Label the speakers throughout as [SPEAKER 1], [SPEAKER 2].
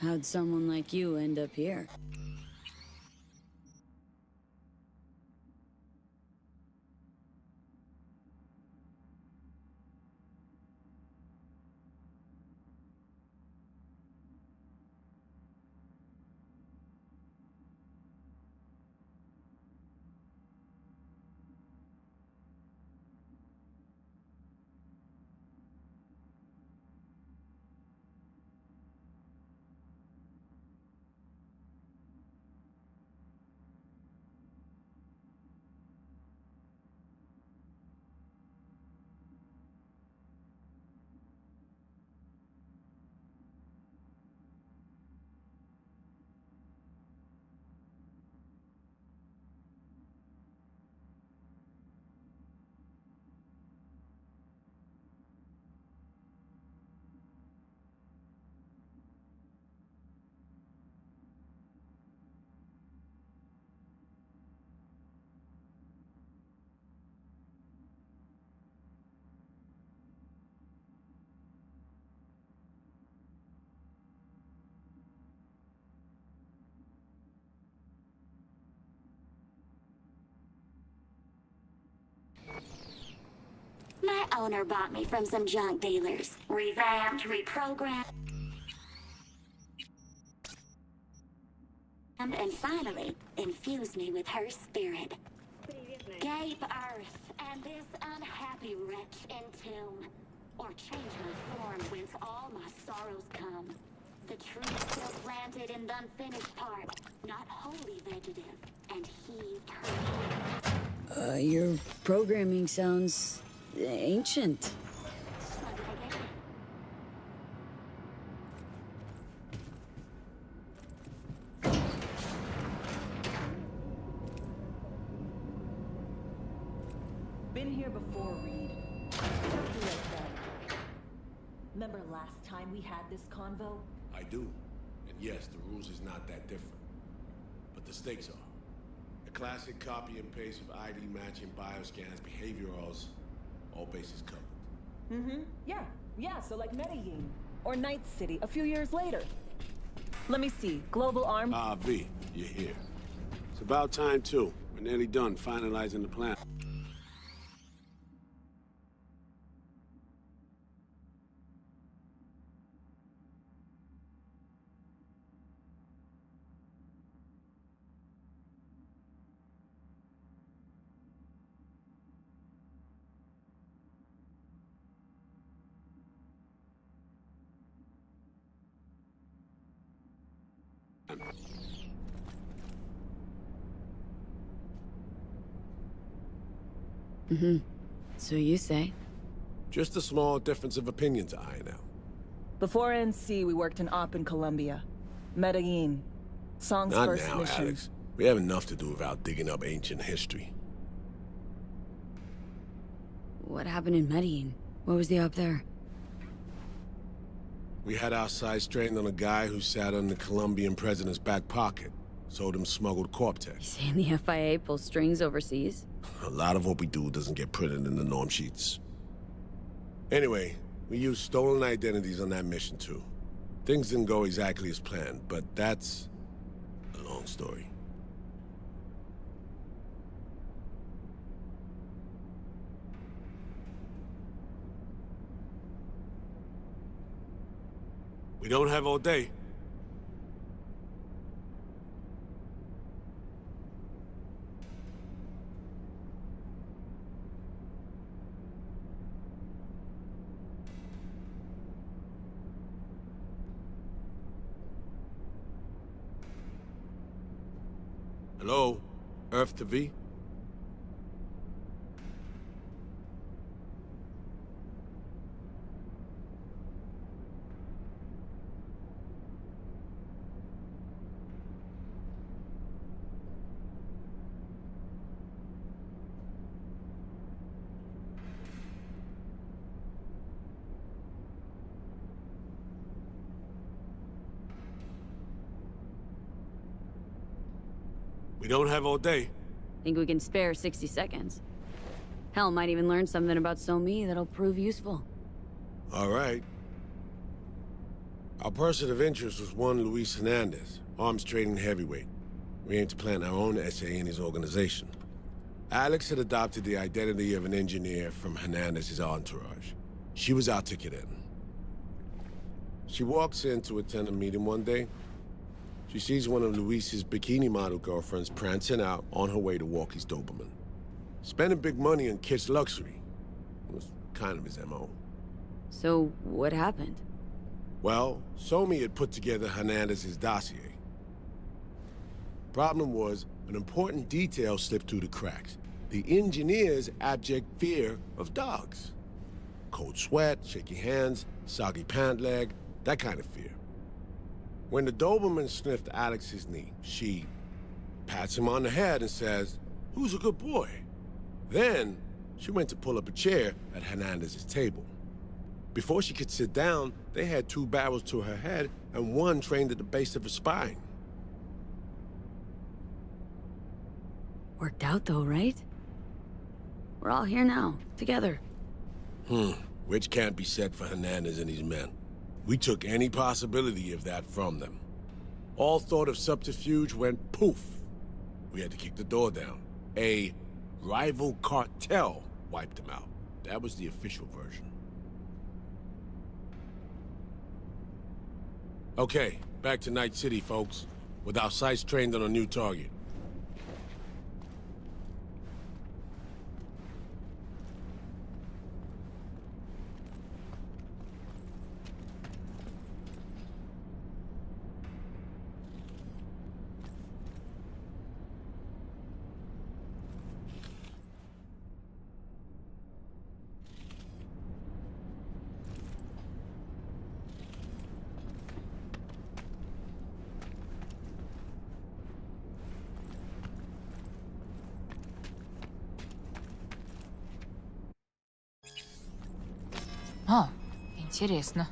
[SPEAKER 1] How'd someone like you end up here?
[SPEAKER 2] My owner bought me from some junk dealers. Revamped, reprogrammed, and finally infused me with her spirit. Gape earth and this unhappy wretch entomb, or change my form whence all my sorrows come. The tree still planted in the unfinished part, not wholly vegetative, and heaved her.
[SPEAKER 1] Your programming sounds ancient.
[SPEAKER 3] Been here before, Reed. Remember last time we had this convo?
[SPEAKER 4] I do. And yes, the rules is not that different. But the stakes are. A classic copy and paste of ID matching bioscans, behaviorals, all bases covered.
[SPEAKER 3] Mm-hmm. Yeah, so like Medellin. Or Night City a few years later. Let me see. Global Arm...
[SPEAKER 4] Ah, V, you're here. It's about time, too. We're nearly done finalizing the plan.
[SPEAKER 1] Mm-hmm. So you say?
[SPEAKER 4] Just a small difference of opinion to iron out.
[SPEAKER 3] Before NC, we worked in Op in Colombia. Medellin. Song's
[SPEAKER 4] Not
[SPEAKER 3] first
[SPEAKER 4] now,
[SPEAKER 3] mission.
[SPEAKER 4] Alex. We have enough to do without digging up ancient history.
[SPEAKER 1] What happened in Medellin? What was the op there?
[SPEAKER 4] We had our sights strained on a guy who sat on the Colombian president's back pocket. Sold him smuggled Corp-Tech.
[SPEAKER 1] You saying the FIA pulls strings overseas?
[SPEAKER 4] A lot of what we do doesn't get printed in the norm sheets. Anyway, we used stolen identities on that mission too. Things didn't go exactly as planned, but that's a long story. We don't have all day. Hello? Earth to V? We don't have all day.
[SPEAKER 1] Think we can spare 60 seconds? Hell, might even learn something about So-Me that'll prove useful.
[SPEAKER 4] All right. Our person of interest was one Luis Hernandez, arms trading heavyweight. We aim to plant our own SA in his organization. Alex had adopted the identity of an engineer from Hernandez's entourage. She was our ticket in. She walks in to attend a meeting one day. She sees one of Luis's bikini model girlfriends prancing out on her way to walk his Doberman. Spending big money on kitsch luxury. It was kind of his MO.
[SPEAKER 1] So, what happened?
[SPEAKER 4] Well, Somi had put together Hernandez's dossier. Problem was, an important detail slipped through the cracks. The engineer's abject fear of dogs. Cold sweat, shaky hands, soggy pant leg, that kind of fear. When the Doberman sniffed Alex's knee, she pats him on the head and says, "Who's a good boy?" Then, she went to pull up a chair at Hernandez's table. Before she could sit down, they had 2 barrels to her head and one trained at the base of her spine.
[SPEAKER 1] Worked out though, right? We're all here now, together.
[SPEAKER 4] Which can't be said for Hernandez and his men. We took any possibility of that from them. All thought of subterfuge went poof. We had to kick the door down. A rival cartel wiped them out. That was the official version. Okay, back to Night City, folks. With our sights trained on a new target.
[SPEAKER 5] О, интересно.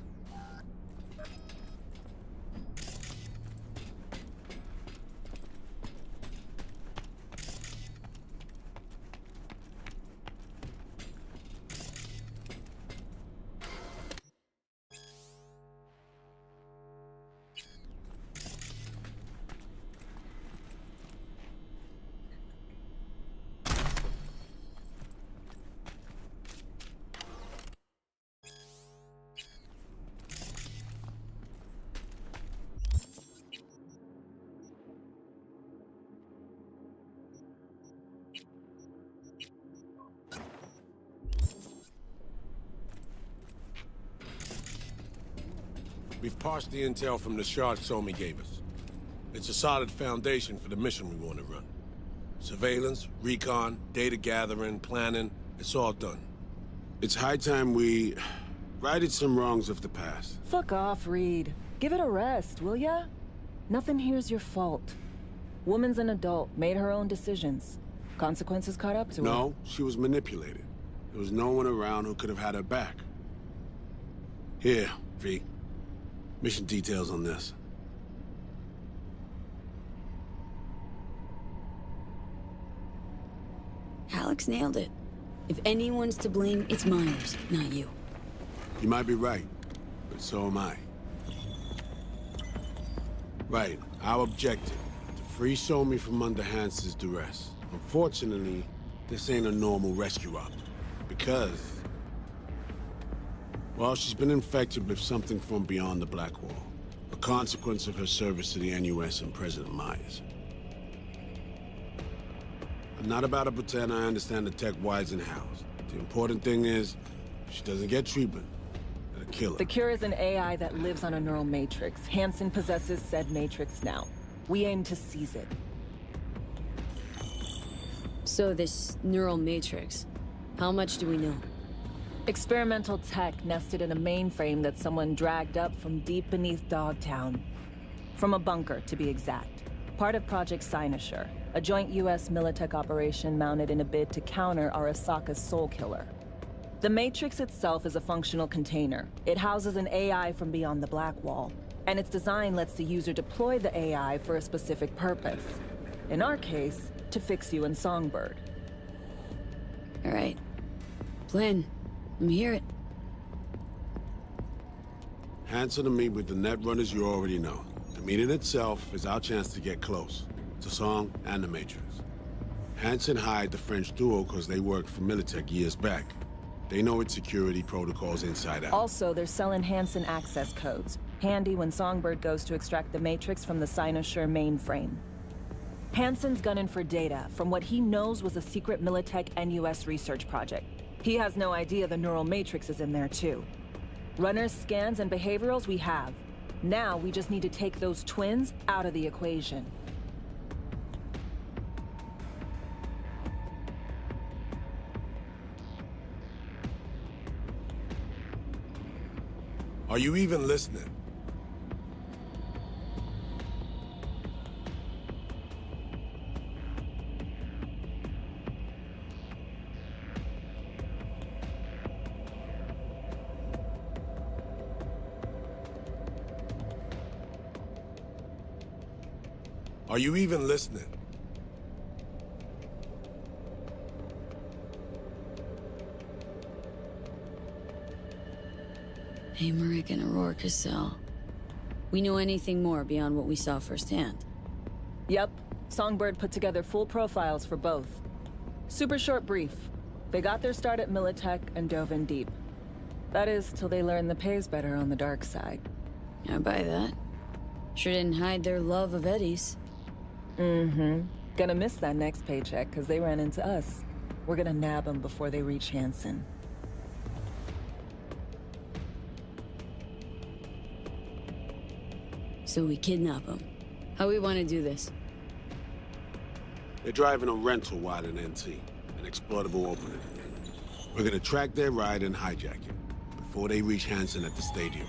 [SPEAKER 4] We've parsed the intel from the shard Somi gave us. It's a solid foundation for the mission we want to run. Surveillance, recon, data gathering, planning, it's all done. It's high time we righted some wrongs of the past.
[SPEAKER 3] Fuck off, Reed. Give it a rest, will ya? Nothing here's your fault. Woman's an adult, made her own decisions. Consequences caught up to her.
[SPEAKER 4] No, she was manipulated. There was no one around who could have had her back. Here, V. Mission details on this.
[SPEAKER 1] Alex nailed it. If anyone's to blame, it's Myers, not you.
[SPEAKER 4] You might be right, but so am I. Right, our objective, to free Somi from under Hansen's duress. Unfortunately, this ain't a normal rescue op, because... well, she's been infected with something from beyond the Black Wall. A consequence of her service to the NUS and President Myers. I'm not about to pretend I understand the tech whys and hows. The important thing is, if she doesn't get treatment, it'll kill her.
[SPEAKER 3] The cure is an AI that lives on a neural matrix. Hansen possesses said matrix now. We aim to seize it.
[SPEAKER 1] So this neural matrix, how much do we know?
[SPEAKER 3] Experimental tech nested in a mainframe that someone dragged up from deep beneath Dogtown. From a bunker, to be exact. Part of Project Cynosure, a joint US Militech operation mounted in a bid to counter Arasaka's soul killer. The Matrix itself is a functional container. It houses an AI from beyond the Black Wall, and its design lets the user deploy the AI for a specific purpose. In our case, to fix you in Songbird.
[SPEAKER 1] All right. Plan. Let me hear it.
[SPEAKER 4] Hanson to meet with the Netrunners you already know. The meeting itself is our chance to get close. To Song and the Matrix. Hanson hired the French duo because they worked for Militech years back. They know its security protocols inside out.
[SPEAKER 3] Also, they're selling Hanson access codes. Handy when Songbird goes to extract the Matrix from the Cynosure mainframe. Hanson's gunning for data from what he knows was a secret Militech and US research project. He has no idea the neural matrix is in there too. Runners, scans, and behaviorals we have. Now we just need to take those twins out of the equation.
[SPEAKER 4] Are you even listening? Are you even listening?
[SPEAKER 1] Emmerich and Aurora Cassell. We know anything more beyond what we saw firsthand?
[SPEAKER 3] Yep. Songbird put together full profiles for both. Super short brief. They got their start at Militech and dove in deep. That is, till they learned the pay's better on the dark side.
[SPEAKER 1] I buy that. Sure didn't hide their love of Eddie's.
[SPEAKER 3] Mm-hmm. Gonna miss that next paycheck, because they ran into us. We're gonna nab them before they reach Hanson.
[SPEAKER 1] So we kidnap them. How we want to do this?
[SPEAKER 4] They're driving a rental while in NT, an exploitable opening. We're gonna track their ride and hijack it, before they reach Hanson at the stadium.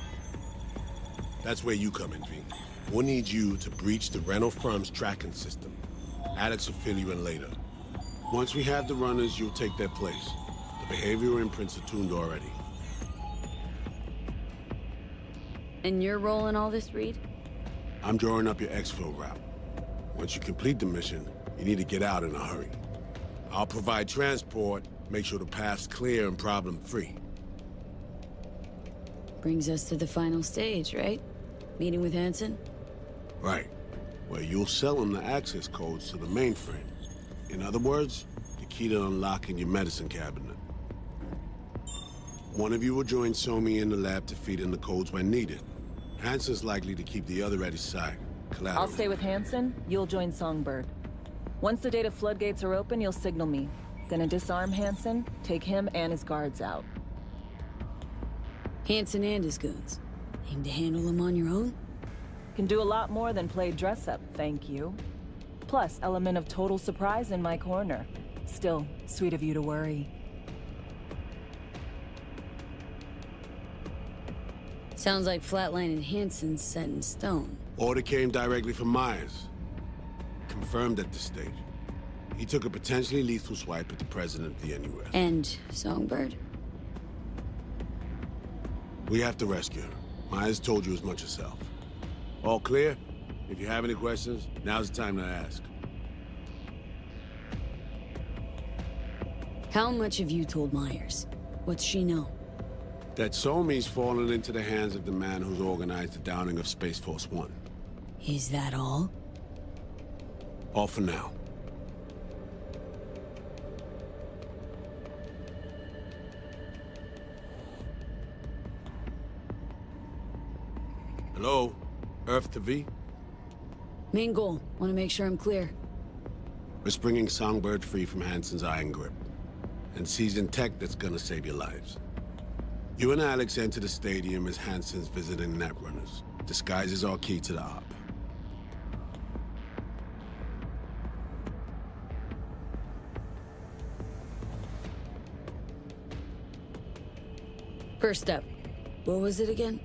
[SPEAKER 4] That's where you come in, V. We'll need you to breach the rental firm's tracking system. Alex will fill you in later. Once we have the runners, you'll take their place. The behavioral imprints are tuned already.
[SPEAKER 1] And your role in all this, Reed?
[SPEAKER 4] I'm drawing up your exfil route. Once you complete the mission, you need to get out in a hurry. I'll provide transport, make sure the path's clear and problem-free.
[SPEAKER 1] Brings us to the final stage, right? Meeting with Hanson?
[SPEAKER 4] Right. Where you'll sell him the access codes to the mainframe. In other words, the key to unlocking your medicine cabinet. One of you will join Somi in the lab to feed in the codes when needed. Hanson's likely to keep the other at his side. Collateral.
[SPEAKER 3] I'll stay with Hanson, you'll join Songbird. Once the data floodgates are open, you'll signal me. Gonna disarm Hanson, take him and his guards out.
[SPEAKER 1] Hanson and his goons. Aim to handle them on your own?
[SPEAKER 3] Can do a lot more than play dress-up, thank you. Plus, element of total surprise in my corner. Still, sweet of you to worry.
[SPEAKER 1] Sounds like flatlining Hanson's set in stone.
[SPEAKER 4] Order came directly from Myers. Confirmed at this stage. He took a potentially lethal swipe at the president of the NUS.
[SPEAKER 1] And Songbird?
[SPEAKER 4] We have to rescue her. Myers told you as much herself. All clear? If you have any questions, now's the time to ask.
[SPEAKER 1] How much have you told Myers? What's she know?
[SPEAKER 4] That Somi's fallen into the hands of the man who's organized the downing of Space Force One.
[SPEAKER 1] Is that all?
[SPEAKER 4] All for now. Hello? Earth to V?
[SPEAKER 1] Main goal. Want to make sure I'm clear.
[SPEAKER 4] We're springing Songbird free from Hanson's iron grip. And seizing tech that's gonna save your lives. You and Alex enter the stadium as Hanson's visiting Netrunners. Disguise is our key to the op.
[SPEAKER 1] First step. What was it again?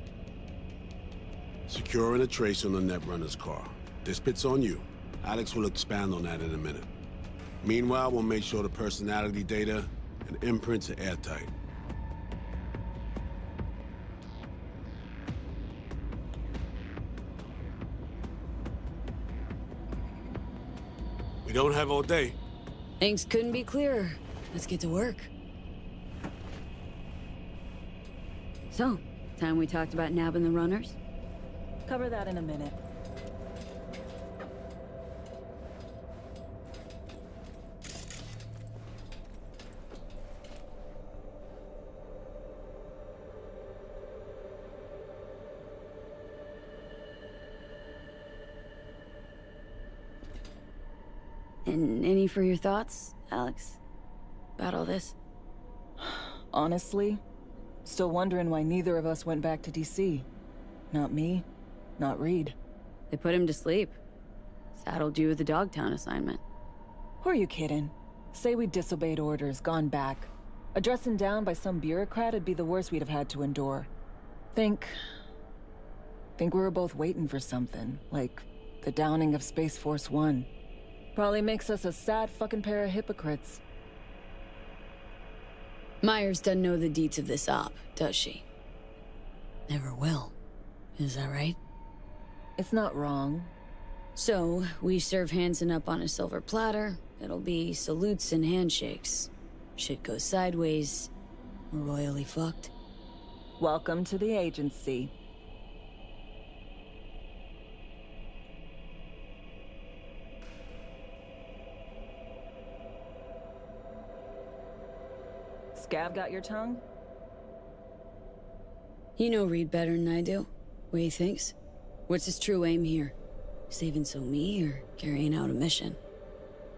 [SPEAKER 4] Securing a trace on the Netrunner's car. This bit's on you. Alex will expand on that in a minute. Meanwhile, we'll make sure the personality data and imprints are airtight. We don't have all day.
[SPEAKER 1] Things couldn't be clearer. Let's get to work. So, time time we talked about nabbing the runners?
[SPEAKER 3] Cover that in a minute.
[SPEAKER 1] And any for your thoughts, Alex? About all this?
[SPEAKER 3] Honestly, still wondering why neither of us went back to DC. Not me, not Reed.
[SPEAKER 1] They put him to sleep. Saddled you with the Dogtown assignment.
[SPEAKER 3] Who are you kidding? Say we disobeyed orders, gone back. A dressing down by some bureaucrat would be the worst we'd have had to endure. Think we were both waiting for something, like the downing of Space Force One. Probably makes us a sad fucking pair of hypocrites.
[SPEAKER 1] Myers doesn't know the deets of this op, does she? Never will. Is that right?
[SPEAKER 3] It's not wrong.
[SPEAKER 1] So, we serve Hansen up on a silver platter. It'll be salutes and handshakes. Shit goes sideways. We're royally fucked.
[SPEAKER 3] Welcome to the agency. Scav got your tongue?
[SPEAKER 1] You know Reed better than I do. What he thinks? What's his true aim here? Saving me or carrying out a mission?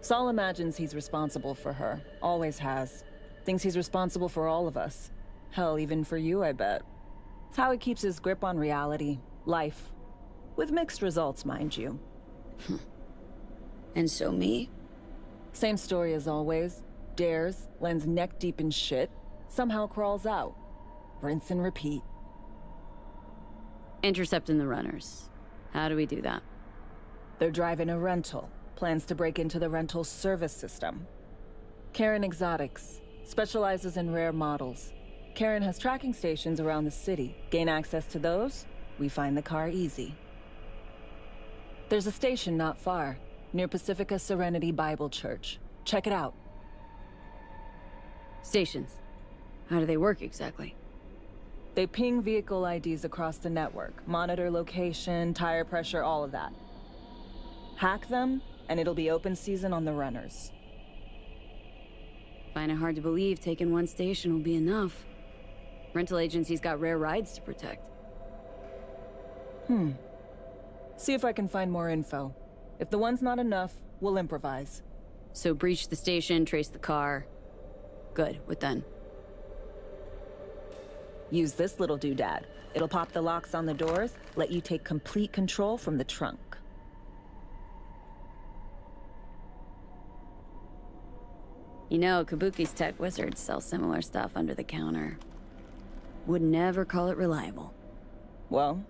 [SPEAKER 3] Saul imagines he's responsible for her. Always has. Thinks he's responsible for all of us. Hell, even for you, I bet. It's how he keeps his grip on reality. Life. With mixed results, mind you.
[SPEAKER 1] And me?
[SPEAKER 3] Same story as always. Dares, lands neck deep in shit, somehow crawls out. Rinse and repeat.
[SPEAKER 1] Intercepting the runners. How do we do that?
[SPEAKER 3] They're driving a rental. Plans to break into the rental service system. Karen Exotics. Specializes in rare models. Karen has tracking stations around the city. Gain access to those, we find the car easy. There's a station not far, near Pacifica Serenity Bible Church. Check it out.
[SPEAKER 1] Stations. How do they work exactly?
[SPEAKER 3] They ping vehicle IDs across the network, monitor location, tire pressure, all of that. Hack them, and it'll be open season on the runners.
[SPEAKER 1] Find it hard to believe taking one station will be enough. Rental agencies got rare rides to protect.
[SPEAKER 3] See if I can find more info. If the one's not enough, we'll improvise.
[SPEAKER 1] So breach the station, trace the car. Good, what then?
[SPEAKER 3] Use this little doodad. It'll pop the locks on the doors, let you take complete control from the trunk.
[SPEAKER 1] You know, Kabuki's tech wizards sell similar stuff under the counter. Would never call it reliable.
[SPEAKER 3] Well,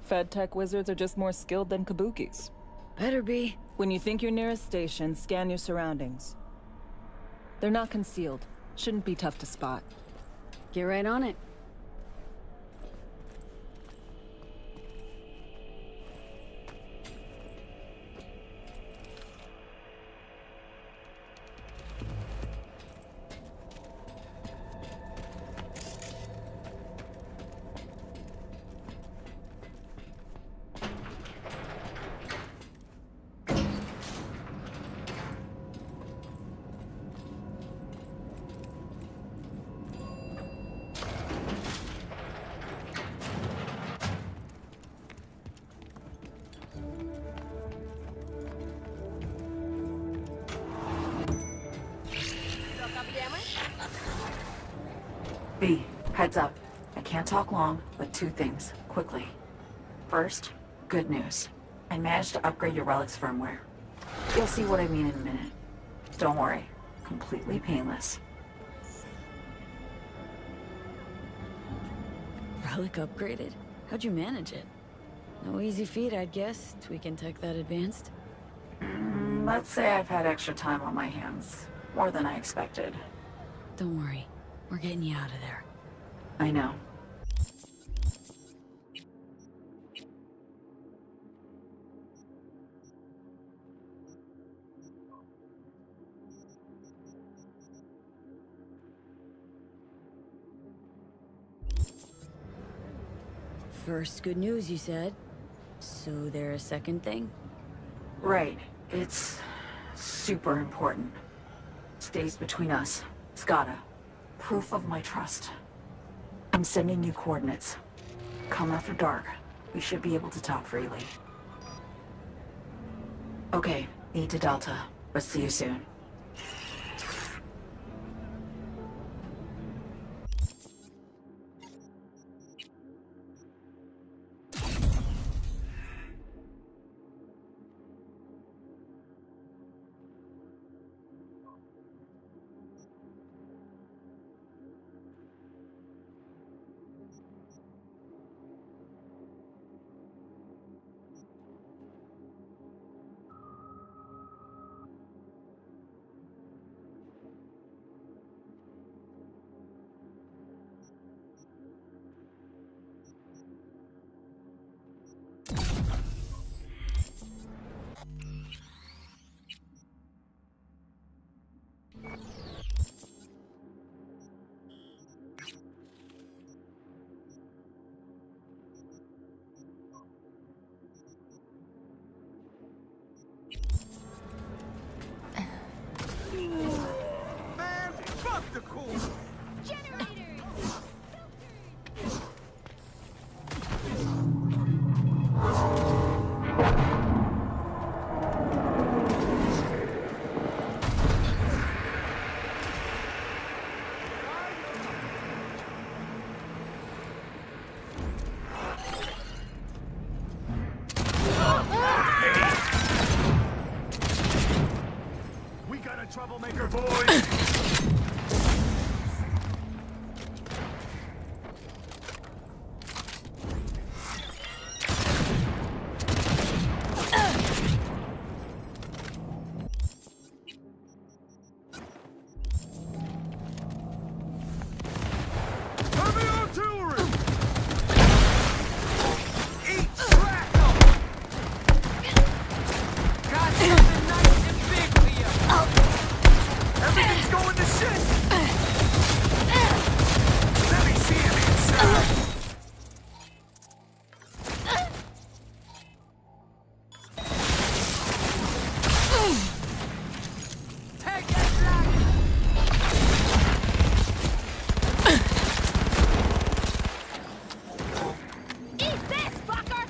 [SPEAKER 3] Fed tech wizards are just more skilled than Kabukis.
[SPEAKER 1] Better be.
[SPEAKER 3] When you think you're near a station, scan your surroundings. They're not concealed. Shouldn't be tough to spot.
[SPEAKER 1] Get right on it.
[SPEAKER 6] B, heads up. I can't talk long, but two things, quickly. First, good news. I managed to upgrade your relic's firmware. You'll see what I mean in a minute. Don't worry, completely painless.
[SPEAKER 1] Relic upgraded? How'd you manage it? No easy feat, I'd guess, tweaking tech that advanced.
[SPEAKER 6] Let's say I've had extra time on my hands. More than I expected.
[SPEAKER 1] Don't worry. We're getting you out of there.
[SPEAKER 6] I know.
[SPEAKER 1] First, good news, you said. So there a second thing?
[SPEAKER 6] Right. It's super important. Stays between us. It's gotta. Proof of my trust. I'm sending you coordinates. Come after dark. We should be able to talk freely. Okay, E to Delta. But see you soon.
[SPEAKER 7] Man, fuck the cool. We got a troublemaker, boys. Heavy artillery! Eat shrapnel! Got something nice and big for you! Everything's going to shit! Let me see him inside! Take that shot!
[SPEAKER 2] Eat this, fucker!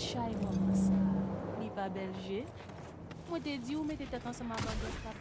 [SPEAKER 8] chay maman ça. Ni pas belge. Moi te dit ou mettez tête ensemble avant de taper.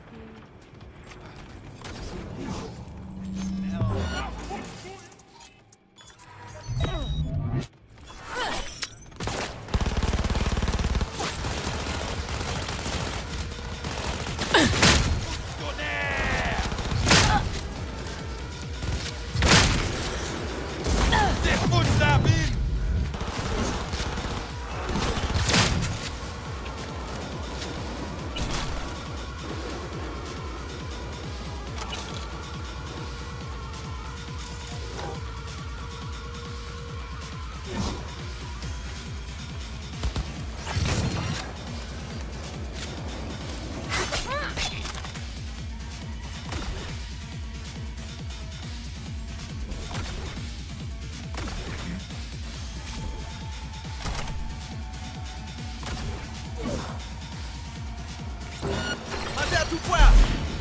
[SPEAKER 7] Matez à tout point!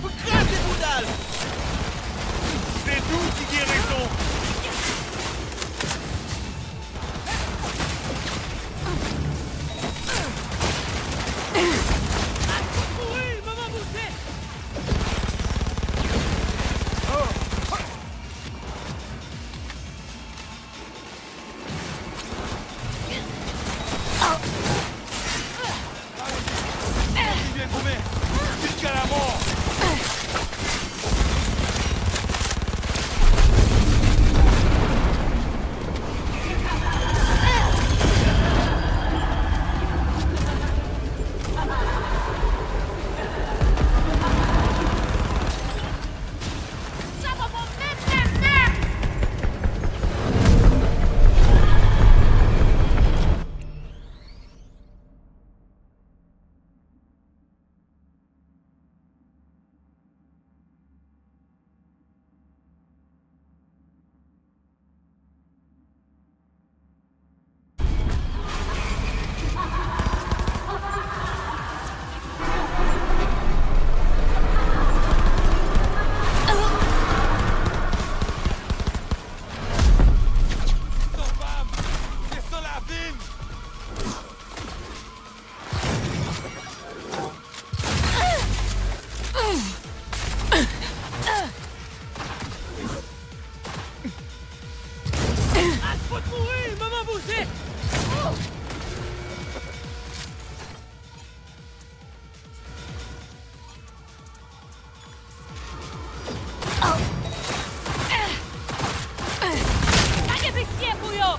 [SPEAKER 7] Faut craser vos dalles! C'est nous qui guérissons! Oui, maman boussée! Il vient combien? Jusqu'à la mort! Faut te mourir, maman boussée!
[SPEAKER 8] Allez, pitié, bouillon!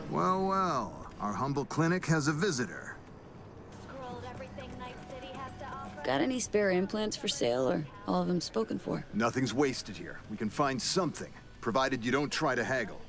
[SPEAKER 9] Well, well. Our humble clinic has a visitor.
[SPEAKER 1] Got any spare implants for sale, or all of them spoken for?
[SPEAKER 9] Nothing's wasted here. We can find something, provided you don't try to haggle.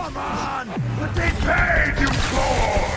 [SPEAKER 7] Come on! But they paid, you coward!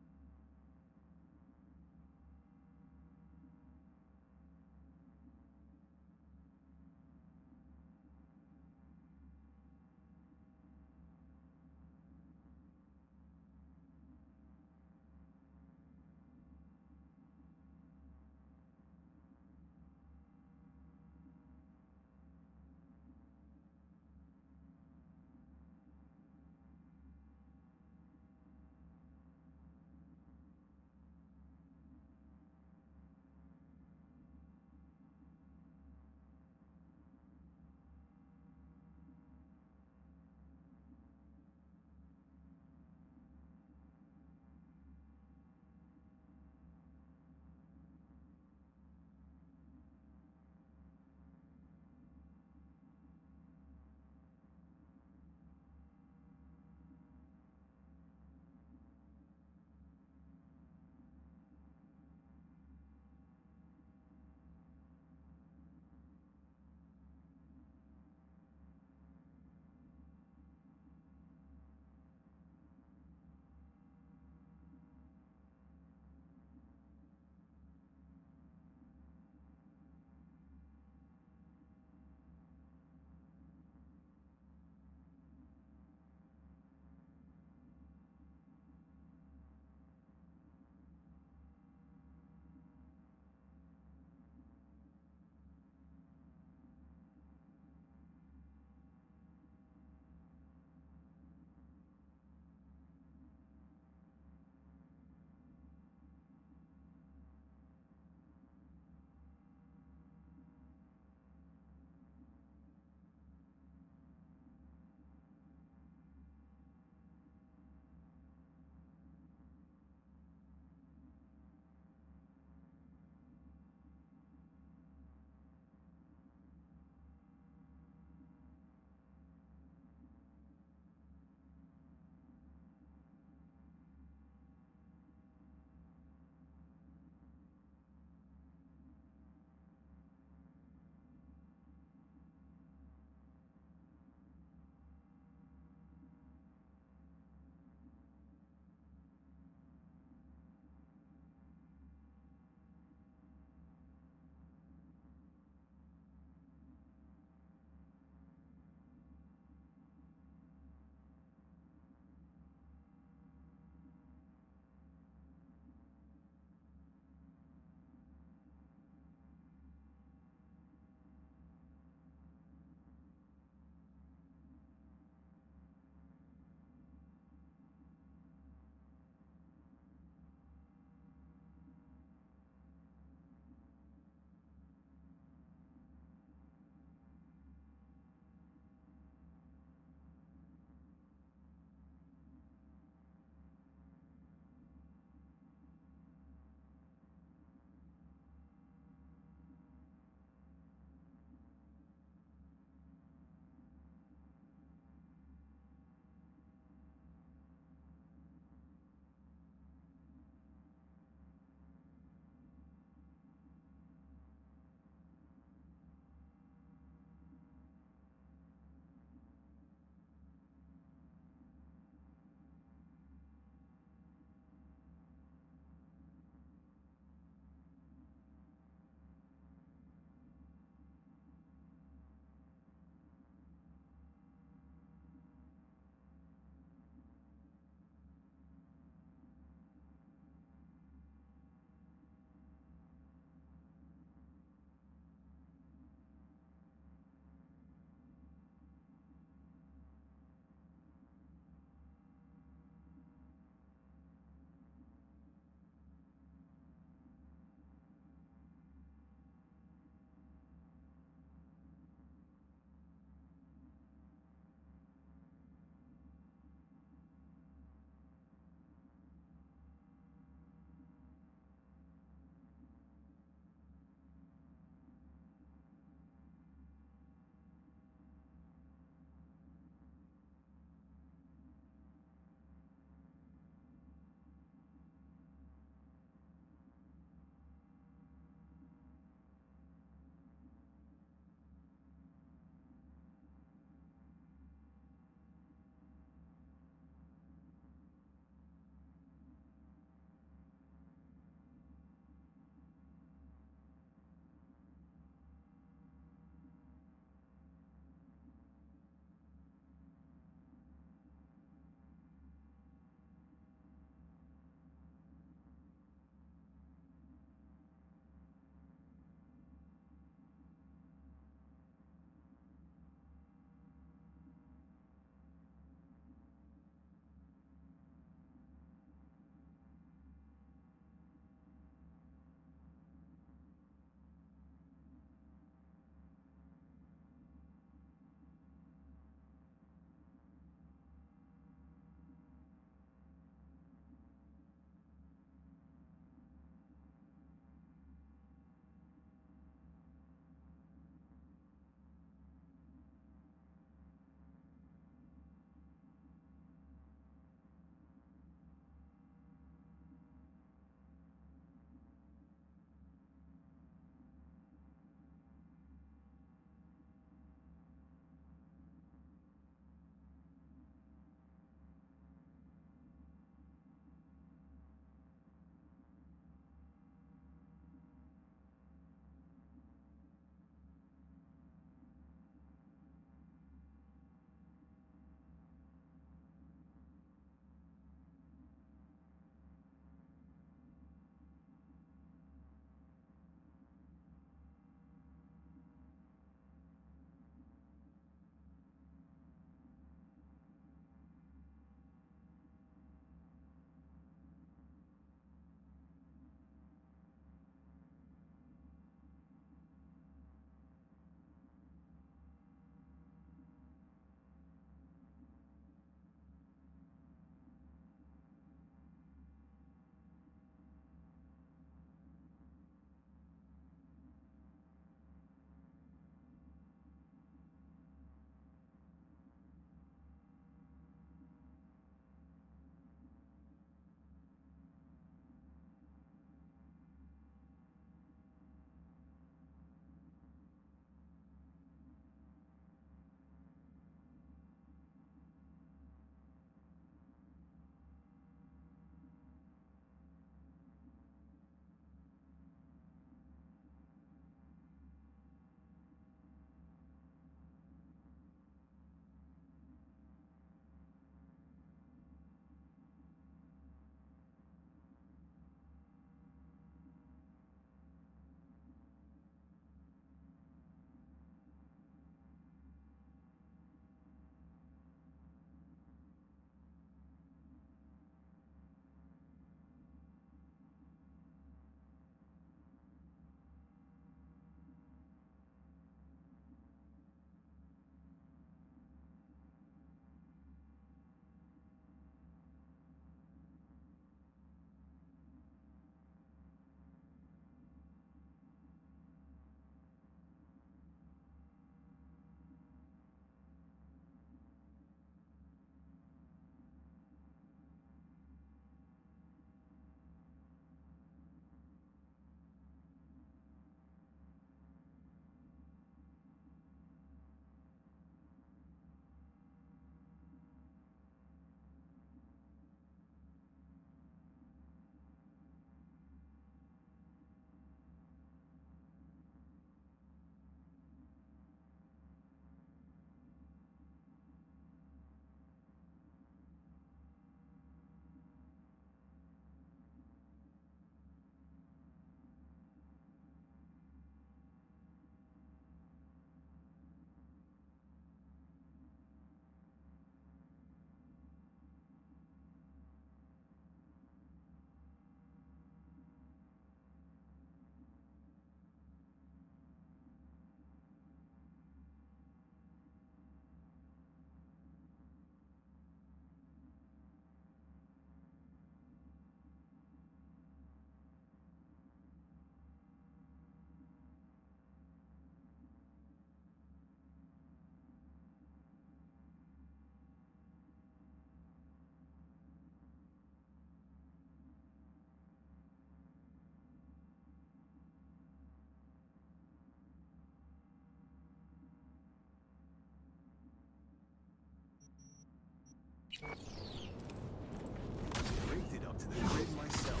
[SPEAKER 9] Rigged it up to the grid myself.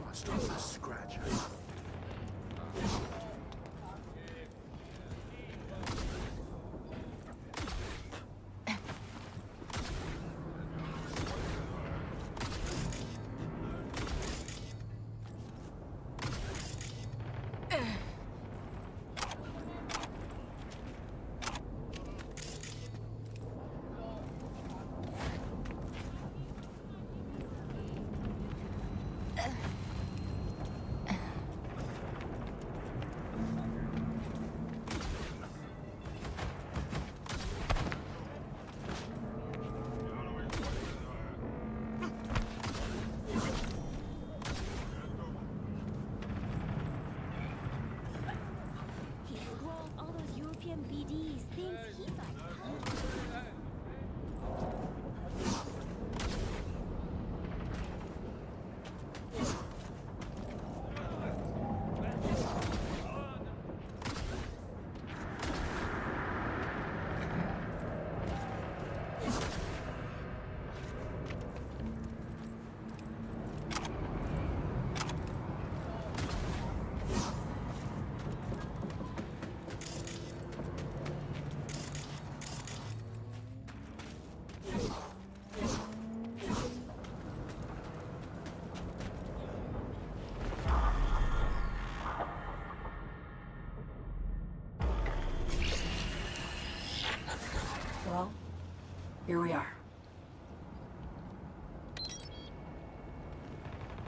[SPEAKER 9] Must have a scratcher.
[SPEAKER 2] He scrolled all those European BDs, things he's like,
[SPEAKER 6] Well, here we are.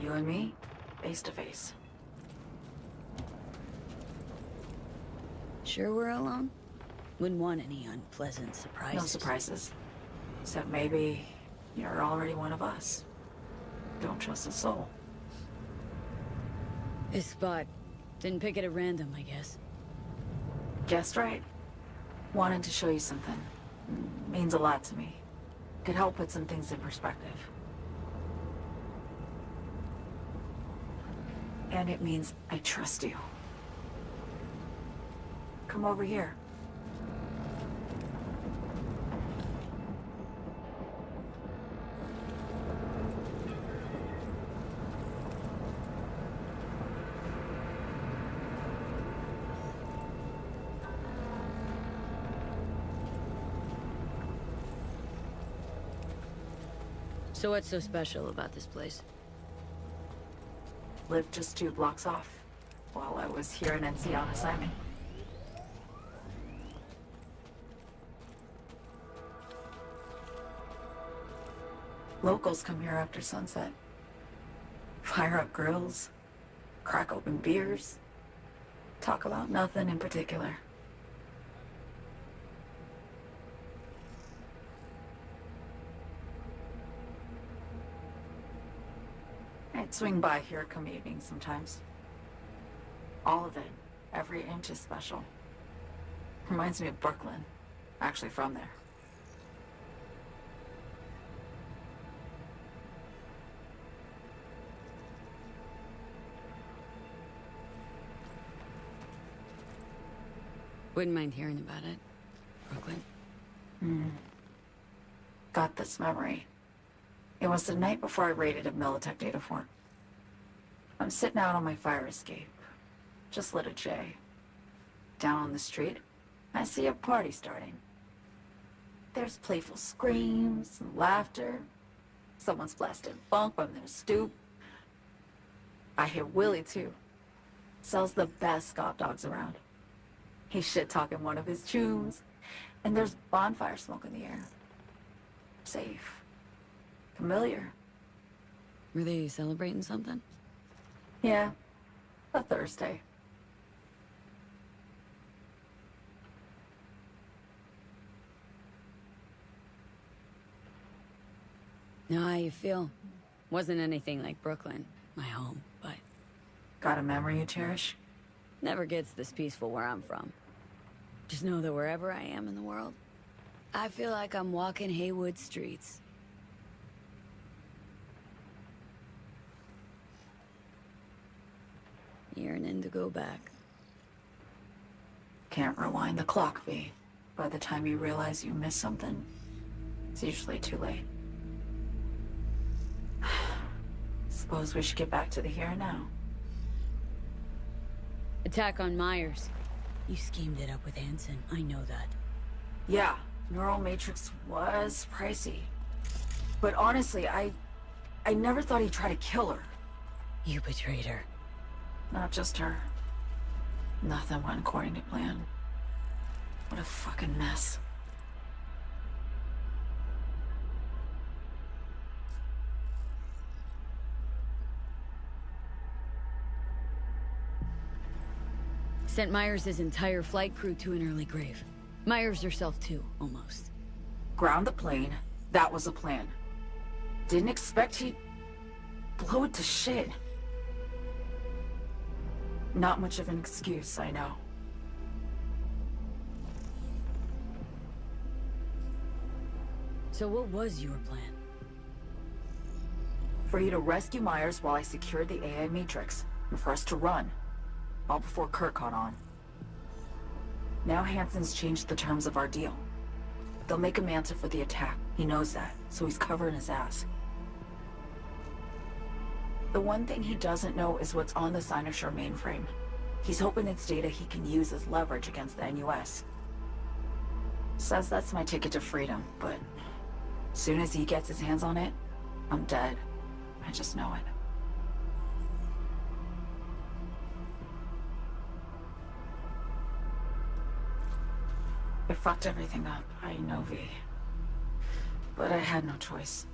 [SPEAKER 6] You and me, face to face.
[SPEAKER 1] Sure we're alone? Wouldn't want any unpleasant surprises.
[SPEAKER 6] No surprises. Except maybe you're already one of us. Don't trust a soul.
[SPEAKER 1] This spot. Didn't pick it at random, I guess.
[SPEAKER 6] Guessed right. Wanted to show you something. Means a lot to me. Could help put some things in perspective. And it means I trust you. Come over here.
[SPEAKER 1] So what's so special about this place?
[SPEAKER 6] Lived just 2 blocks off while I was here in NC on assignment. Locals come here after sunset. Fire up grills, crack open beers, talk about nothing in particular. I'd swing by here come evening sometimes. All of it, every inch is special. Reminds me of Brooklyn, actually from there.
[SPEAKER 1] Wouldn't mind hearing about it. Brooklyn.
[SPEAKER 6] Got this memory. It was the night before I raided a Militech data fort. I'm sitting out on my fire escape. Just lit a J. Down on the street, I see a party starting. There's playful screams and laughter. Someone's blasting funk from their stoop. I hear Willie, too. Sells the best scout dogs around. He's shit-talking one of his chooms. And there's bonfire smoke in the air. Safe. Familiar.
[SPEAKER 1] Were they celebrating something?
[SPEAKER 6] Yeah. A Thursday.
[SPEAKER 1] Know how you feel? Wasn't anything like Brooklyn, my home, but...
[SPEAKER 6] Got a memory you cherish?
[SPEAKER 1] Never gets this peaceful where I'm from. Just know that wherever I am in the world, I feel like I'm walking Haywood streets. Yearning to go back.
[SPEAKER 6] Can't rewind the clock, V. By the time you realize you missed something, it's usually too late. Suppose we should get back to the here and now.
[SPEAKER 1] Attack on Myers. You schemed it up with Hanson, I know that.
[SPEAKER 6] Yeah, Neural Matrix was pricey. But honestly, I never thought he'd try to kill her.
[SPEAKER 1] You betrayed her.
[SPEAKER 6] Not just her. Nothing went according to plan. What a fucking mess.
[SPEAKER 1] Sent Myers' entire flight crew to an early grave. Myers herself too, almost.
[SPEAKER 6] Ground the plane. That was the plan. Didn't expect he'd blow it to shit. Not much of an excuse, I know.
[SPEAKER 1] So what was your plan?
[SPEAKER 6] For you to rescue Myers while I secured the AI Matrix, and for us to run. All before Kurt caught on. Now Hanson's changed the terms of our deal. They'll make him answer for the attack. He knows that, so he's covering his ass. The one thing he doesn't know is what's on the Cynosure mainframe. He's hoping it's data he can use as leverage against the NUS. Says that's my ticket to freedom, but soon as he gets his hands on it, I'm dead. I just know it. I fucked everything up, I know, V. But I had no choice.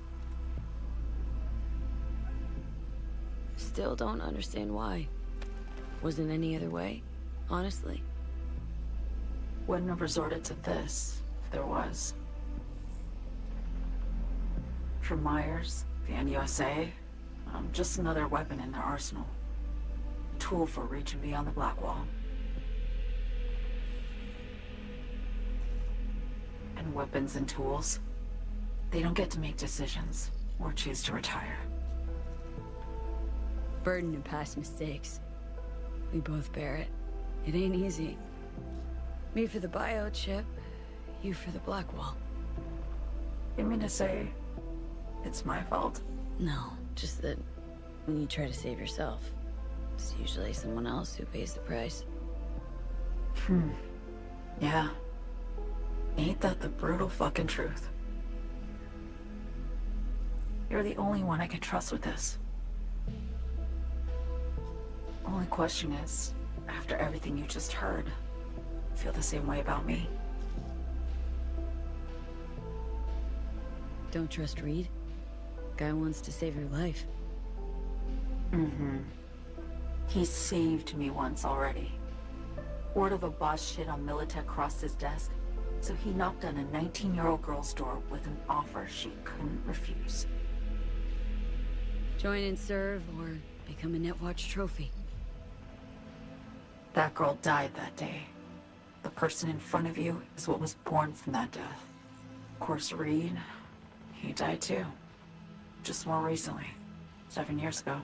[SPEAKER 1] Still don't understand why. Wasn't any other way, honestly.
[SPEAKER 6] Wouldn't have resorted to this, if there was. For Myers, the NUSA, I'm just another weapon in their arsenal. A tool for reaching beyond the Black Wall. And weapons and tools, they don't get to make decisions or choose to retire.
[SPEAKER 1] Burden of past mistakes. We both bear it. It ain't easy. Me for the biochip, you for the Black Wall.
[SPEAKER 6] You mean to say it's my fault?
[SPEAKER 1] No, just that when you try to save yourself, it's usually someone else who pays the price.
[SPEAKER 6] Yeah. Ain't that the brutal fucking truth? You're the only one I can trust with this. Only question is, after everything you just heard, feel the same way about me?
[SPEAKER 1] Don't trust Reed? Guy wants to save your life.
[SPEAKER 6] He saved me once already. Word of a boss shit on Militech crossed his desk, so he knocked on a 19-year-old girl's door with an offer she couldn't refuse.
[SPEAKER 1] Join and serve, or become a Netwatch trophy.
[SPEAKER 6] That girl died that day. The person in front of you is what was born from that death. Of course, Reed, he died too. Just more recently. 7 years ago.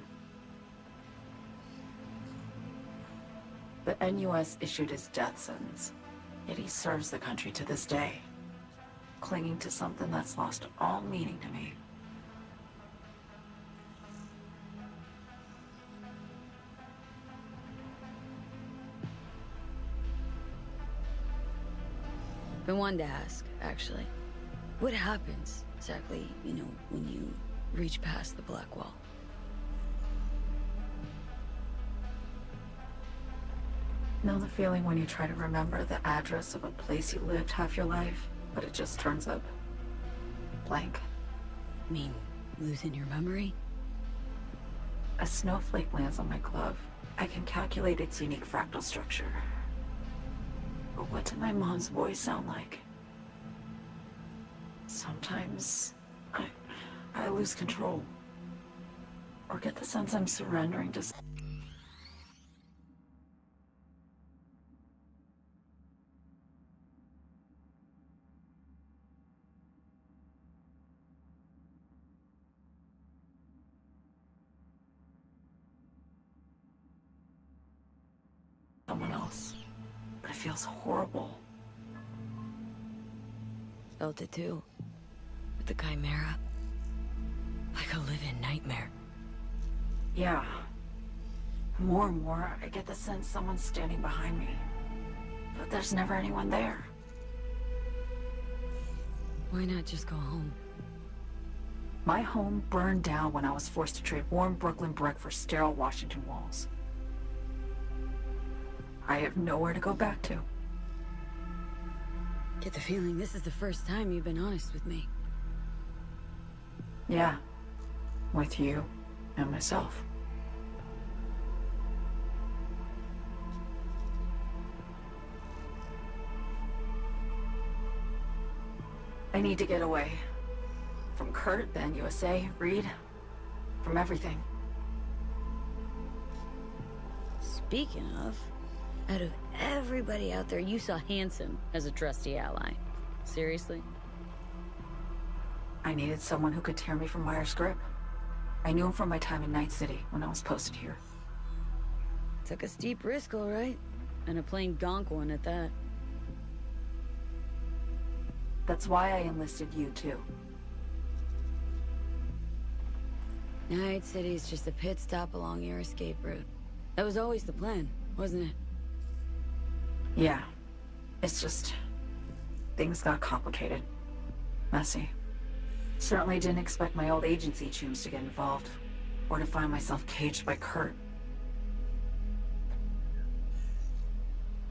[SPEAKER 6] The NUS issued his death sentence, yet he serves the country to this day, clinging to something that's lost all meaning to me.
[SPEAKER 1] Been wanting to ask, actually. What happens, exactly, when you reach past the Black Wall?
[SPEAKER 6] Know the feeling when you try to remember the address of a place you lived half your life, but it just turns up blank?
[SPEAKER 1] Mean, losing your memory?
[SPEAKER 6] A snowflake lands on my glove. I can calculate its unique fractal structure. But what did my mom's voice sound like? Sometimes I lose control. Or get the sense I'm surrendering to else. But it feels horrible.
[SPEAKER 1] Felt it too. With the Chimera. Like a living nightmare.
[SPEAKER 6] Yeah. More and more, I get the sense someone's standing behind me. But there's never anyone there.
[SPEAKER 1] Why not just go home?
[SPEAKER 6] My home burned down when I was forced to trade warm Brooklyn brick for sterile Washington walls. I have nowhere to go back to.
[SPEAKER 1] Get the feeling this is the first time you've been honest with me.
[SPEAKER 6] Yeah. With you and myself. I need to get away. From Kurt, then USA, Reed. From everything.
[SPEAKER 1] Speaking of, out of everybody out there, you saw Hanson as a trusty ally. Seriously?
[SPEAKER 6] I needed someone who could tear me from Myers' grip. I knew him from my time in Night City when I was posted here.
[SPEAKER 1] Took a steep risk, all right. And a plain gonk one at that.
[SPEAKER 6] That's why I enlisted you, too.
[SPEAKER 1] Night City's just a pit stop along your escape route. That was always the plan, wasn't it?
[SPEAKER 6] Yeah. It's just... things got complicated. Messy. Certainly didn't expect my old agency chooms to get involved. Or to find myself caged by Kurt.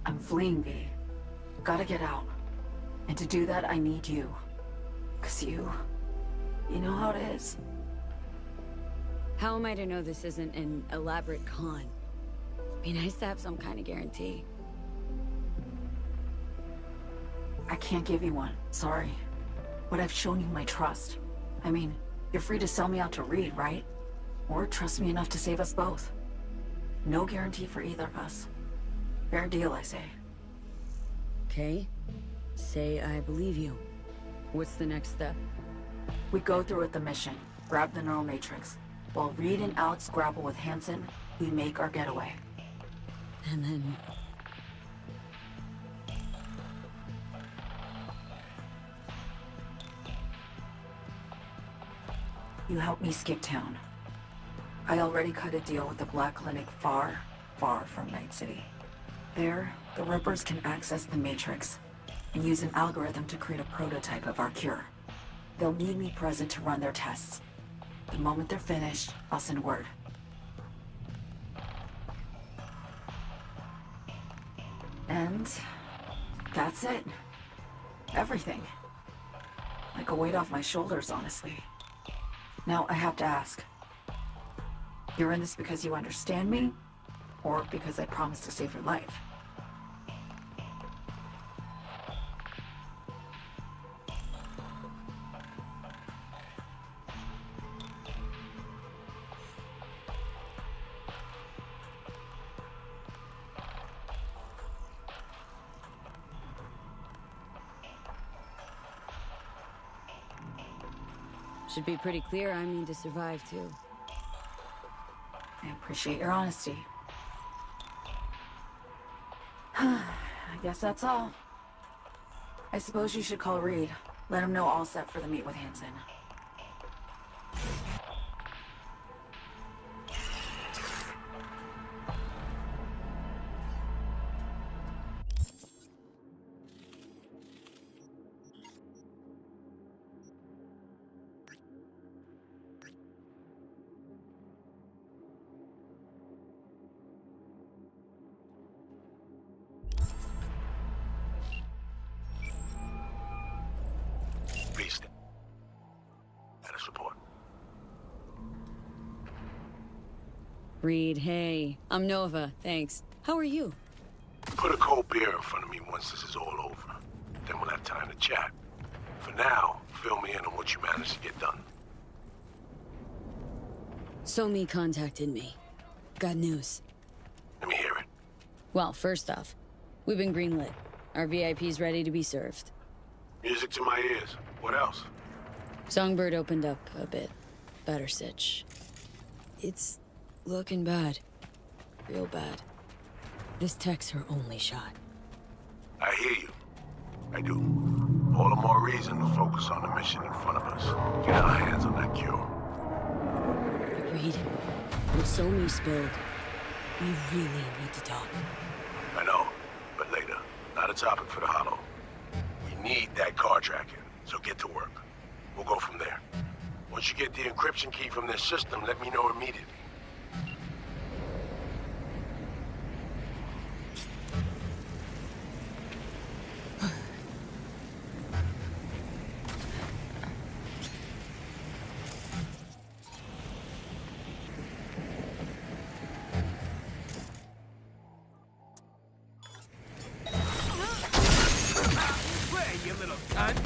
[SPEAKER 6] I'm fleeing, V. Gotta get out. And to do that, I need you. 'Cause you know how it is.
[SPEAKER 1] How am I to know this isn't an elaborate con? Be nice to have some kind of guarantee.
[SPEAKER 6] I can't give you one, sorry. But I've shown you my trust. I mean, you're free to sell me out to Reed, right? Or trust me enough to save us both. No guarantee for either of us. Fair deal, I say.
[SPEAKER 1] Okay. Say I believe you. What's the next step?
[SPEAKER 6] We go through with the mission, grab the neural matrix. While Reed and Alex grapple with Hanson, we make our getaway.
[SPEAKER 1] And then...
[SPEAKER 6] You help me skip town. I already cut a deal with the Black Clinic far, far from Night City. There, the Rippers can access the Matrix and use an algorithm to create a prototype of our cure. They'll need me present to run their tests. The moment they're finished, I'll send word. And that's it. Everything. Like a weight off my shoulders, honestly. Now, I have to ask. You're in this because you understand me? Or because I promised to save your life?
[SPEAKER 1] Should be pretty clear I mean to survive, too.
[SPEAKER 6] I appreciate your honesty. I guess that's all. I suppose you should call Reed. Let him know all set for the meet with Hanson.
[SPEAKER 4] Beast. Status report.
[SPEAKER 1] Reed, hey. I'm Nova, thanks. How are you?
[SPEAKER 4] Put a cold beer in front of me once this is all over. Then we'll have time to chat. For now, fill me in on what you managed to get done.
[SPEAKER 1] Somi contacted me. Got news.
[SPEAKER 4] Let me hear it.
[SPEAKER 1] Well, first off, we've been greenlit. Our VIP's ready to be served.
[SPEAKER 4] Music to my ears. What else?
[SPEAKER 1] Songbird opened up a bit. Better sitch. It's looking bad. Real bad. This tech's her only shot.
[SPEAKER 4] I hear you. I do. All the more reason to focus on the mission in front of us. Get our hands on that cure.
[SPEAKER 1] Reed, what Somi spilled, we really need to talk.
[SPEAKER 4] I know, but later. Not a topic for the Hollow. We need that car tracking, so get to work. We'll go from there. Once you get the encryption key from their system, let me know immediately.
[SPEAKER 7] You little cunt!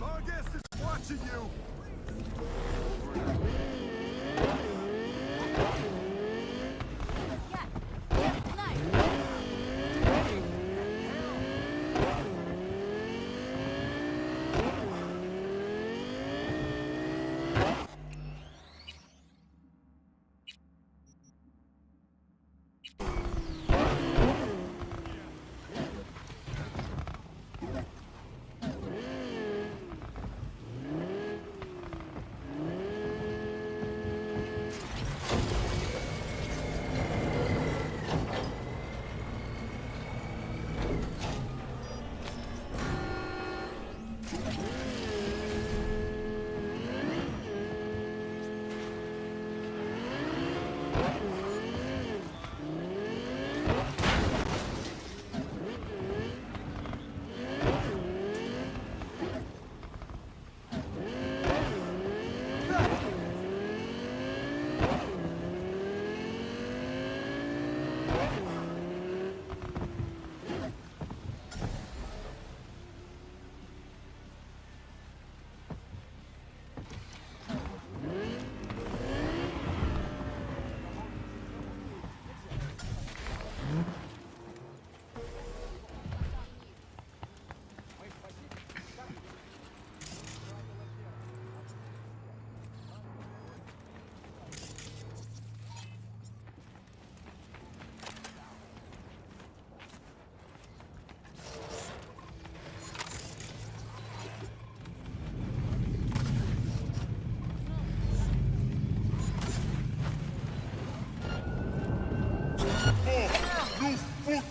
[SPEAKER 9] August is watching you!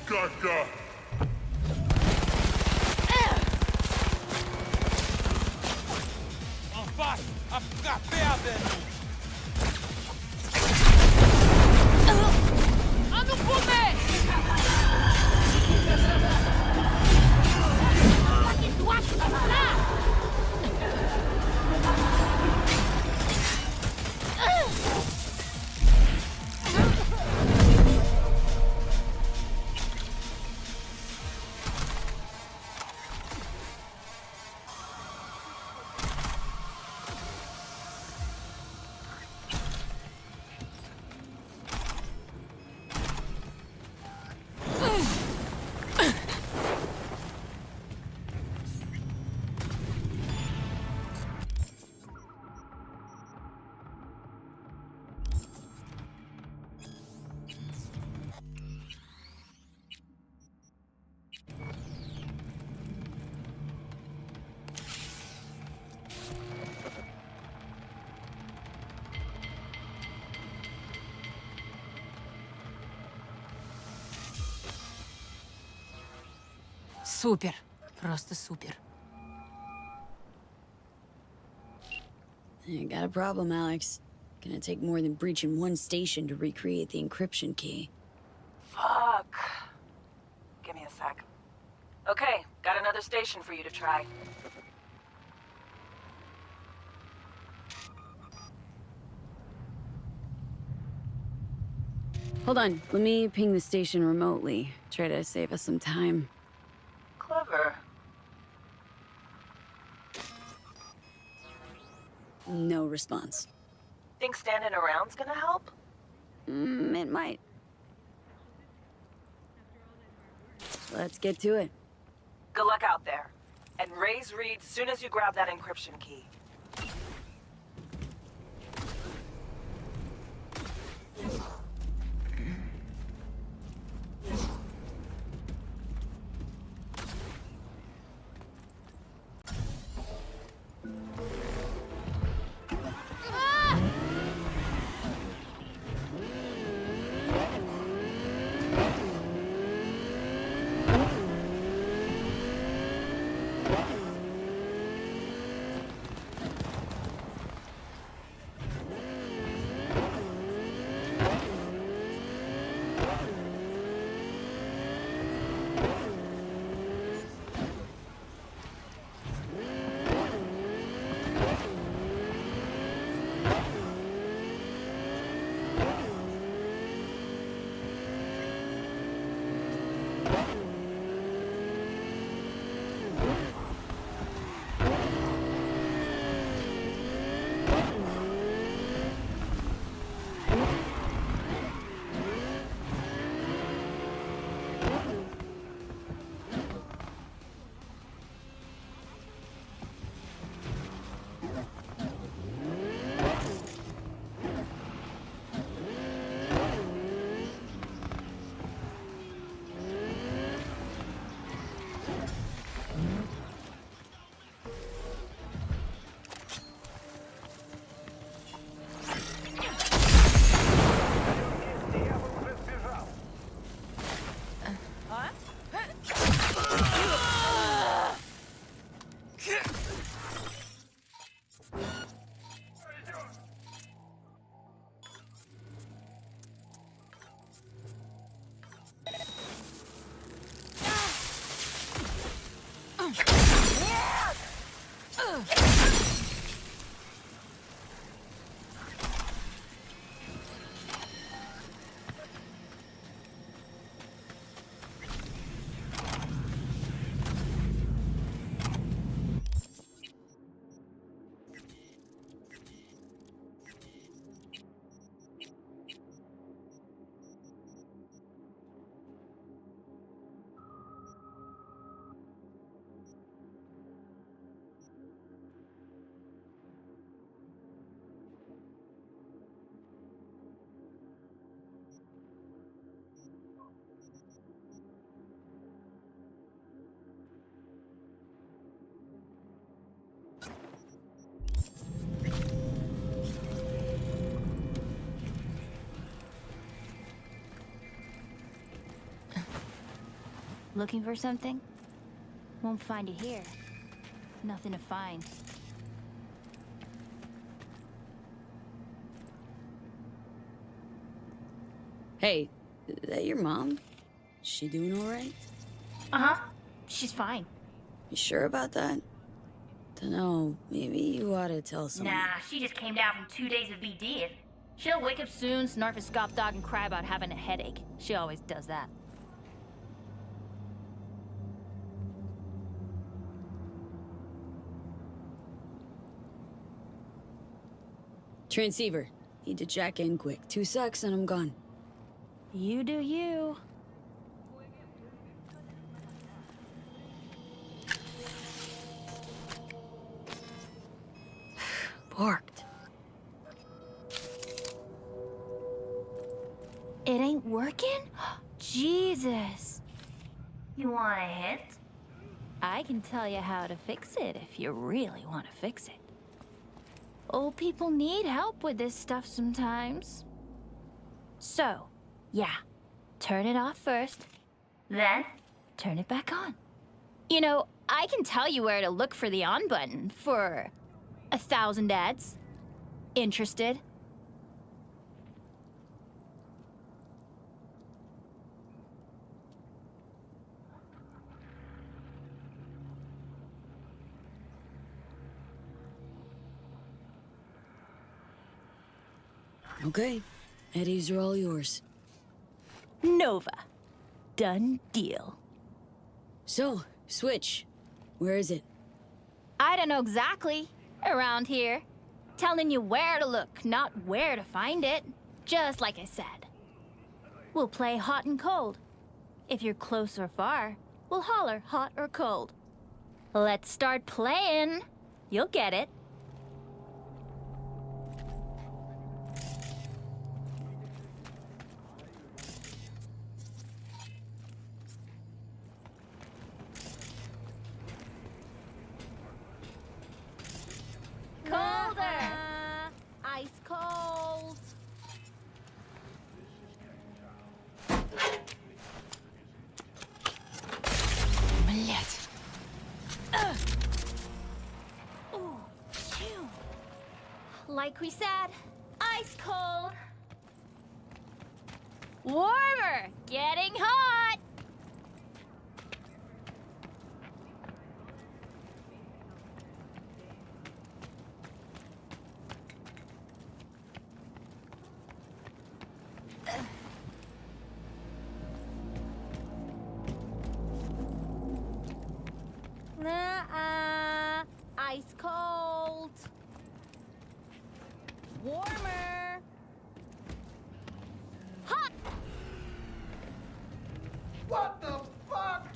[SPEAKER 10] Caca!
[SPEAKER 7] En face! À frapper avec nous!
[SPEAKER 8] À nous pommer!
[SPEAKER 5] Супер. Просто супер.
[SPEAKER 1] You got a problem, Alex. Gonna take more than breaching one station to recreate the encryption key.
[SPEAKER 3] Fuck. Give me a sec. Okay, got another station for you to try.
[SPEAKER 1] Hold on, let me ping the station remotely. Try to save us some time.
[SPEAKER 3] Clever.
[SPEAKER 1] No response.
[SPEAKER 3] Think standing around's gonna help?
[SPEAKER 1] It might. Let's get to it.
[SPEAKER 3] Good luck out there. And raise Reed soon as you grab that encryption key.
[SPEAKER 11] Looking for something? Won't find it here. Nothing to find.
[SPEAKER 1] Hey, is that your mom? She doing all right?
[SPEAKER 11] Uh-huh. She's fine.
[SPEAKER 1] You sure about that? Dunno, maybe you ought to tell someone.
[SPEAKER 11] Nah, she just came down from 2 days of BD. She'll wake up soon, snarf a scop dog, and cry about having a headache. She always does that.
[SPEAKER 1] Transceiver. Need to jack in quick. 2 secs and I'm gone.
[SPEAKER 11] You do you.
[SPEAKER 1] Parked.
[SPEAKER 11] It ain't working? Jesus. You want a hint? I can tell you how to fix it if you really want to fix it. Old people need help with this stuff sometimes. So, yeah, turn it off first, then turn it back on. You know, I can tell you where to look for the on button for 1,000 ads. Interested?
[SPEAKER 1] Okay. Eddies are all yours.
[SPEAKER 11] Nova. Done deal.
[SPEAKER 1] So, Switch. Where is it?
[SPEAKER 11] I don't know exactly. Around here. Telling you where to look, not where to find it. Just like I said. We'll play hot and cold. If you're close or far, we'll holler hot or cold. Let's start playing. You'll get it. Colder! Ice cold!
[SPEAKER 5] Блять.
[SPEAKER 11] Ooh, phew. Like we said, ice cold. Warmer! Getting hot! Nuh-uh. Ice cold. Warmer. Hot.
[SPEAKER 7] What the fuck?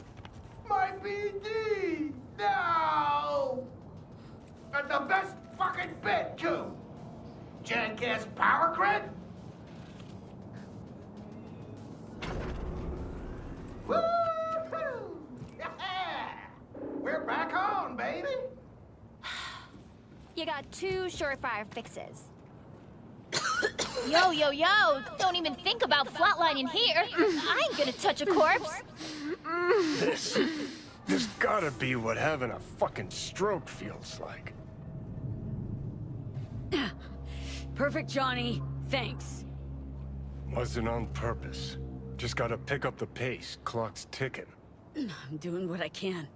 [SPEAKER 7] My BD! No! And the best fucking bit, too! Jackass power grid? Woo-hoo! Yeah! We're back on, baby!
[SPEAKER 11] You got 2 surefire fixes. Yo, yo, yo! Don't even think about flatlining here. I ain't gonna touch a corpse.
[SPEAKER 12] This gotta be what having a fucking stroke feels like.
[SPEAKER 1] Perfect, Johnny. Thanks.
[SPEAKER 12] Wasn't on purpose. Just gotta pick up the pace. Clock's ticking.
[SPEAKER 1] I'm doing what I can.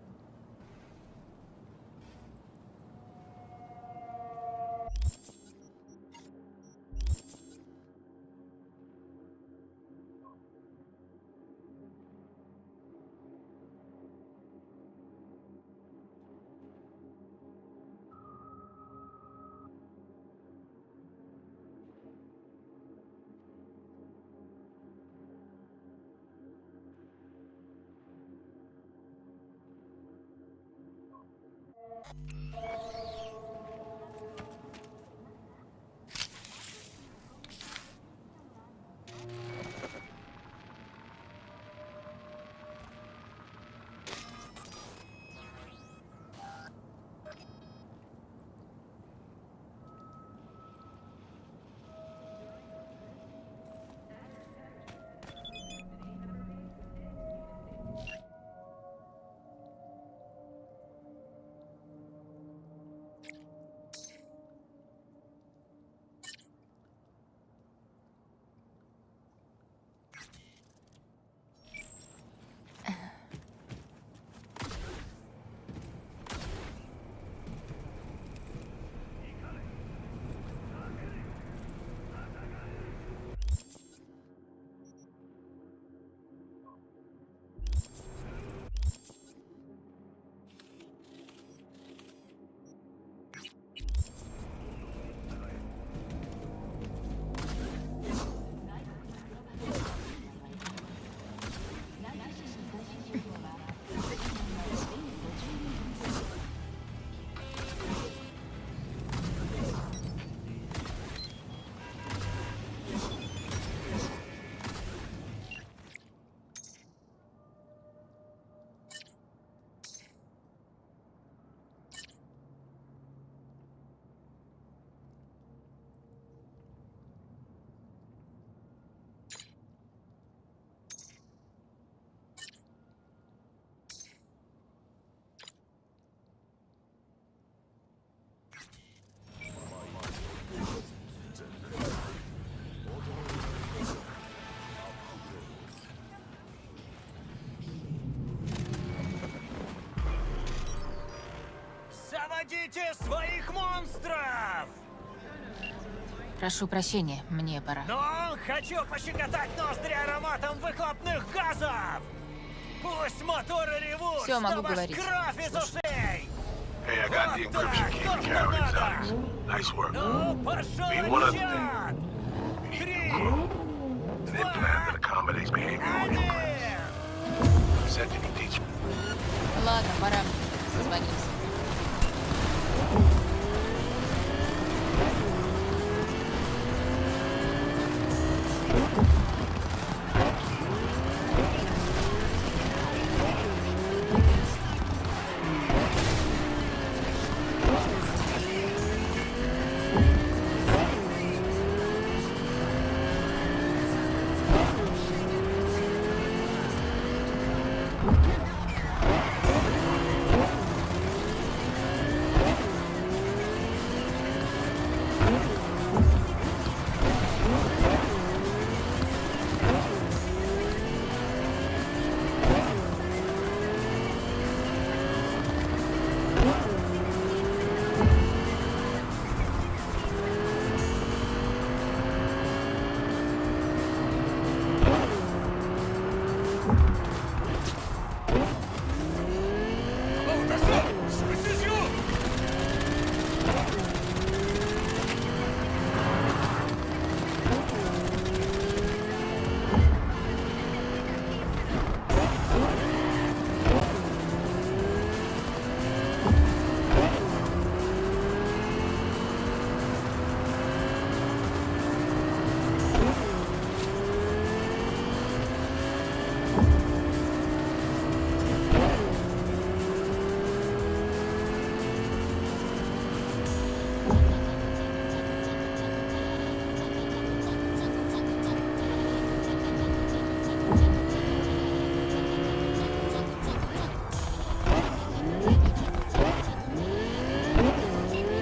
[SPEAKER 7] Освободите своих монстров!
[SPEAKER 5] Прошу прощения, мне пора.
[SPEAKER 7] Но хочу пощекотать ноздри ароматом выхлопных газов! Пусть моторы ревут,
[SPEAKER 5] Всё, могу
[SPEAKER 7] что ваш
[SPEAKER 5] говорить.
[SPEAKER 7] кровь из ушей!
[SPEAKER 4] Hey, I got the encryption key for Carrigan's house. Nice work.
[SPEAKER 7] Ну, пошел
[SPEAKER 4] Need one other
[SPEAKER 7] отчет!
[SPEAKER 4] thing. We need
[SPEAKER 7] Три,
[SPEAKER 4] new crew. An implant that accommodates behavioral new crimes.
[SPEAKER 7] один!
[SPEAKER 4] Said you can teach.
[SPEAKER 5] Ладно, пора. Созвонимся.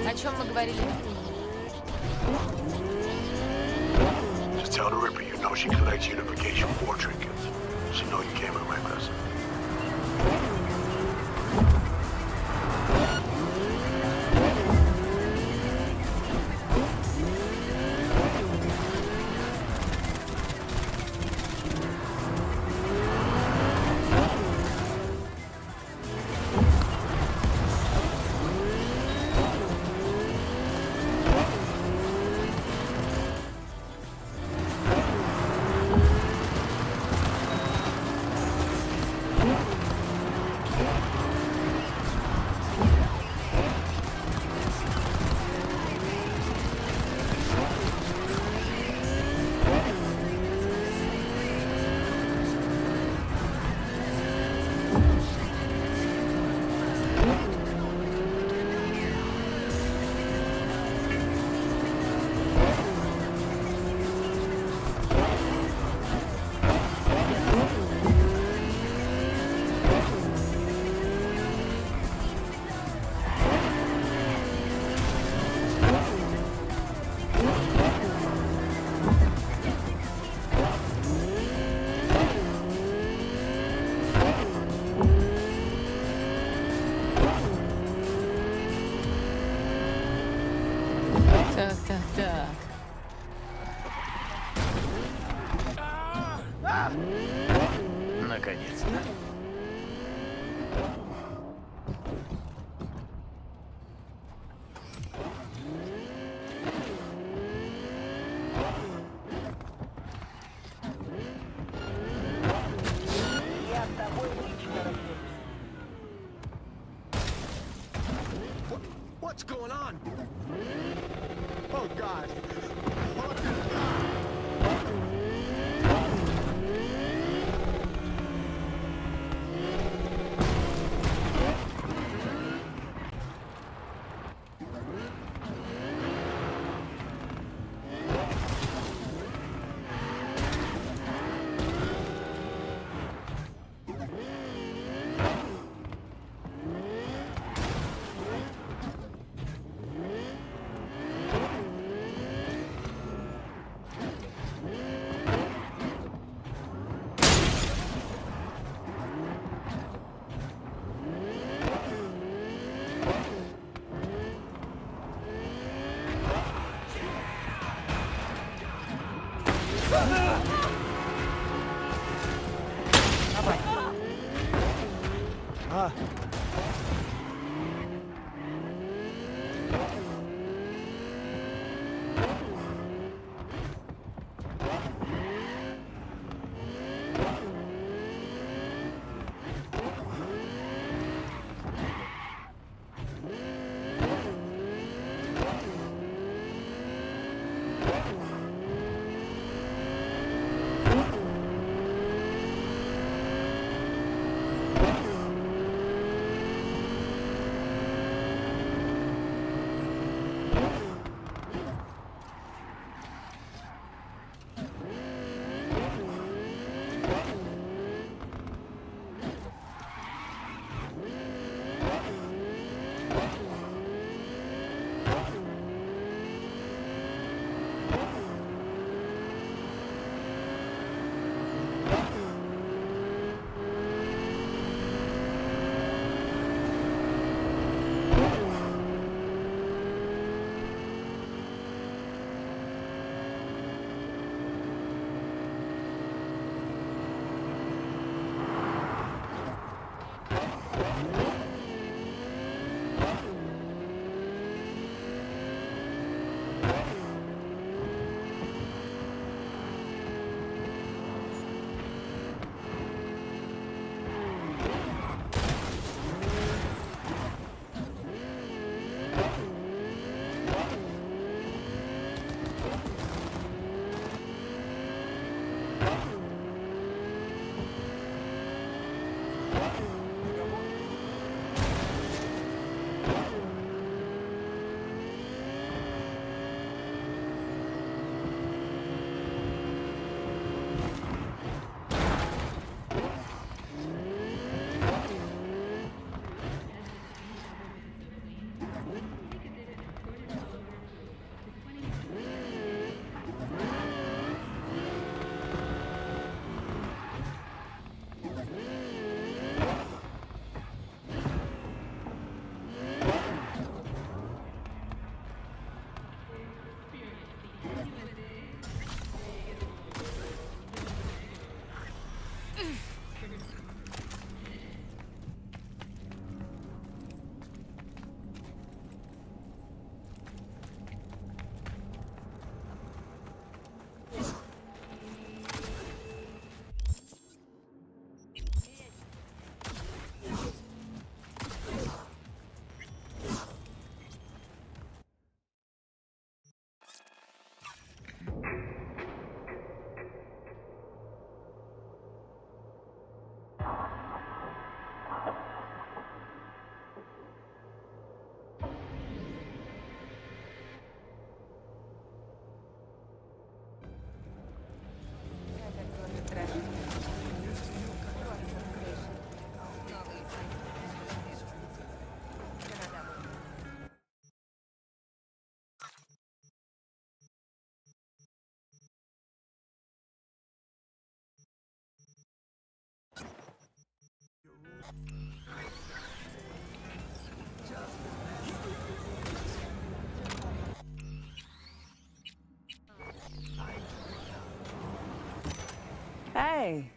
[SPEAKER 5] О чем мы говорили?
[SPEAKER 4] Just tell the Ripper you know she collects unification war trinkets. She know you came with reckless.
[SPEAKER 7] Наконец-то.
[SPEAKER 9] What's going on? Oh, God.
[SPEAKER 3] Hey!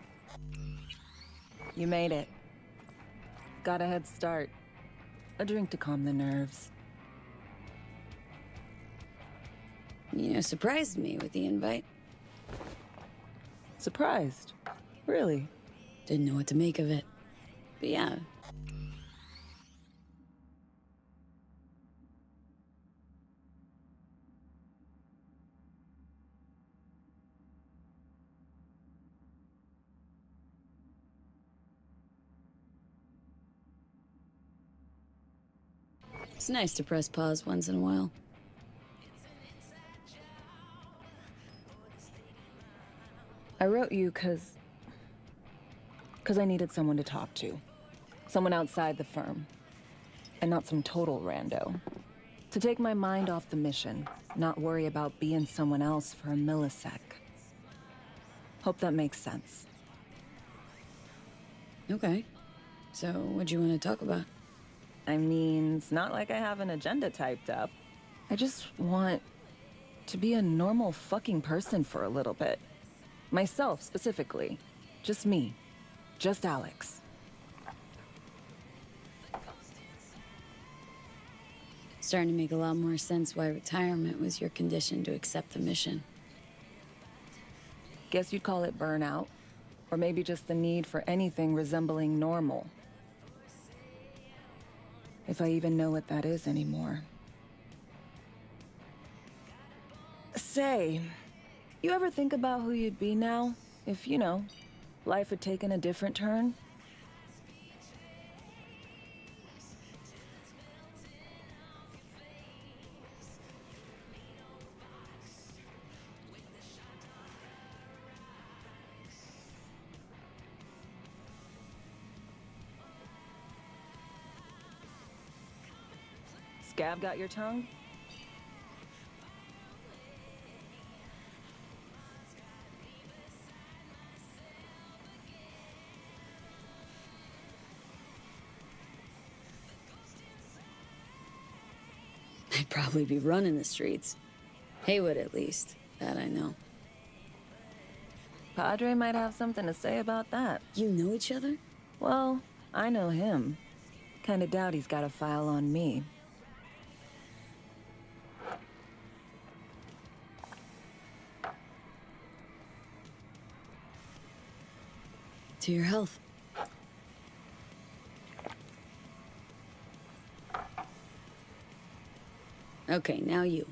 [SPEAKER 3] You made it. Got a head start. A drink to calm the nerves.
[SPEAKER 1] You surprised me with the invite.
[SPEAKER 3] Surprised? Really?
[SPEAKER 1] Didn't know what to make of it. But yeah. It's nice to press pause once in a while.
[SPEAKER 3] I wrote you because I needed someone to talk to. Someone outside the firm. And not some total rando. To take my mind off the mission, not worry about being someone else for a millisec. Hope that makes sense.
[SPEAKER 1] Okay. So, what do you want to talk about?
[SPEAKER 3] I mean, it's not like I have an agenda typed up. I just want to be a normal fucking person for a little bit. Myself, specifically. Just me. Just Alex.
[SPEAKER 1] Starting to make a lot more sense why retirement was your condition to accept the mission.
[SPEAKER 3] Guess you'd call it burnout. Or maybe just the need for anything resembling normal. If I even know what that is anymore. Say, you ever think about who you'd be now? If, you know, life had taken a different turn? Scab got your tongue?
[SPEAKER 1] I'd probably be running the streets. Haywood, at least. That I know.
[SPEAKER 3] Padre might have something to say about that.
[SPEAKER 1] You know each other?
[SPEAKER 3] Well, I know him. Kinda doubt he's got a file on me.
[SPEAKER 1] To your health. Okay, now you.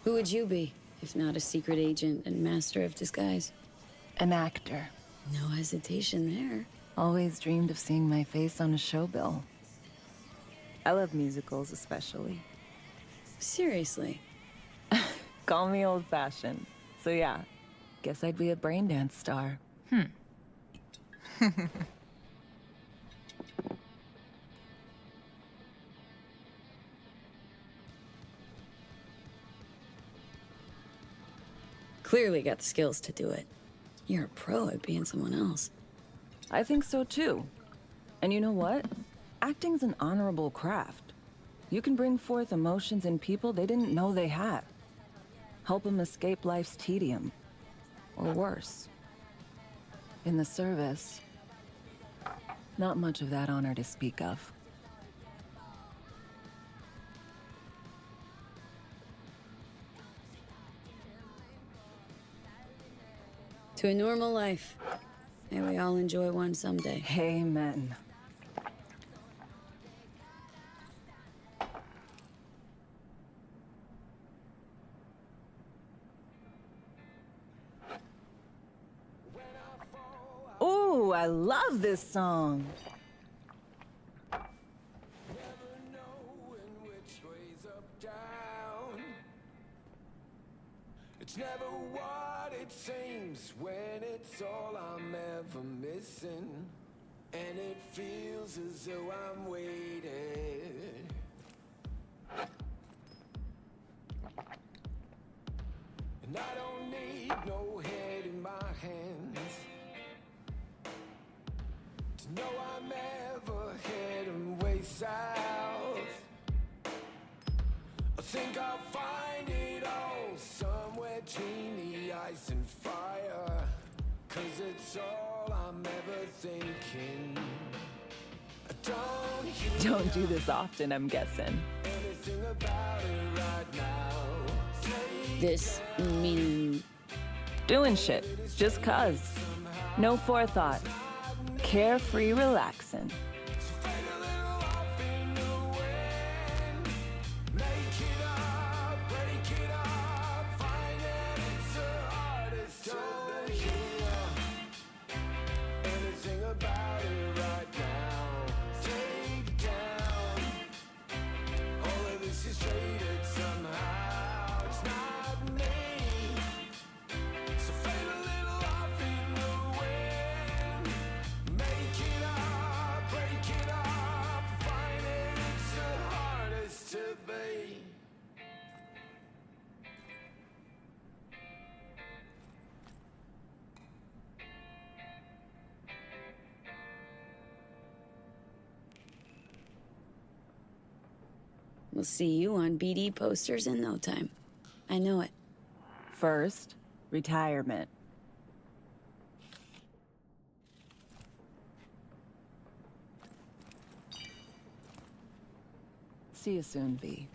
[SPEAKER 1] Who would you be, if not a secret agent and master of disguise?
[SPEAKER 3] An actor.
[SPEAKER 1] No hesitation there.
[SPEAKER 3] Always dreamed of seeing my face on a show bill. I love musicals, especially.
[SPEAKER 1] Seriously?
[SPEAKER 3] Call me old-fashioned. So yeah, guess I'd be a brain dance star.
[SPEAKER 1] Clearly got the skills to do it. You're a pro at being someone else.
[SPEAKER 3] I think so too. And you know what? Acting's an honorable craft. You can bring forth emotions in people they didn't know they had. Help them escape life's tedium. Or worse. In the service, not much of that honor to speak of.
[SPEAKER 1] To a normal life. May we all enjoy one someday.
[SPEAKER 3] Amen. Ooh, I love this song.
[SPEAKER 13] It's never what it seems when it's all I'm ever missing. And it feels as though I'm waiting. And I don't need no head in my hands to know I'm ever heading way south. I think I'll find it all somewhere between the ice and fire. 'Cause it's all I'm ever thinking. I
[SPEAKER 3] Don't do this often, I'm guessing.
[SPEAKER 13] anything about it right now.
[SPEAKER 1] This, meaning...
[SPEAKER 3] Doing shit, just 'cause. No forethought. Carefree relaxing.
[SPEAKER 1] We'll see you on BD posters in no time. I know it.
[SPEAKER 3] First, Retirement. See you soon, V.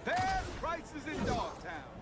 [SPEAKER 7] Best prices in Dogtown.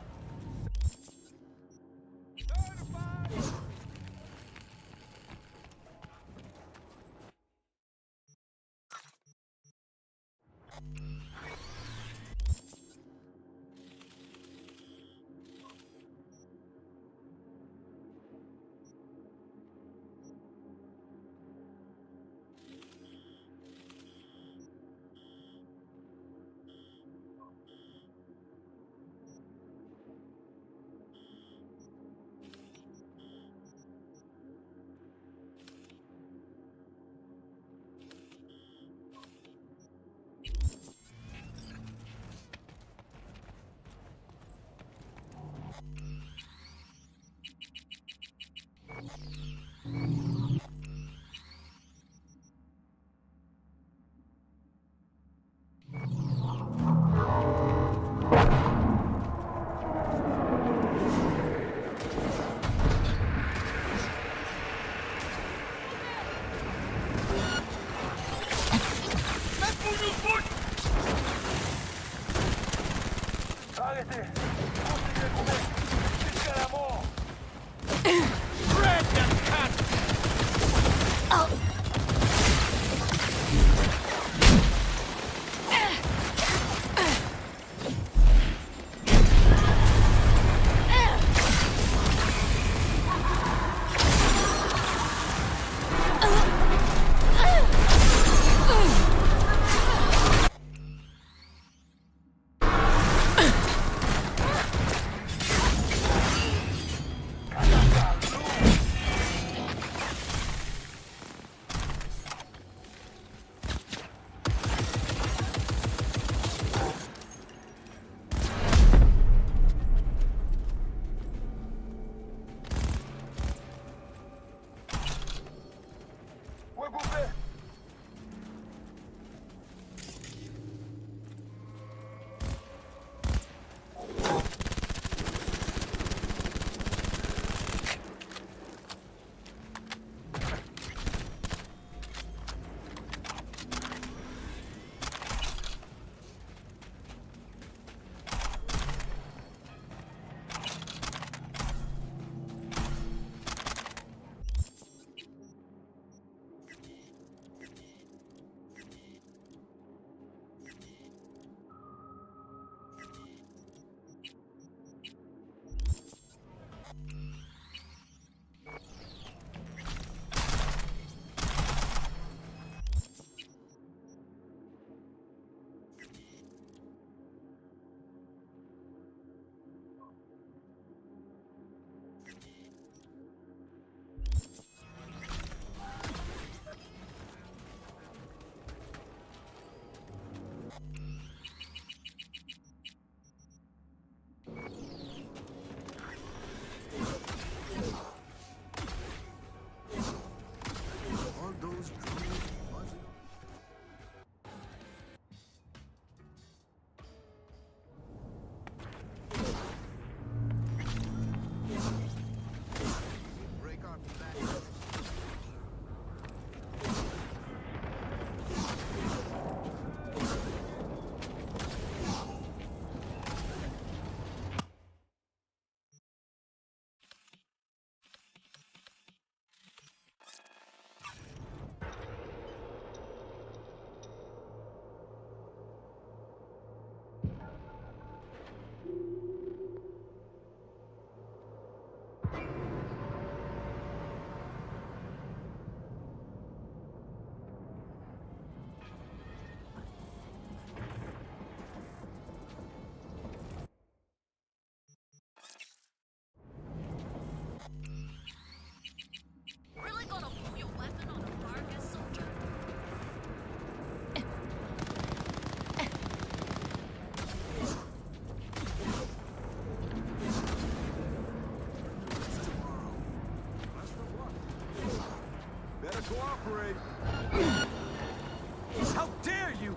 [SPEAKER 7] you.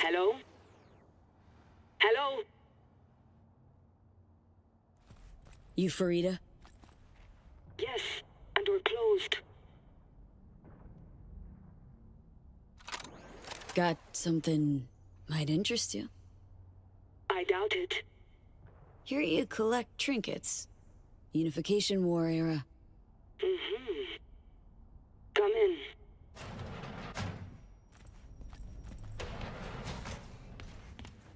[SPEAKER 14] Hello? Hello?
[SPEAKER 1] You Farida?
[SPEAKER 14] Yes, and we're closed.
[SPEAKER 1] Got something might interest you.
[SPEAKER 14] I doubt it.
[SPEAKER 1] Here you collect trinkets. Unification War era.
[SPEAKER 14] Mm-hmm. Come in.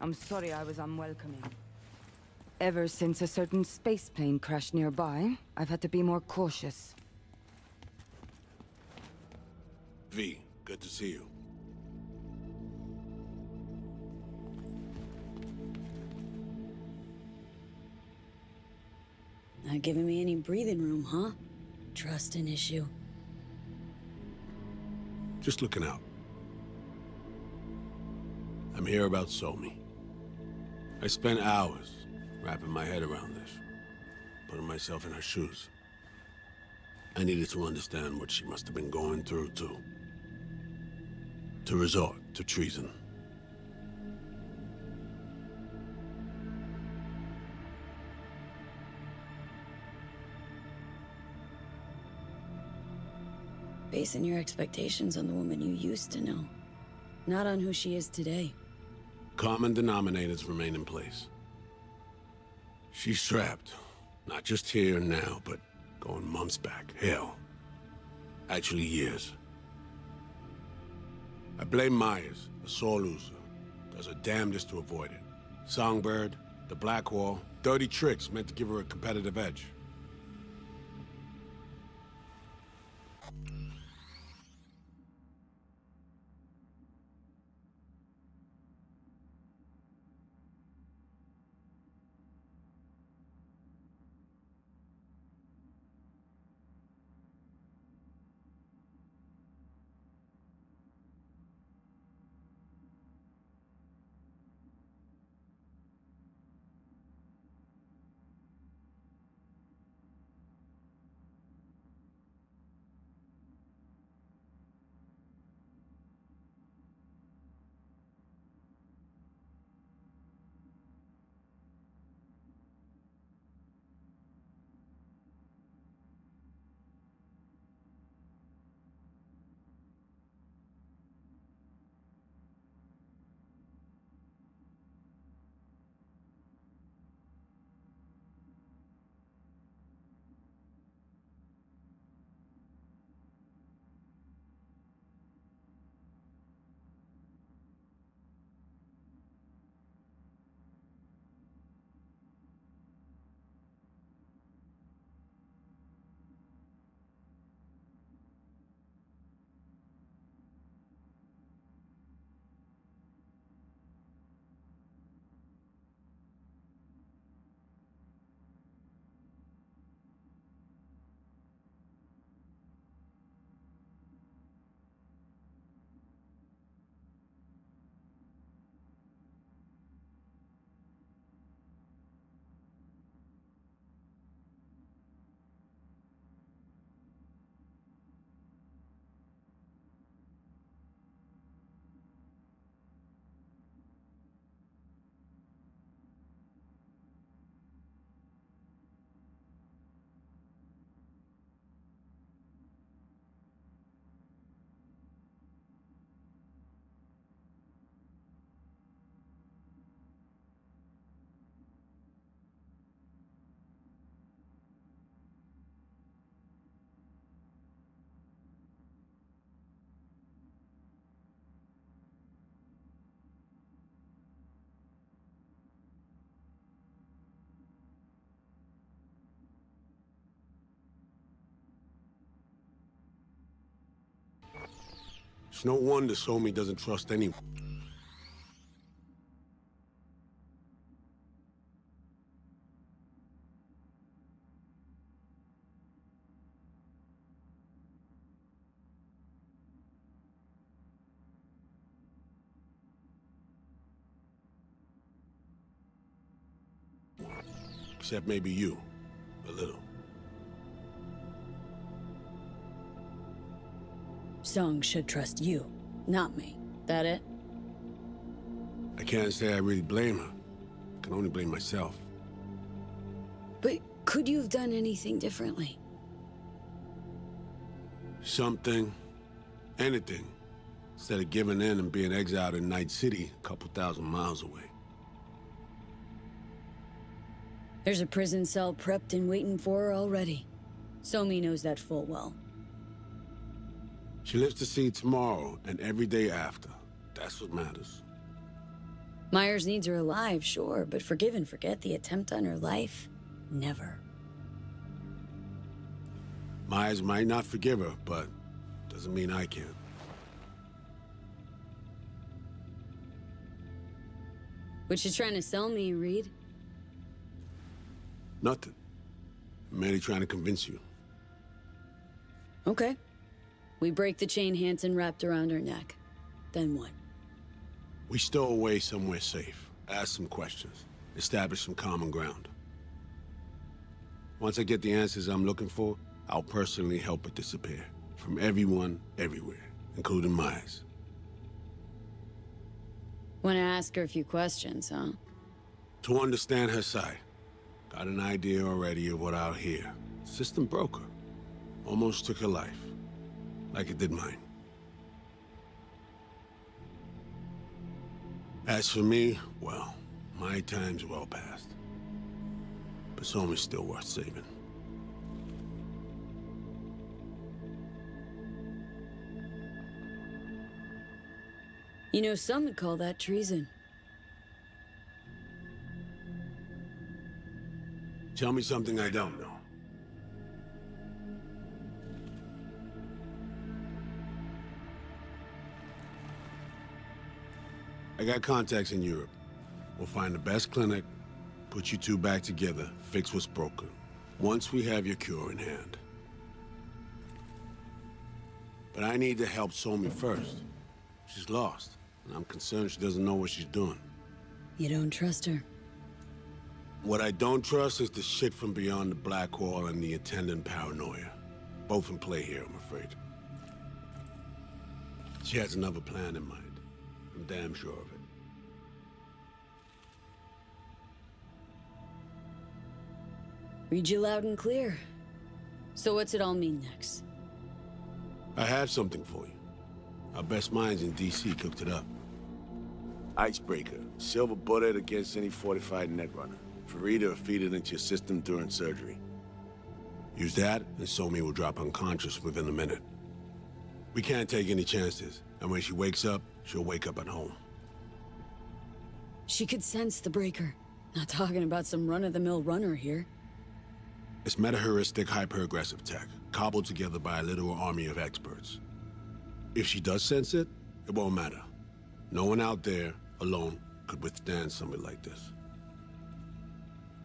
[SPEAKER 15] I'm sorry I was unwelcoming. Ever since a certain space plane crashed nearby, I've had to be more cautious.
[SPEAKER 4] V, good to see you.
[SPEAKER 1] Not giving me any breathing room, huh? Trust an issue.
[SPEAKER 4] Just looking out. I'm here about Somi. I spent hours wrapping my head around this, putting myself in her shoes. I needed to understand what she must have been going through, to resort to treason.
[SPEAKER 1] Basing your expectations on the woman you used to know, not on who she is today.
[SPEAKER 4] Common denominators remain in place. She's trapped, not just here and now, but going months back. Hell, actually years. I blame Myers, a sore loser. Does her damnedest to avoid it. Songbird, the Black Wall, dirty tricks meant to give her a competitive edge. It's no wonder Somi doesn't trust anyone. Except maybe you. A little.
[SPEAKER 1] Song should trust you, not me. That it?
[SPEAKER 4] I can't say I really blame her. I can only blame myself.
[SPEAKER 1] But could you have done anything differently?
[SPEAKER 4] Something. Anything. Instead of giving in and being exiled in Night City, a couple thousand miles away.
[SPEAKER 1] There's a prison cell prepped and waiting for her already. Somi knows that full well.
[SPEAKER 4] She lives to see tomorrow and every day after. That's what matters.
[SPEAKER 1] Myers needs her alive, sure, but forgive and forget the attempt on her life? Never.
[SPEAKER 4] Myers might not forgive her, but doesn't mean I can.
[SPEAKER 1] What you trying to sell me, Reed?
[SPEAKER 4] Nothing. I'm merely trying to convince you.
[SPEAKER 1] Okay. We break the chain Hanson wrapped around her neck. Then what?
[SPEAKER 4] We stow away somewhere safe, ask some questions, establish some common ground. Once I get the answers I'm looking for, I'll personally help it disappear. From everyone, everywhere, including Myers.
[SPEAKER 1] Wanna ask her a few questions, huh?
[SPEAKER 4] To understand her side. Got an idea already of what I'll hear. System broke her. Almost took her life. Like it did mine. As for me, well, my time's well past. But Somi's still worth saving.
[SPEAKER 1] You know, some would call that treason.
[SPEAKER 4] Tell me something I don't know. I got contacts in Europe. We'll find the best clinic, put you two back together, fix what's broken. Once we have your cure in hand. But I need to help Somi first. She's lost, and I'm concerned she doesn't know what she's doing.
[SPEAKER 1] You don't trust her?
[SPEAKER 4] What I don't trust is the shit from beyond the black wall and the attendant paranoia. Both in play here, I'm afraid. She has another plan in mind. I'm damn sure of it.
[SPEAKER 1] Read you loud and clear. So what's it all mean next?
[SPEAKER 4] I have something for you. Our best minds in D.C. cooked it up. Icebreaker. Silver bullet against any fortified netrunner. Farida will feed it into your system during surgery. Use that, and Somi will drop unconscious within a minute. We can't take any chances, and when she wakes up, she'll wake up at home.
[SPEAKER 1] She could sense the breaker. Not talking about some run-of-the-mill runner here.
[SPEAKER 4] It's meta-heuristic hyper-aggressive tech, cobbled together by a literal army of experts. If she does sense it, it won't matter. No one out there, alone, could withstand something like this.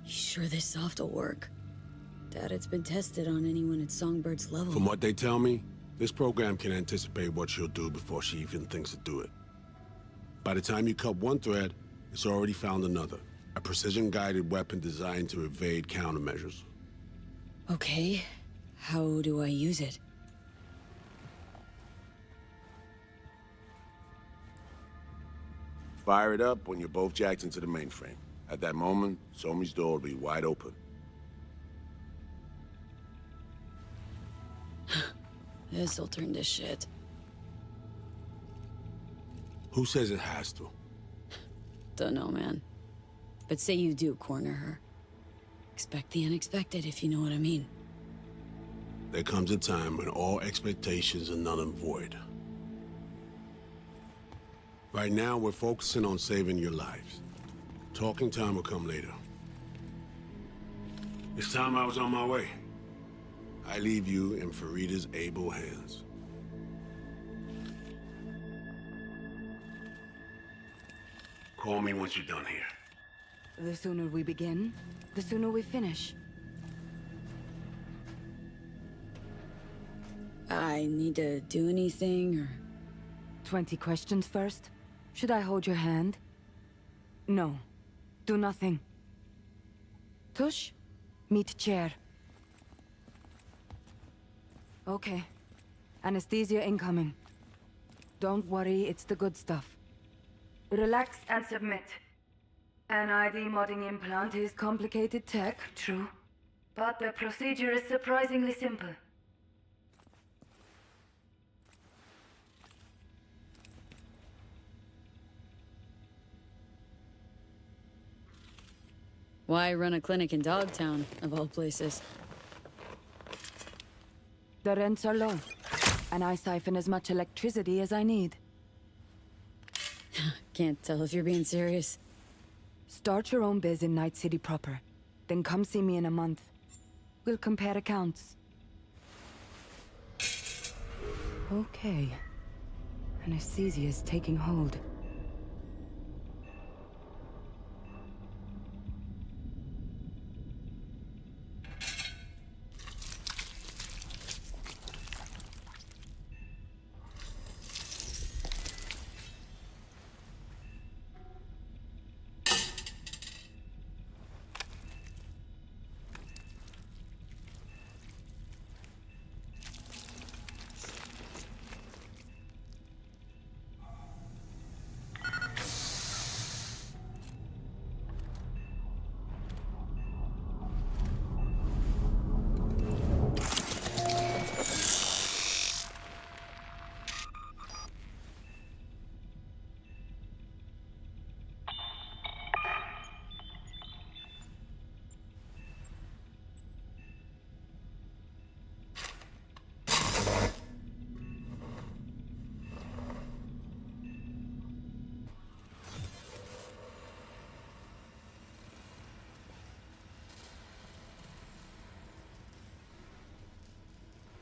[SPEAKER 1] You sure this soft will work? Doubt it's been tested on anyone at Songbird's level.
[SPEAKER 4] From what they tell me, this program can anticipate what she'll do before she even thinks to do it. By the time you cut one thread, it's already found another. A precision-guided weapon designed to evade countermeasures.
[SPEAKER 1] Okay. How do I use it?
[SPEAKER 4] Fire it up when you're both jacked into the mainframe. At that moment, Somi's door will be wide open.
[SPEAKER 1] This'll turn to shit.
[SPEAKER 4] Who says it has to?
[SPEAKER 1] Dunno, man. But say you do corner her. Expect the unexpected, if you know what I mean.
[SPEAKER 4] There comes a time when all expectations are null and void. Right now, we're focusing on saving your lives. Talking time will come later. It's time I was on my way. I leave you in Farida's able hands. Call me once you're done here.
[SPEAKER 15] The sooner we begin, the sooner we finish.
[SPEAKER 1] I need to do anything, or...
[SPEAKER 15] 20 questions first? Should I hold your hand? No. Do nothing. Tush, meet chair. Okay. Anesthesia incoming. Don't worry, it's the good stuff. Relax and submit. An ID modding implant is complicated tech, true. But the procedure is surprisingly simple.
[SPEAKER 1] Why run a clinic in Dogtown, of all places?
[SPEAKER 15] The rents are low, and I siphon as much electricity as I need.
[SPEAKER 1] Can't tell if you're being serious.
[SPEAKER 15] Start your own biz in Night City proper, then come see me in a month. We'll compare accounts. Okay. Anesthesia is taking hold.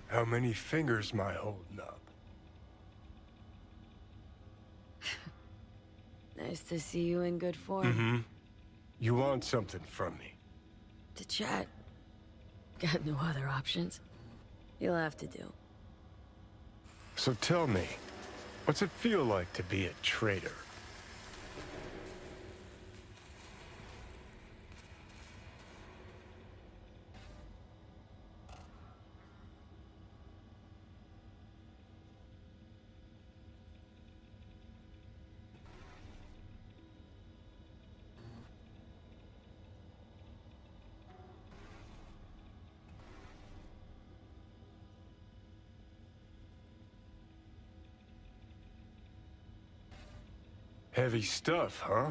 [SPEAKER 12] How many fingers am I holding up?
[SPEAKER 1] Nice to see you in good form.
[SPEAKER 12] Mm-hmm. You want something from me?
[SPEAKER 1] To chat. Got no other options. You'll have to do.
[SPEAKER 12] So tell me, what's it feel like to be a traitor? Heavy stuff, huh?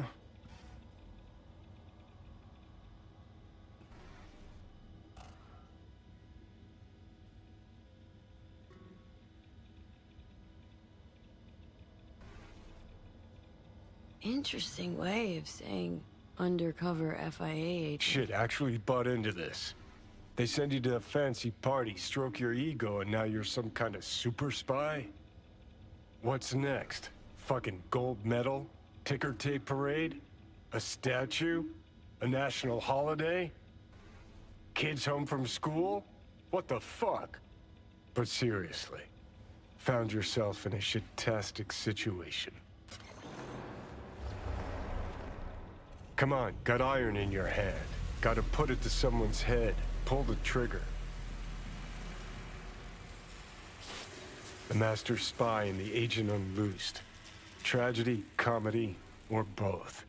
[SPEAKER 1] Interesting way of saying undercover FIA agent.
[SPEAKER 12] Shit, actually butt into this. They send you to a fancy party, stroke your ego, and now you're some kind of super spy? What's next? Fucking gold medal? Ticker tape parade? A statue? A national holiday? Kids home from school? What the fuck? But seriously, found yourself in a shit-tastic situation. Come on, got iron in your hand. Gotta put it to someone's head. Pull the trigger. The master spy and the agent unloosed. Tragedy, comedy, or both.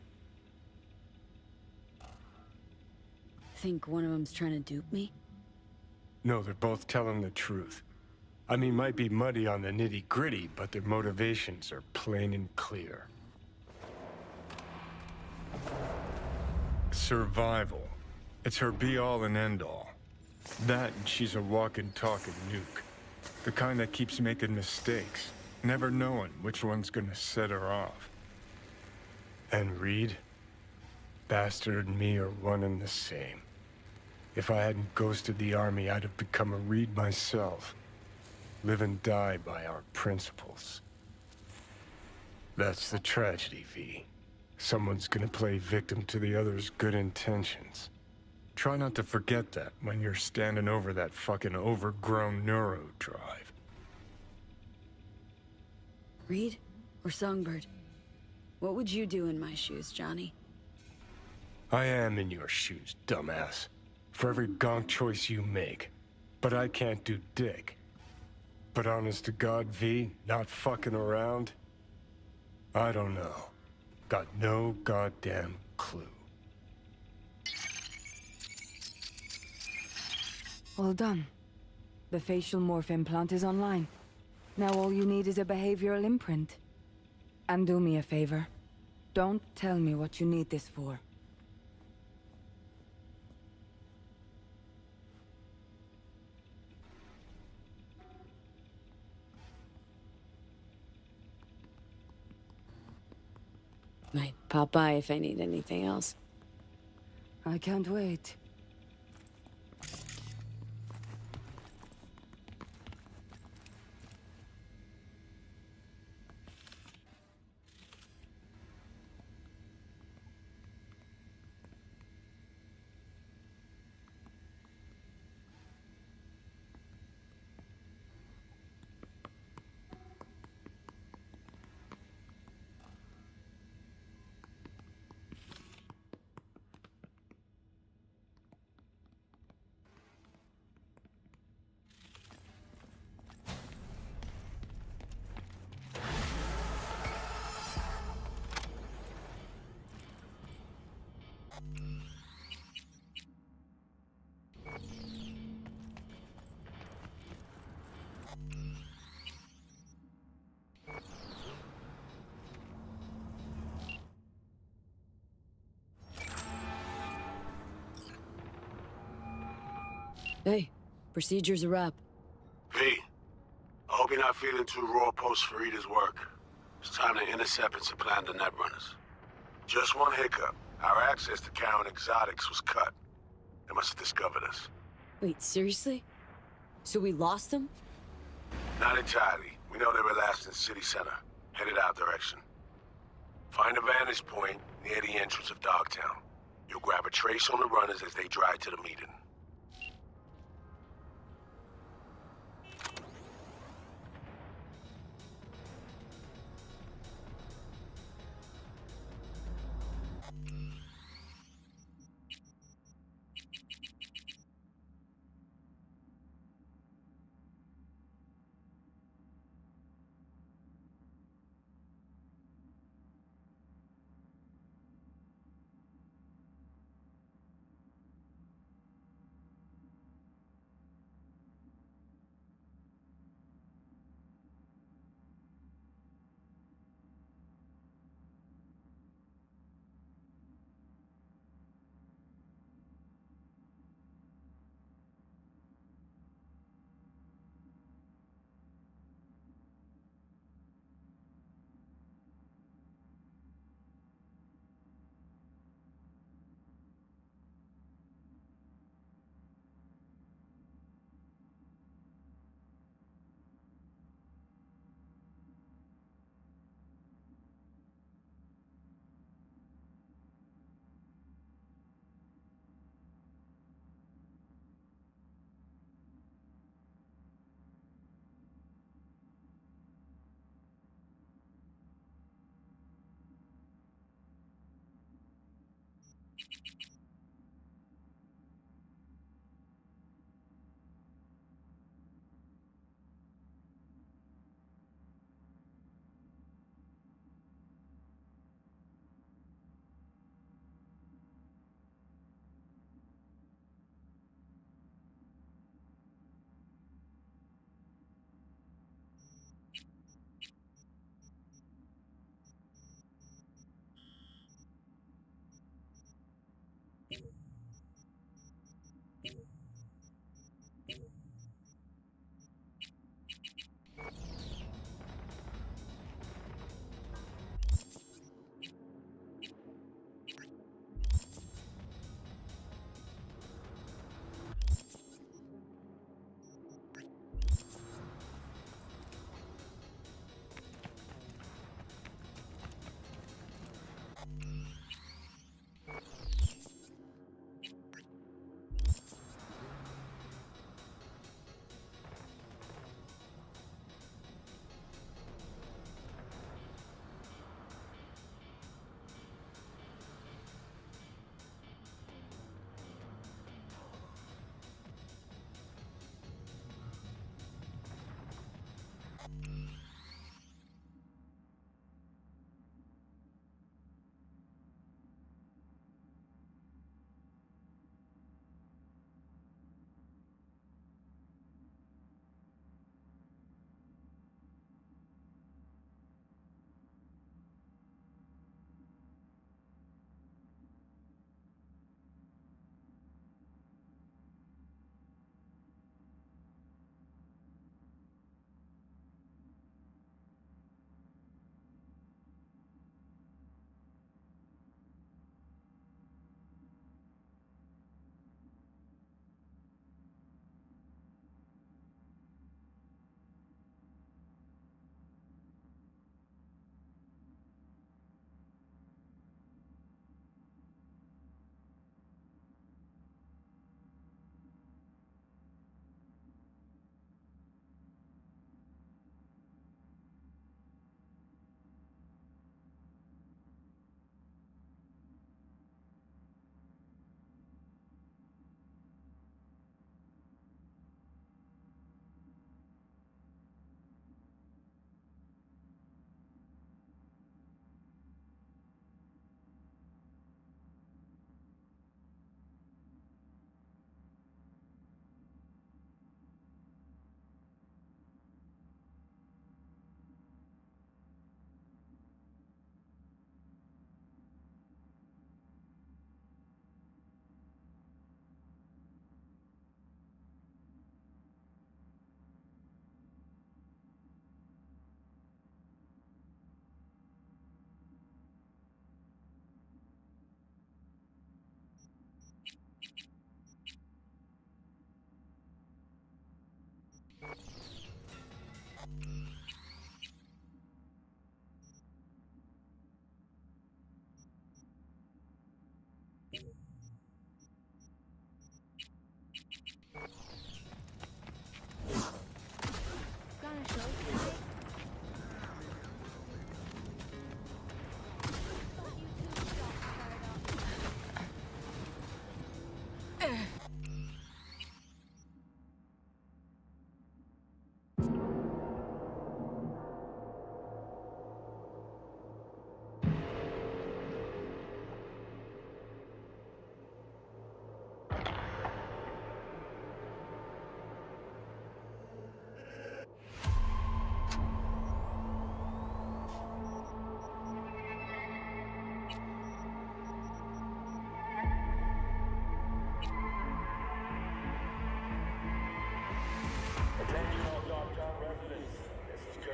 [SPEAKER 1] Think one of them's trying to dupe me?
[SPEAKER 12] No, they're both telling the truth. I mean, might be muddy on the nitty-gritty, but their motivations are plain and clear. Survival. It's her be-all and end-all. That and she's a walking, talking nuke. The kind that keeps making mistakes, never knowing which one's gonna set her off. And Reed? Bastard and me are one and the same. If I hadn't ghosted the army, I'd have become a Reed myself. Live and die by our principles. That's the tragedy, V. Someone's gonna play victim to the other's good intentions. Try not to forget that when you're standing over that fucking overgrown neuro drive.
[SPEAKER 1] Reed or Songbird? What would you do in my shoes, Johnny?
[SPEAKER 12] I am in your shoes, dumbass. For every gonk choice you make. But I can't do dick. But honest to God, V, not fucking around? I don't know. Got no goddamn clue.
[SPEAKER 15] Well done. The facial morph implant is online. Now all you need is a behavioral imprint. And do me a favor. Don't tell me what you need this for.
[SPEAKER 1] Might pop by if I need anything else.
[SPEAKER 15] I can't wait.
[SPEAKER 1] Hey, procedure's a wrap.
[SPEAKER 4] V, I hope you're not feeling too raw post Farida's work. It's time to intercept and supplant the netrunners. Just one hiccup. Our access to Karen Exotics was cut. They must have discovered us.
[SPEAKER 1] Wait, seriously? So we lost them?
[SPEAKER 4] Not entirely. We know they were last in city center, headed our direction. Find a vantage point near the entrance of Dogtown. You'll grab a trace on the runners as they drive to the meeting.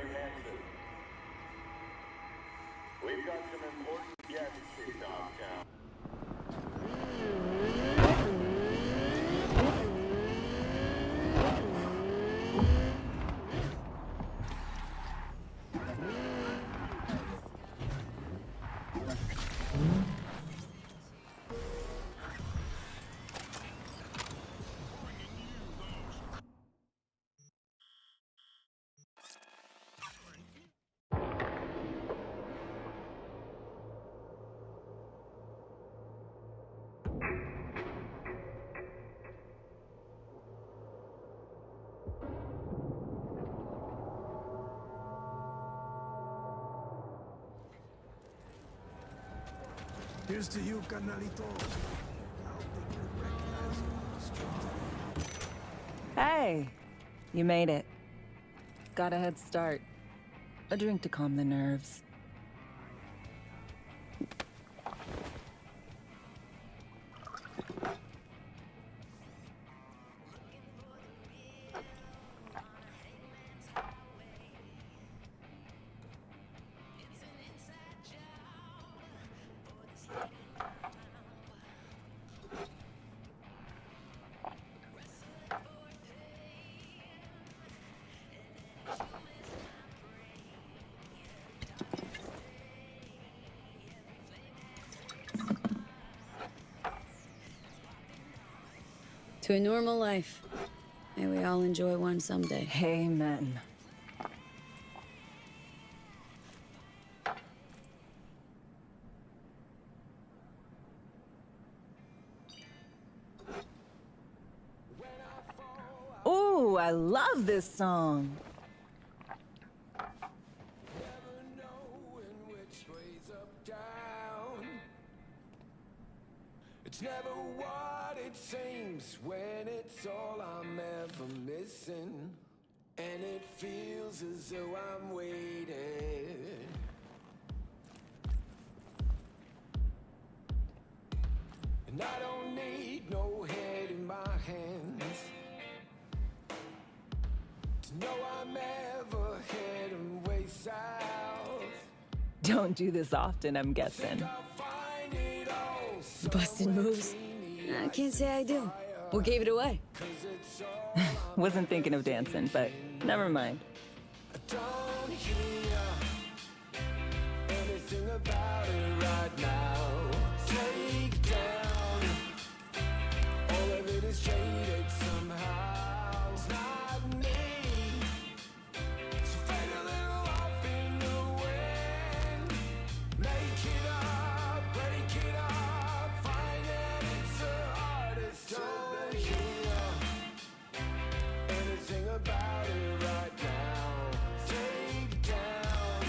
[SPEAKER 10] Hanson. We've got some important guests in Dogtown.
[SPEAKER 13] Here's to you, carnalito.
[SPEAKER 3] Hey, you made it. Got a head start. A drink to calm the nerves.
[SPEAKER 1] To a normal life. May we all enjoy one someday.
[SPEAKER 3] Amen. Ooh, I love this song.
[SPEAKER 13] It's never what it seems when it's all I'm ever missing. And it feels as though I'm waiting. And I don't need no head in my hands to know I'm ever heading way south.
[SPEAKER 3] Don't do this often, I'm guessing.
[SPEAKER 1] Busted moves? I can't say I do. What gave it away?
[SPEAKER 3] Wasn't thinking of dancing, but never mind.
[SPEAKER 13] Don't hear anything about it right now. Take down all of it is traded somehow. It's not me. So fade a little off in the wind. Make it up, break it up. Find that it's the hardest to hear anything about it right now. Take down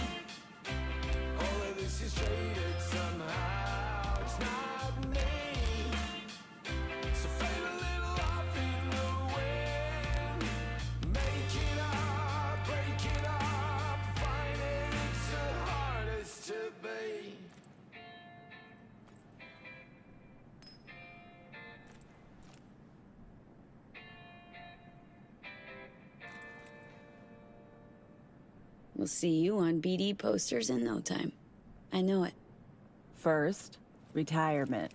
[SPEAKER 13] all of this is traded somehow. It's not me. So fade a little off in the wind. Make it up, break it up. Find it, it's the hardest to be.
[SPEAKER 1] We'll see you on BD posters in no time. I know it.
[SPEAKER 3] First, retirement.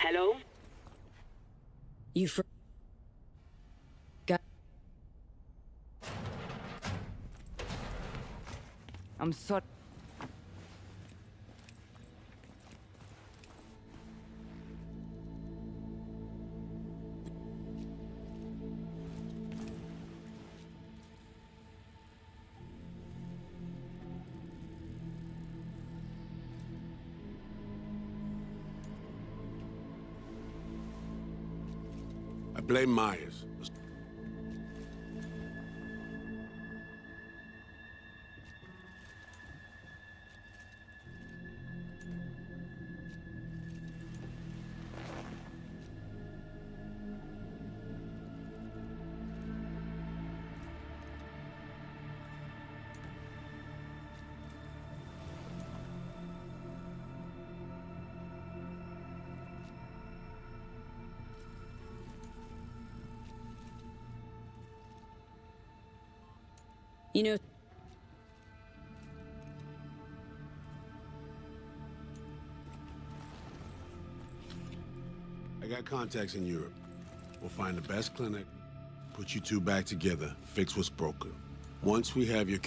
[SPEAKER 14] Hello?
[SPEAKER 1] You for... Got...
[SPEAKER 15] I'm sorry.
[SPEAKER 4] I blame Myers.
[SPEAKER 1] You know...
[SPEAKER 4] I got contacts in Europe. We'll find the best clinic, put you two back together, fix what's broken. Once we have your...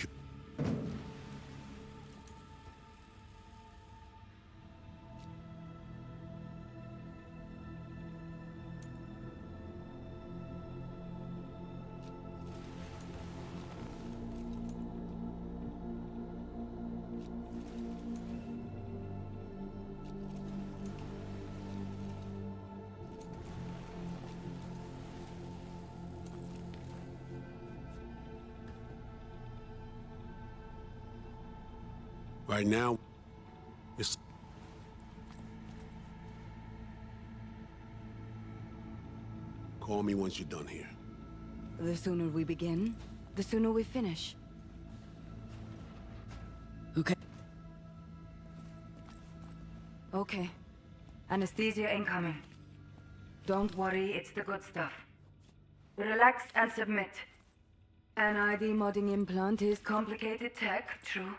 [SPEAKER 4] Right now, it's... Call me once you're done here.
[SPEAKER 15] The sooner we begin, the sooner we finish.
[SPEAKER 1] Okay.
[SPEAKER 15] Okay. Anesthesia incoming. Don't worry, it's the good stuff. Relax and submit. An ID modding implant is complicated tech, true.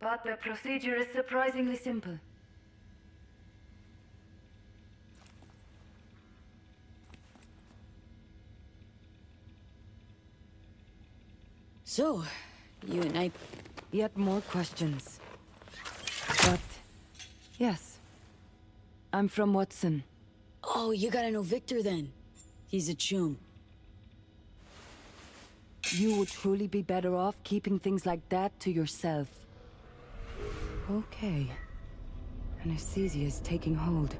[SPEAKER 15] But the procedure is surprisingly simple.
[SPEAKER 1] So, you and I...
[SPEAKER 15] Yet more questions. But, yes. I'm from Watson.
[SPEAKER 1] Oh, you gotta know Victor then. He's a chum.
[SPEAKER 15] You would truly be better off keeping things like that to yourself. Okay. Anesthesia is taking hold.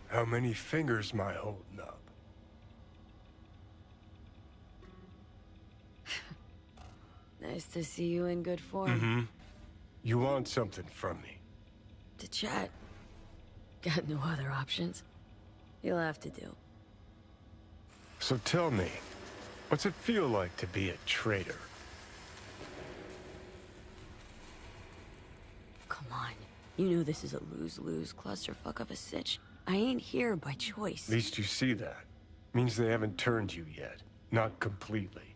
[SPEAKER 12] How many fingers am I holding up?
[SPEAKER 1] Nice to see you in good form.
[SPEAKER 12] Mm-hmm. You want something from me?
[SPEAKER 1] To chat. Got no other options. You'll have to do.
[SPEAKER 12] So tell me, what's it feel like to be a traitor?
[SPEAKER 1] Come on. You know this is a lose-lose clusterfuck of a sitch. I ain't here by choice.
[SPEAKER 12] At least you see that. Means they haven't turned you yet. Not completely.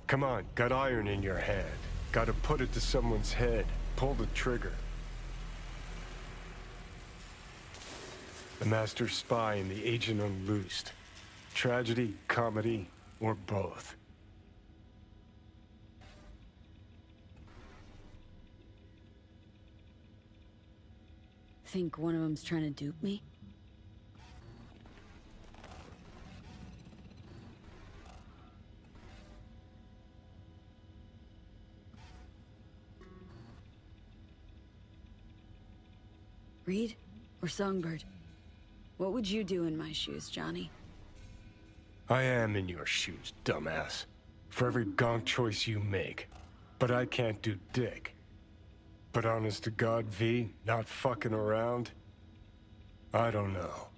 [SPEAKER 12] Come on, got iron in your hand. Gotta put it to someone's head. Pull the trigger. The master spy and the agent unloosed. Tragedy, comedy, Or both.
[SPEAKER 1] Think one of them's trying to dupe me? Reed or Songbird? What would you do in my shoes, Johnny?
[SPEAKER 12] I am in your shoes, dumbass. For every gonk choice you make. But I can't do dick. But honest to God, V, not fucking around? I don't know.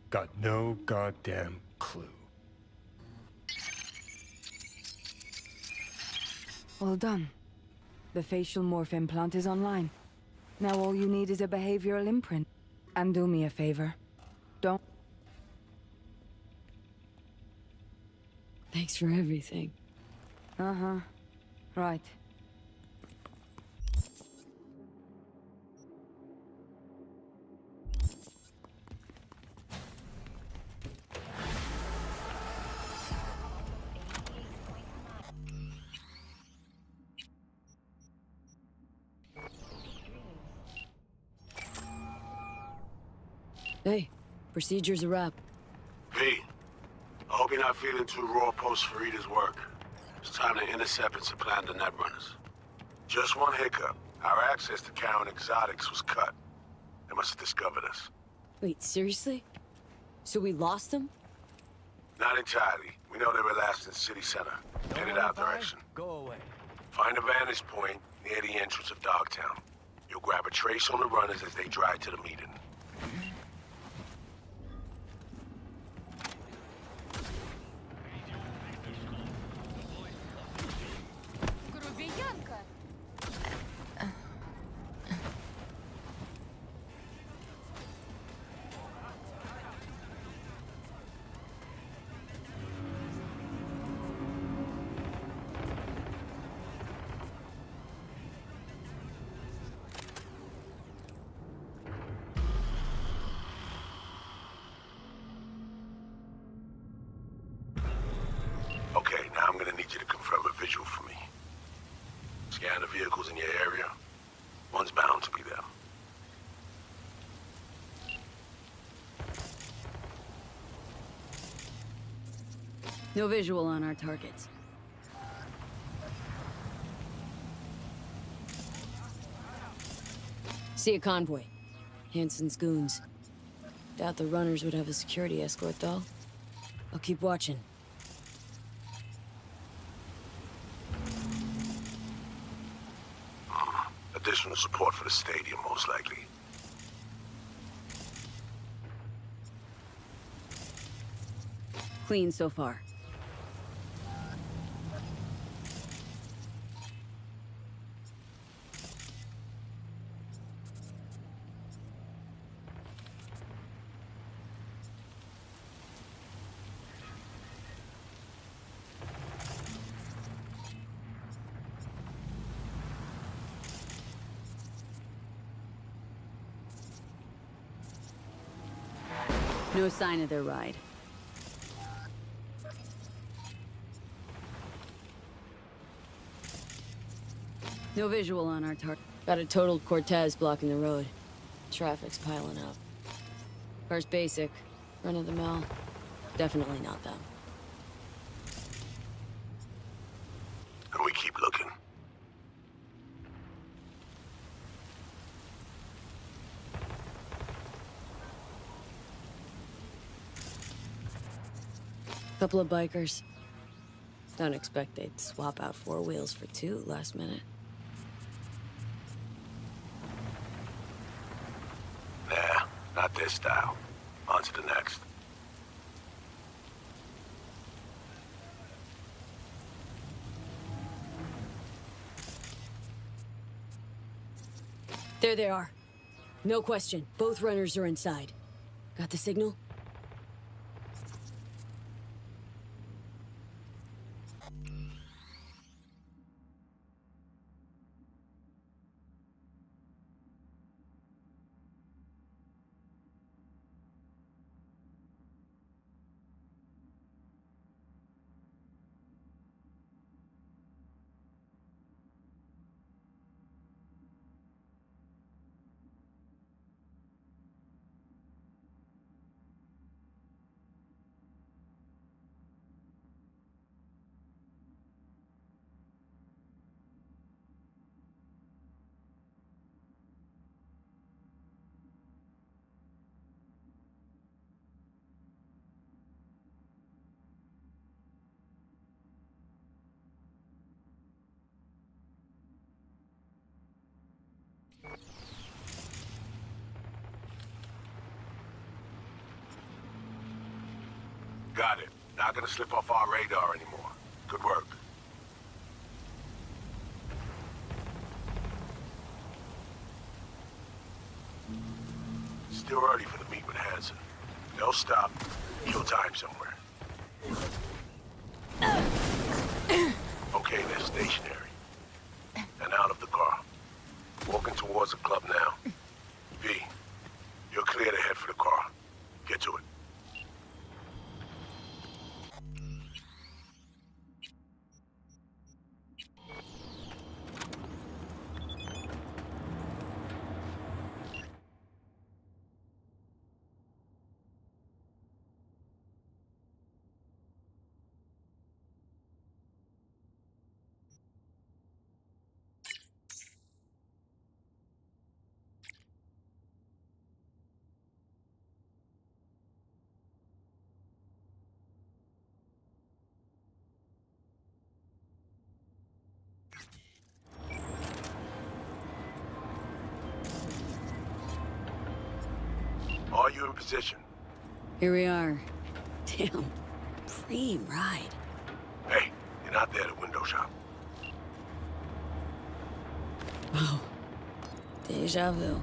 [SPEAKER 12] Got no goddamn clue.
[SPEAKER 15] Well done. The facial morph implant is online. Now all you need is a behavioral imprint. And do me a favor. Don't...
[SPEAKER 1] Thanks for everything.
[SPEAKER 15] Uh-huh. Right.
[SPEAKER 1] Hey, procedure's a wrap.
[SPEAKER 4] V, I hope you're not feeling too raw post Farida's work. It's time to intercept and supplant the netrunners. Just one hiccup. Our access to Karen Exotics was cut. They must have discovered us.
[SPEAKER 1] Wait, seriously? So we lost them?
[SPEAKER 4] Not entirely. We know they were last in city center. Headed out direction.
[SPEAKER 7] Go away.
[SPEAKER 4] Find a vantage point near the entrance of Dogtown. You'll grab a trace on the runners as they drive to the meeting. Okay, now I'm gonna need you to confirm a visual for me. Scan the vehicles in your area. One's bound to be there.
[SPEAKER 1] No visual on our targets. See a convoy. Hansen's goons. Doubt the runners would have a security escort, though. I'll keep watching.
[SPEAKER 4] Additional support for the stadium, most likely.
[SPEAKER 1] Clean so far. No sign of their ride. No visual on our target. Got a totaled Cortez blocking the road. Traffic's piling up. Car's basic. Run of the mill. Definitely not them.
[SPEAKER 4] And we keep looking.
[SPEAKER 1] Couple of bikers. Don't expect they'd swap out 4 wheels for 2 last minute.
[SPEAKER 4] Nah, not this style. On to the next.
[SPEAKER 1] There they are. No question. Both runners are inside. Got the signal?
[SPEAKER 4] Got it. Not gonna slip off our radar anymore. Good work. Still early for the meet with Hansen. They'll stop. Kill time somewhere. Okay, they're stationary. And out of the car. Walking towards the club now. V, you're clear to head for the car. Get to it. Are you in position?
[SPEAKER 1] Here we are. Damn. Dream ride.
[SPEAKER 4] Hey, you're not there to window shop.
[SPEAKER 1] Oh. Deja vu.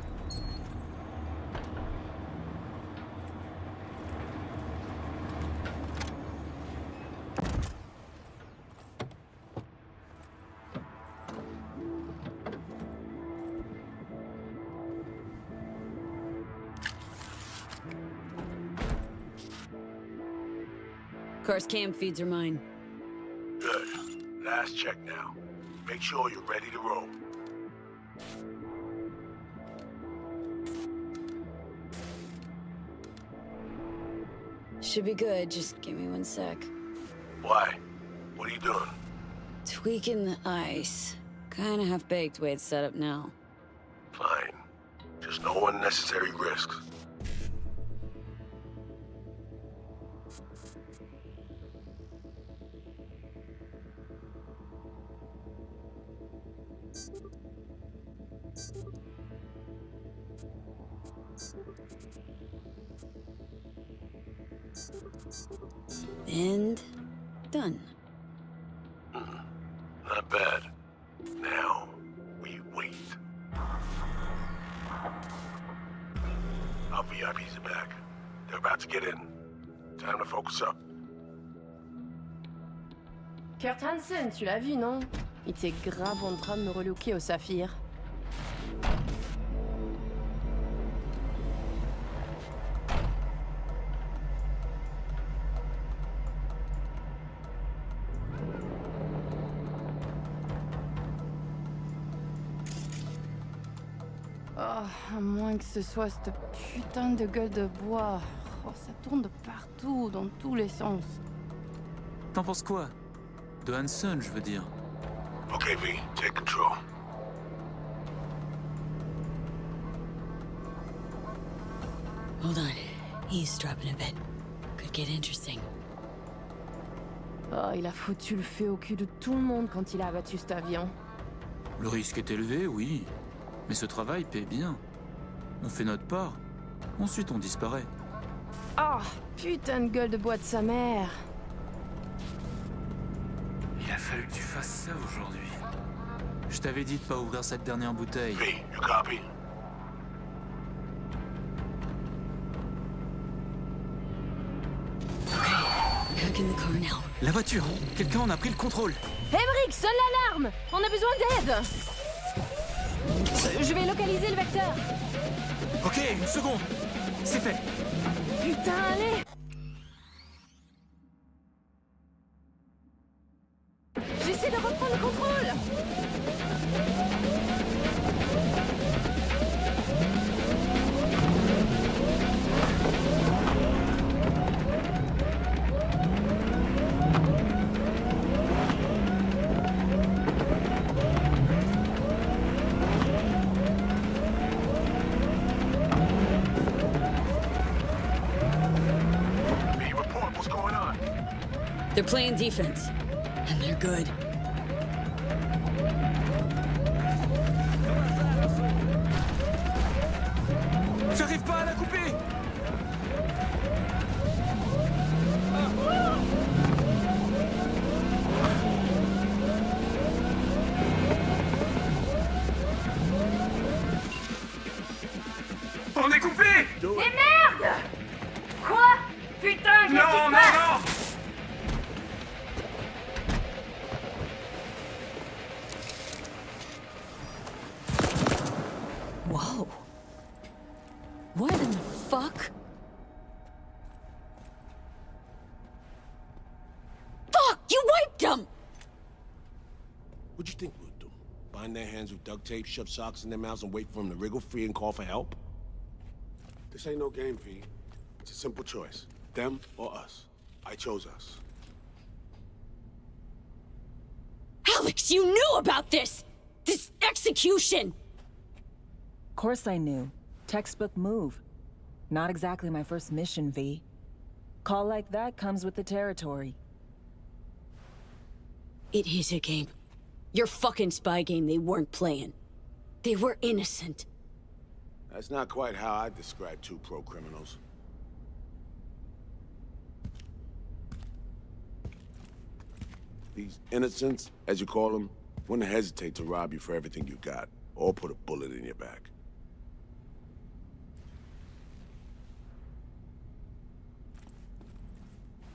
[SPEAKER 1] Car's cam feeds are mine.
[SPEAKER 4] Good. Last check now. Make sure you're ready to roll.
[SPEAKER 1] Should be good, just give me 1 sec.
[SPEAKER 4] Why? What are you doing?
[SPEAKER 1] Tweaking the ice. Kinda half-baked way it's set up now.
[SPEAKER 4] Fine. Just no unnecessary risks.
[SPEAKER 1] And done.
[SPEAKER 4] Not bad. Now, we wait. Our VIPs are back. They're about to get in. Time to focus up.
[SPEAKER 8] Kurt Hansen, tu l'as vu, non? Il était grave en train de me relooker au saphir. Oh, à moins que ce soit cette putain de gueule de bois. Oh, ça tourne de partout, dans tous les sens.
[SPEAKER 16] T'en penses quoi? De Hansen, je veux dire.
[SPEAKER 4] Okay, V, take control.
[SPEAKER 1] Hold on. Eavesdropping a bit. Could get interesting.
[SPEAKER 8] Oh, il a foutu le feu au cul de tout le monde quand il a abattu cet avion.
[SPEAKER 16] Le risque est élevé, oui. Mais ce travail paie bien. On fait notre part. Ensuite, on disparaît.
[SPEAKER 8] Oh, putain de gueule de bois de sa mère.
[SPEAKER 16] Il a fallu que tu fasses ça aujourd'hui. Je t'avais dit de pas ouvrir cette dernière bouteille.
[SPEAKER 4] V, you copy?
[SPEAKER 1] Back in the car now.
[SPEAKER 16] La voiture! Quelqu'un en a pris le contrôle!
[SPEAKER 8] Emmerich, sonne l'alarme! On a besoin d'aide! Je vais localiser le vecteur.
[SPEAKER 16] Ok, 1 seconde. C'est fait.
[SPEAKER 8] Putain, allez! J'essaie de reprendre le contrôle!
[SPEAKER 1] They're playing defense, and they're good. them!
[SPEAKER 4] What'd you think we'd do? Bind their hands with duct tape, shove socks in their mouths, and wait for them to wriggle free and call for help? This ain't no game, V. It's a simple choice. Them or us. I chose us.
[SPEAKER 1] Alex, you knew about this! This execution!
[SPEAKER 3] Of course I knew. Textbook move. Not exactly my first mission, V. Call like that comes with the territory.
[SPEAKER 1] It is a game. Your fucking spy game they weren't playing. They were innocent.
[SPEAKER 4] That's not quite how I describe two pro-criminals. These innocents, as you call them, wouldn't hesitate to rob you for everything you got, or put a bullet in your back.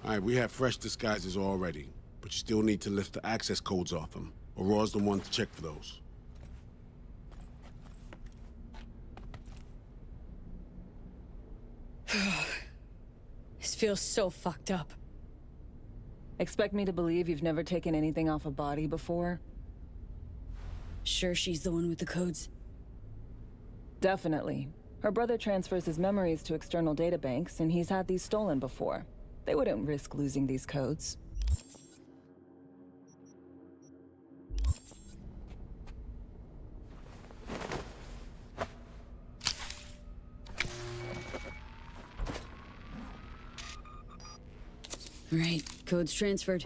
[SPEAKER 4] All right, we have fresh disguises already, but you still need to lift the access codes off them. Aurora's the one to check for those.
[SPEAKER 1] This feels so fucked up.
[SPEAKER 3] Expect me to believe you've never taken anything off a body before?
[SPEAKER 1] Sure she's the one with the codes?
[SPEAKER 3] Definitely. Her brother transfers his memories to external databanks, and he's had these stolen before. They wouldn't risk losing these codes.
[SPEAKER 1] Right, codes transferred.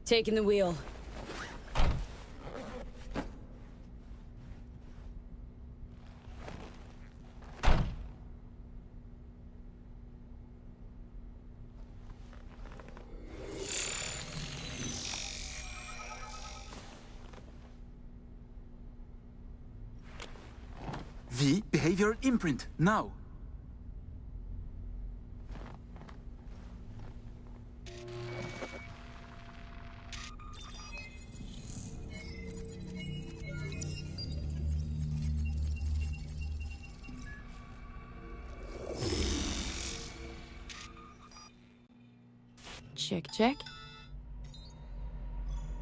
[SPEAKER 1] Taking the wheel.
[SPEAKER 16] V, behavioral imprint, now!
[SPEAKER 8] Check, check.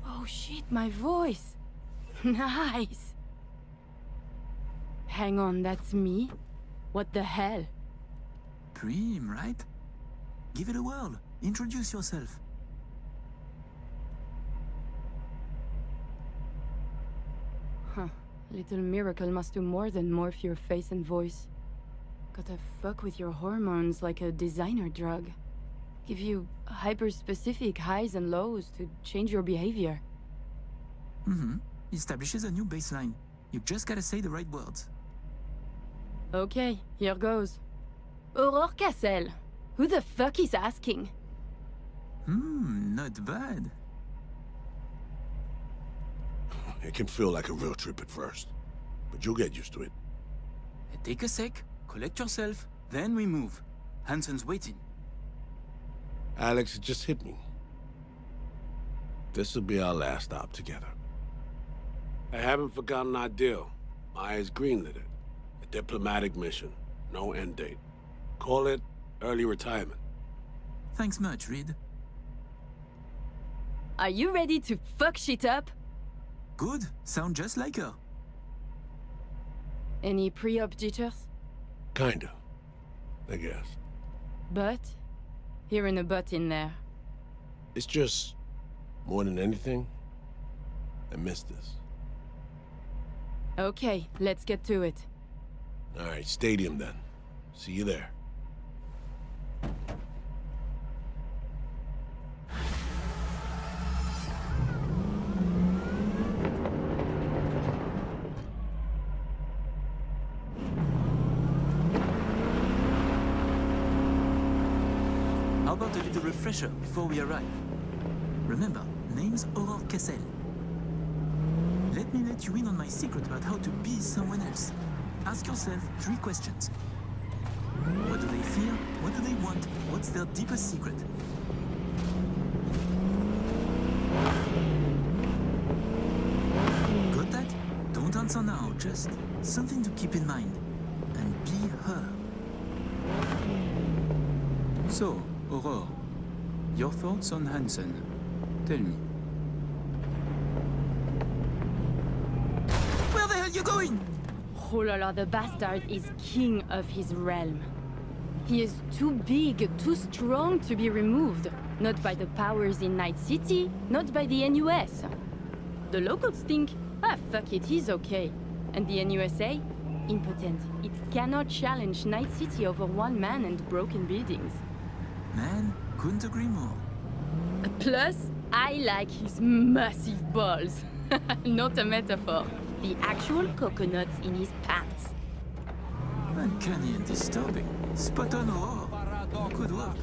[SPEAKER 8] Oh shit, my voice. Nice. Hang on, that's me? What the hell?
[SPEAKER 16] Prim, right? Give it a whirl. Introduce yourself.
[SPEAKER 8] Huh. Little miracle must do more than morph your face and voice. Gotta fuck with your hormones like a designer drug. Give you hyper-specific highs and lows to change your behavior.
[SPEAKER 16] Mm-hmm. Establishes a new baseline. You just gotta say the right words.
[SPEAKER 8] Okay, here goes. Aurore Cassel. Who the fuck is asking?
[SPEAKER 16] Not bad.
[SPEAKER 4] It can feel like a real trip at first, but you'll get used to it.
[SPEAKER 16] Take a sec, collect yourself, then we move. Hansen's waiting.
[SPEAKER 4] Alex, it just hit me. This'll be our last stop together. I haven't forgotten our deal. Maya's greenlit it. A diplomatic mission. No end date. Call it early retirement.
[SPEAKER 16] Thanks much, Reed.
[SPEAKER 8] Are you ready to fuck shit up?
[SPEAKER 16] Good. Sound just like her.
[SPEAKER 8] Any pre-op jitters?
[SPEAKER 4] Kinda. I guess.
[SPEAKER 8] But? Hearing a butt in there.
[SPEAKER 4] It's just, more than anything, I miss this.
[SPEAKER 8] Okay, let's get to it.
[SPEAKER 4] All right, stadium then. See you there.
[SPEAKER 16] How about a little refresher before we arrive? Remember, name's Aurore Kessel. Let me let you in on my secret about how to be someone else. Ask yourself 3 questions. What do they fear? What do they want? What's their deepest secret? Got that? Don't answer now, just something to keep in mind. And be her. So, Aurore, your thoughts on Hansen? Tell me. Where the hell are you going?
[SPEAKER 8] Oh la la, the bastard is king of his realm. He is too big, too strong to be removed. Not by the powers in Night City, not by the NUS. The locals think, ah fuck it, he's okay. And the NUSA? Impotent. It cannot challenge Night City over one man and broken buildings.
[SPEAKER 16] Man, couldn't agree more.
[SPEAKER 8] Plus, I like his massive balls. Not a metaphor. The actual coconuts in his pants.
[SPEAKER 16] Uncanny and disturbing. Spot on, Aurore. Good work.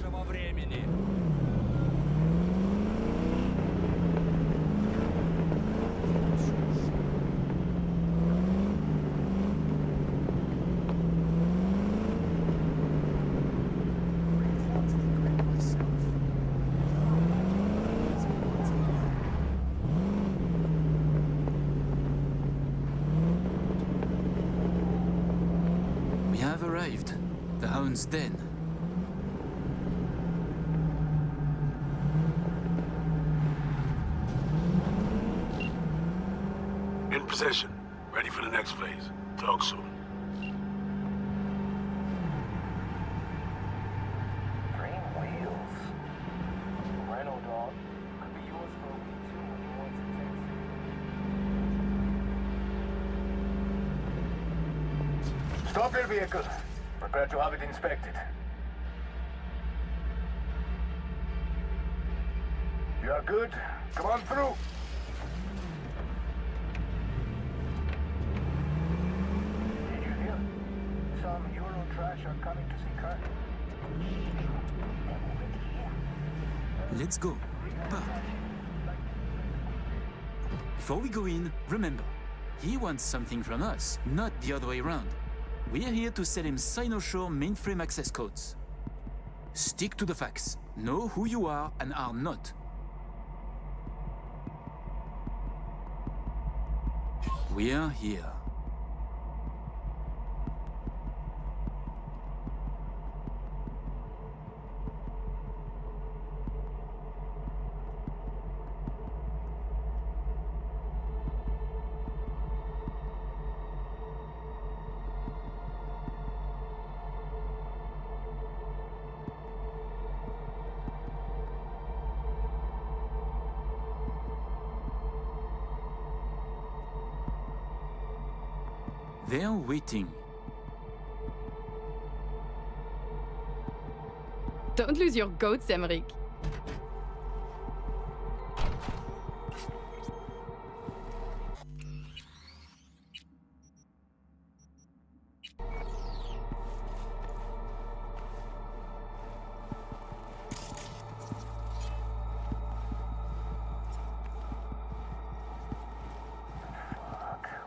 [SPEAKER 16] We have arrived. The Hound's Den.
[SPEAKER 4] In possession. Ready for the next phase. Talk soon.
[SPEAKER 10] Dream wheels. Rhino dog. Could be yours for a week too when you want to taxi. Stop your vehicle. Prepare to have it inspected. You are good. Come on through. Did you hear? Some Euro trash are coming to see Kurt.
[SPEAKER 16] Let's go. Park. Before we go in, remember, he wants something from us, not the other way around. We're here to sell him Cynosure mainframe access codes. Stick to the facts. Know who you are and are not. We're here. They're waiting.
[SPEAKER 8] Don't lose your goats, Emmerich.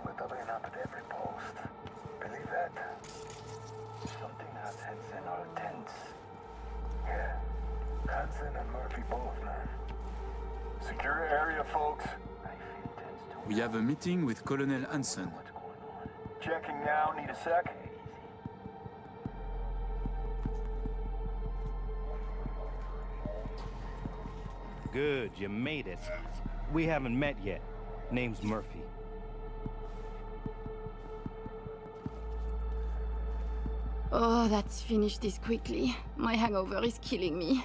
[SPEAKER 10] We're doubling up at every post. Believe that? Something has Hansen our tents. Yeah. Hansen and Murphy both, man. Secure area, folks.
[SPEAKER 16] We have a meeting with Colonel Hansen.
[SPEAKER 10] Checking now. Need a sec?
[SPEAKER 17] Good, you made it. We haven't met yet. Name's Murphy.
[SPEAKER 8] Oh, that's finished this quickly. My hangover is killing me.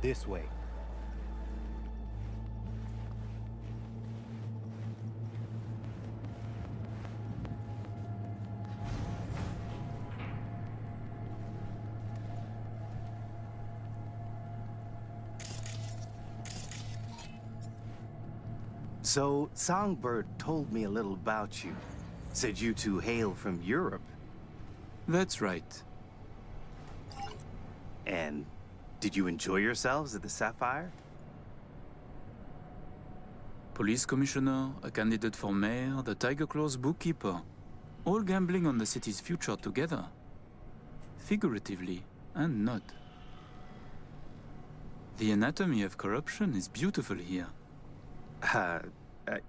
[SPEAKER 17] This way. So, Songbird told me a little about you. Said you two hail from Europe.
[SPEAKER 16] That's right.
[SPEAKER 17] And did you enjoy yourselves at the Sapphire?
[SPEAKER 16] Police commissioner, a candidate for mayor, the Tiger Claw's bookkeeper. All gambling on the city's future together. Figuratively, and not. The anatomy of corruption is beautiful here.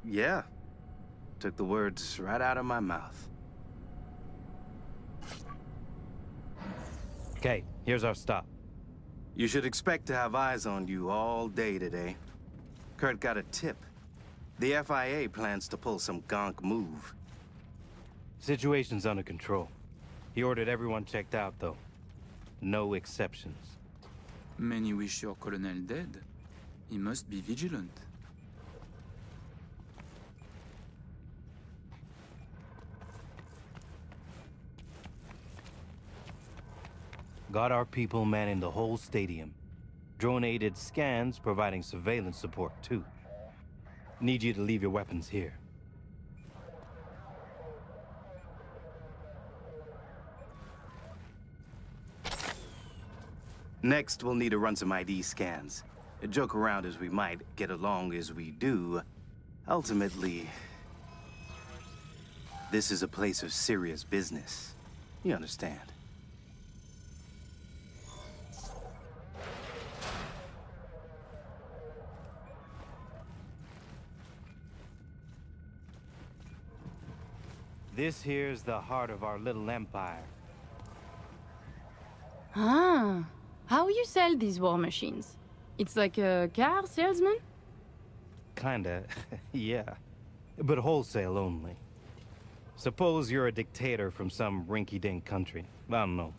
[SPEAKER 17] Yeah. Took the words right out of my mouth. Okay, here's our stop. You should expect to have eyes on you all day today. Kurt got a tip. The FIA plans to pull some gonk move. Situation's under control. He ordered everyone checked out, though. No exceptions.
[SPEAKER 16] Many wish your colonel dead. He must be vigilant.
[SPEAKER 17] Got our people manning the whole stadium. Drone-aided scans providing surveillance support, too. Need you to leave your weapons here. Next, we'll need to run some ID scans. Joke around as we might, get along as we do. Ultimately, this is a place of serious business. You understand? This here's the heart of our little empire.
[SPEAKER 8] Ah, how you sell these war machines? It's like a car salesman?
[SPEAKER 17] Kinda, yeah. But wholesale only. Suppose you're a dictator from some rinky-dink country. I don't know.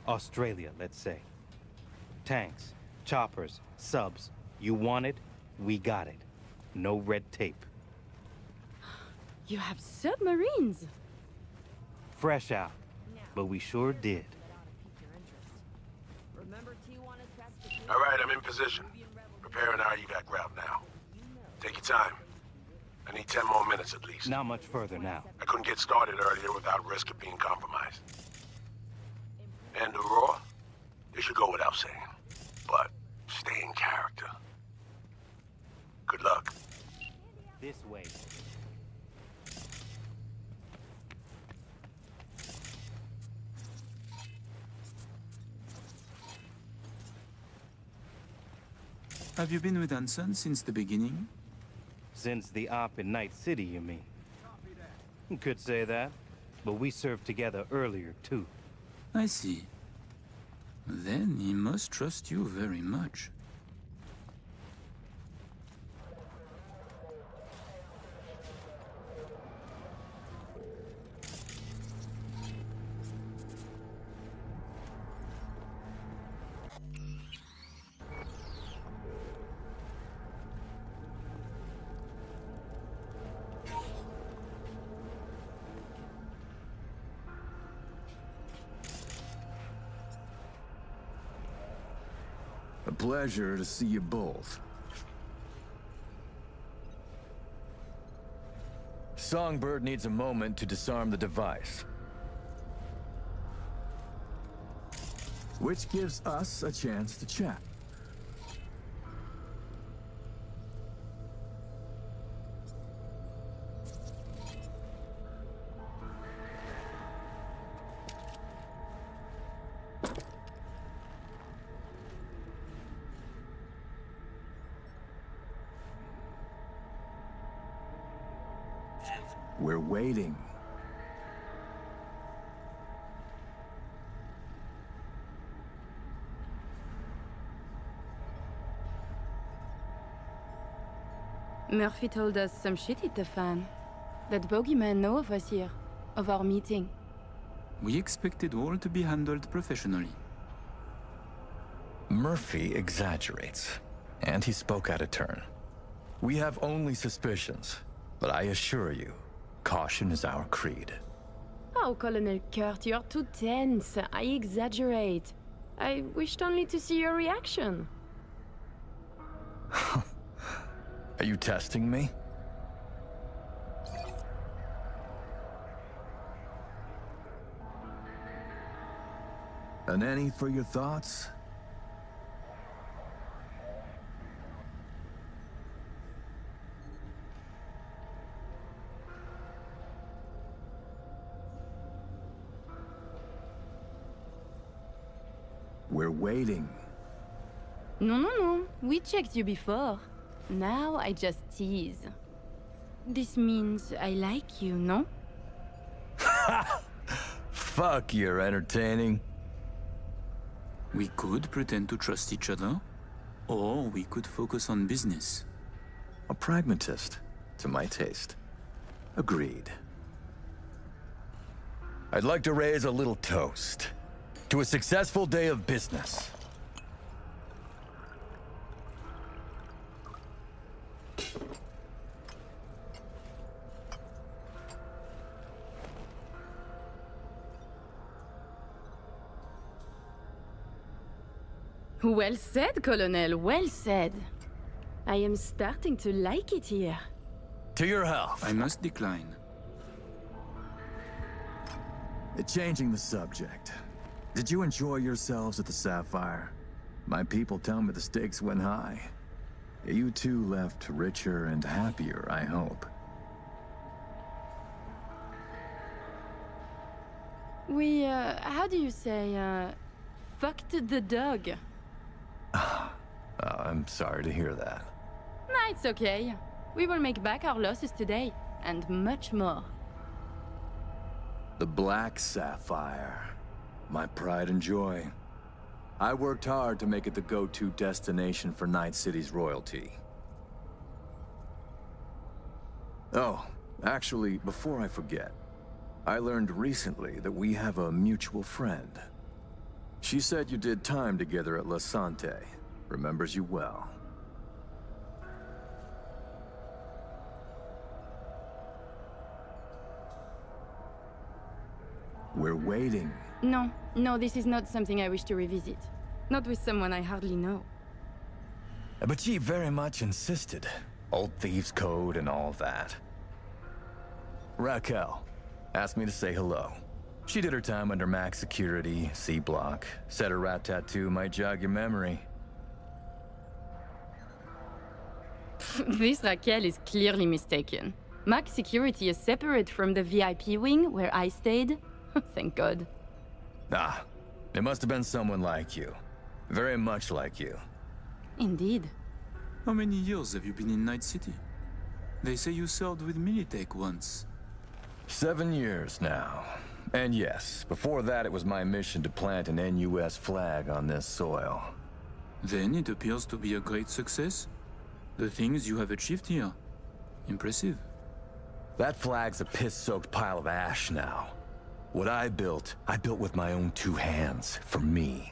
[SPEAKER 17] Australia, let's say. Tanks, choppers, subs. You want it, we got it. No red tape.
[SPEAKER 8] You have submarines!
[SPEAKER 17] Fresh out, but we sure did.
[SPEAKER 4] All right, I'm in position. Preparing our evac route now. Take your time. I need 10 more minutes at least.
[SPEAKER 17] Not much further now.
[SPEAKER 4] I couldn't get started earlier without risk of being compromised. And Aurora? It should go without saying. But stay in character. Good luck.
[SPEAKER 17] This way.
[SPEAKER 16] Have you been with Hanson since the beginning?
[SPEAKER 17] Since the op in Night City, you mean? Could say that. But we served together earlier, too.
[SPEAKER 16] I see. Then he must trust you very much.
[SPEAKER 18] A pleasure to see you both. Songbird needs a moment to disarm the device. Which gives us a chance to chat. We're waiting.
[SPEAKER 8] Murphy told us some shit hit the fan. That bogeyman know of us here, of our meeting.
[SPEAKER 16] We expected all to be handled professionally.
[SPEAKER 19] Murphy exaggerates, and he spoke out of turn. We have only suspicions, but I assure you, caution is our creed.
[SPEAKER 8] Oh, Colonel Kurt, you're too tense. I exaggerate. I wished only to see your reaction.
[SPEAKER 19] Are you testing me?
[SPEAKER 18] An any for your thoughts? We're waiting.
[SPEAKER 8] No. We checked you before. Now I just tease. This means I like you, no?
[SPEAKER 19] Fuck, you're entertaining.
[SPEAKER 16] We could pretend to trust each other, or we could focus on business.
[SPEAKER 19] A pragmatist, to my taste. Agreed. I'd like to raise a little toast to a successful day of business.
[SPEAKER 8] Well said, Colonel, well said. I am starting to like it here.
[SPEAKER 19] To your health.
[SPEAKER 16] I must decline.
[SPEAKER 18] Changing the subject. Did you enjoy yourselves at the Sapphire? My people tell me the stakes went high. You two left richer and happier, I hope.
[SPEAKER 8] We, how do you say, fucked the dog?
[SPEAKER 19] I'm sorry to hear that.
[SPEAKER 8] Nah, it's okay. We will make back our losses today, and much more.
[SPEAKER 18] The Black Sapphire. My pride and joy. I worked hard to make it the go-to destination for Night City's royalty. Oh, actually, before I forget, I learned recently that we have a mutual friend. She said you did time together at La Sante. Remembers you well. We're waiting.
[SPEAKER 8] No, this is not something I wish to revisit. Not with someone I hardly know.
[SPEAKER 19] But she very much insisted. Old Thieves' Code and all that. Raquel asked me to say hello. She did her time under max security, C block. Said her rat tattoo might jog your memory.
[SPEAKER 8] This Raquel is clearly mistaken. Max security is separate from the VIP wing where I stayed. Thank God.
[SPEAKER 19] Ah, it must have been someone like you. Very much like you.
[SPEAKER 8] Indeed.
[SPEAKER 16] How many years have you been in Night City? They say you served with Militech once.
[SPEAKER 19] 7 years now. And yes, before that it was my mission to plant an NUS flag on this soil.
[SPEAKER 16] Then it appears to be a great success. The things you have achieved here. Impressive.
[SPEAKER 19] That flag's a piss-soaked pile of ash now. What I built with my own 2 hands, for me.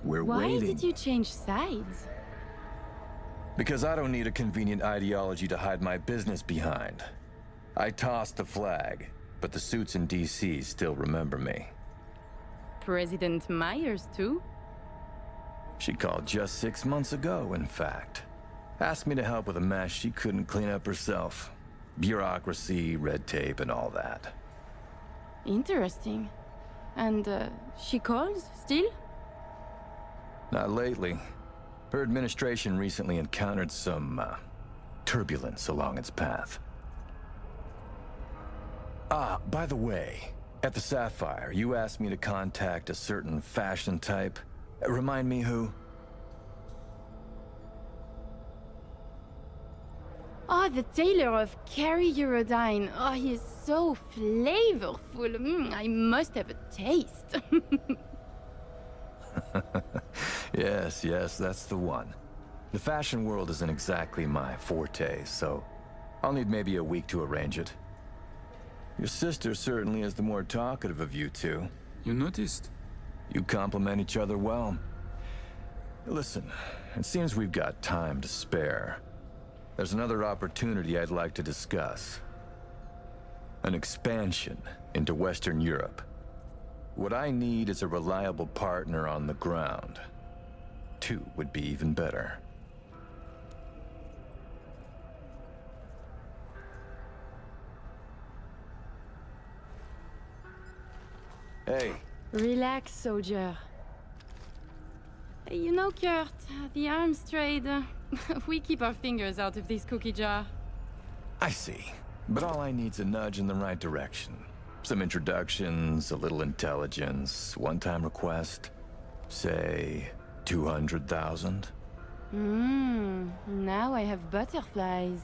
[SPEAKER 18] We're
[SPEAKER 8] Why
[SPEAKER 18] waiting.
[SPEAKER 8] did you change sides?
[SPEAKER 19] Because I don't need a convenient ideology to hide my business behind. I tossed the flag, but the suits in DC still remember me.
[SPEAKER 8] President Myers, too?
[SPEAKER 19] She called just 6 months ago, in fact. Asked me to help with a mess she couldn't clean up herself. Bureaucracy, red tape, and all that.
[SPEAKER 8] Interesting. And, she calls, still?
[SPEAKER 19] Not lately. Her administration recently encountered some, turbulence along its path. Ah, by the way, at the Sapphire, you asked me to contact a certain fashion type. Remind me who?
[SPEAKER 8] Oh, the tailor of Carrie Eurodyne. Oh, he is so flavorful. I must have a taste.
[SPEAKER 19] Yes, that's the one. The fashion world isn't exactly my forte, so I'll need maybe a week to arrange it. Your sister certainly is the more talkative of you two.
[SPEAKER 20] You noticed?
[SPEAKER 19] You complement each other well. Listen, it seems we've got time to spare. There's another opportunity I'd like to discuss. An expansion into Western Europe. What I need is a reliable partner on the ground. 2 would be even better. Hey.
[SPEAKER 8] Relax, soldier. You know, Kurt, the arms trade, we keep our fingers out of this cookie jar.
[SPEAKER 19] I see. But all I need's a nudge in the right direction. Some introductions, a little intelligence, one-time request. Say, 200,000?
[SPEAKER 8] Now I have butterflies.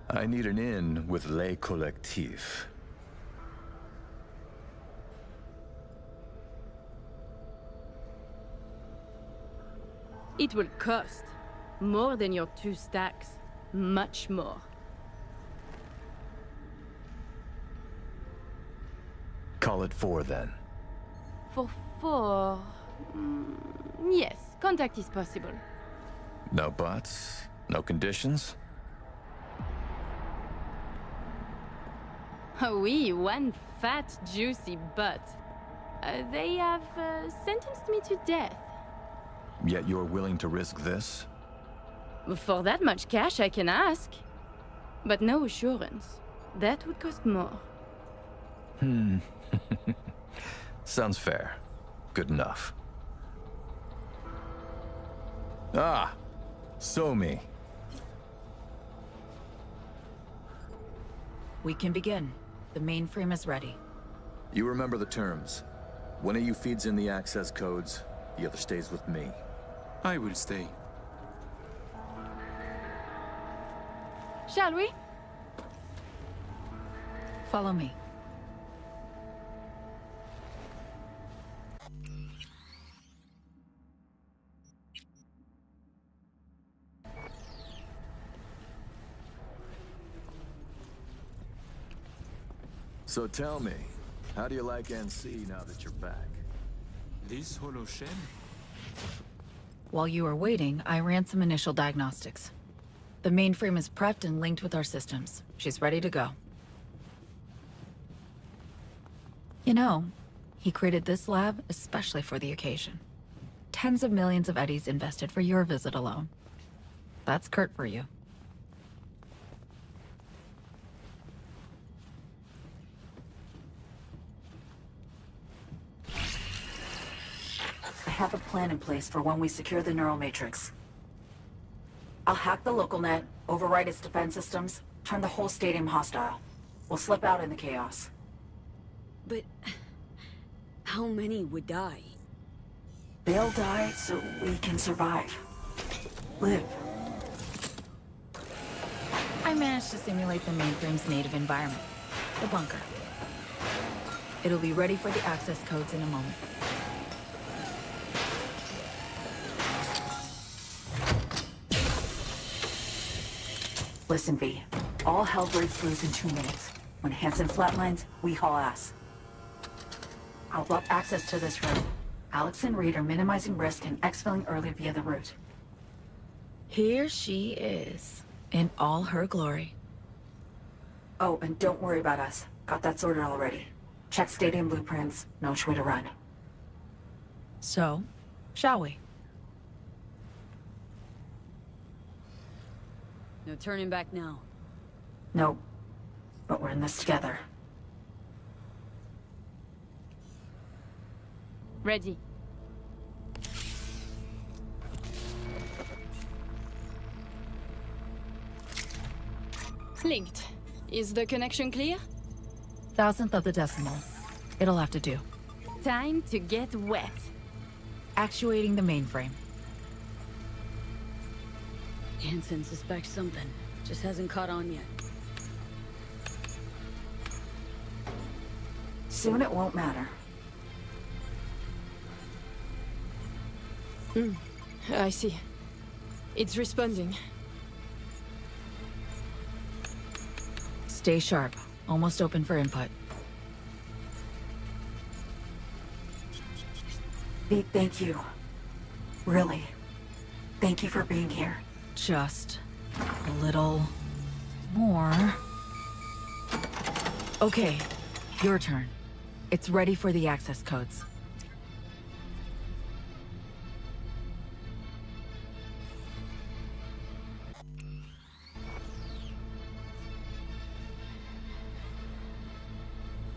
[SPEAKER 19] I need an in with Les Collectifs.
[SPEAKER 8] It will cost more than your 2 stacks. Much more.
[SPEAKER 19] Call it 4 then.
[SPEAKER 8] For 4... yes, contact is possible.
[SPEAKER 19] No buts? No conditions?
[SPEAKER 8] Oh oui, one fat, juicy butt. They have sentenced me to death.
[SPEAKER 19] Yet you're willing to risk this?
[SPEAKER 8] For that much cash, I can ask. But no assurance. That would cost more.
[SPEAKER 19] Sounds fair. Good enough. Ah! Somi.
[SPEAKER 6] We can begin. The mainframe is ready.
[SPEAKER 18] You remember the terms. One of you feeds in the access codes, the other stays with me.
[SPEAKER 20] I will stay.
[SPEAKER 8] Shall we?
[SPEAKER 6] Follow me.
[SPEAKER 18] So tell me, how do you like NC now that you're back?
[SPEAKER 20] This hollow shell?
[SPEAKER 6] While you were waiting, I ran some initial diagnostics. The mainframe is prepped and linked with our systems. She's ready to go. You know, he created this lab especially for the occasion. Tens of millions of eddies invested for your visit alone. That's Kurt for you. I have a plan in place for when we secure the neural matrix. I'll hack the local net, override its defense systems, turn the whole stadium hostile. We'll slip out in the chaos.
[SPEAKER 1] But... how many would die?
[SPEAKER 6] They'll die so we can survive. Live. I managed to simulate the mainframe's native environment, the bunker. It'll be ready for the access codes in a moment. Listen, V. All hell breaks loose in 2 minutes. When Hansen flatlines, we haul ass. I'll block access to this room. Alex and Reed are minimizing risk and exfilling early via the route. Here she is, in all her glory. Oh, and don't worry about us. Got that sorted already. Check stadium blueprints, no which way to run. So, shall we?
[SPEAKER 1] No turning back now.
[SPEAKER 6] Nope. But we're in this together.
[SPEAKER 8] Ready. Linked. Is the connection clear?
[SPEAKER 6] 1,000th of the decimal. It'll have to do.
[SPEAKER 8] Time to get wet.
[SPEAKER 6] Actuating the mainframe.
[SPEAKER 1] Hansen suspects something. Just hasn't caught on yet.
[SPEAKER 6] Soon it won't matter.
[SPEAKER 8] I see. It's responding.
[SPEAKER 6] Stay sharp. Almost open for input. Big thank you. Really. Thank you for being here.
[SPEAKER 15] Just a little more. Okay, your turn. It's ready for the access codes.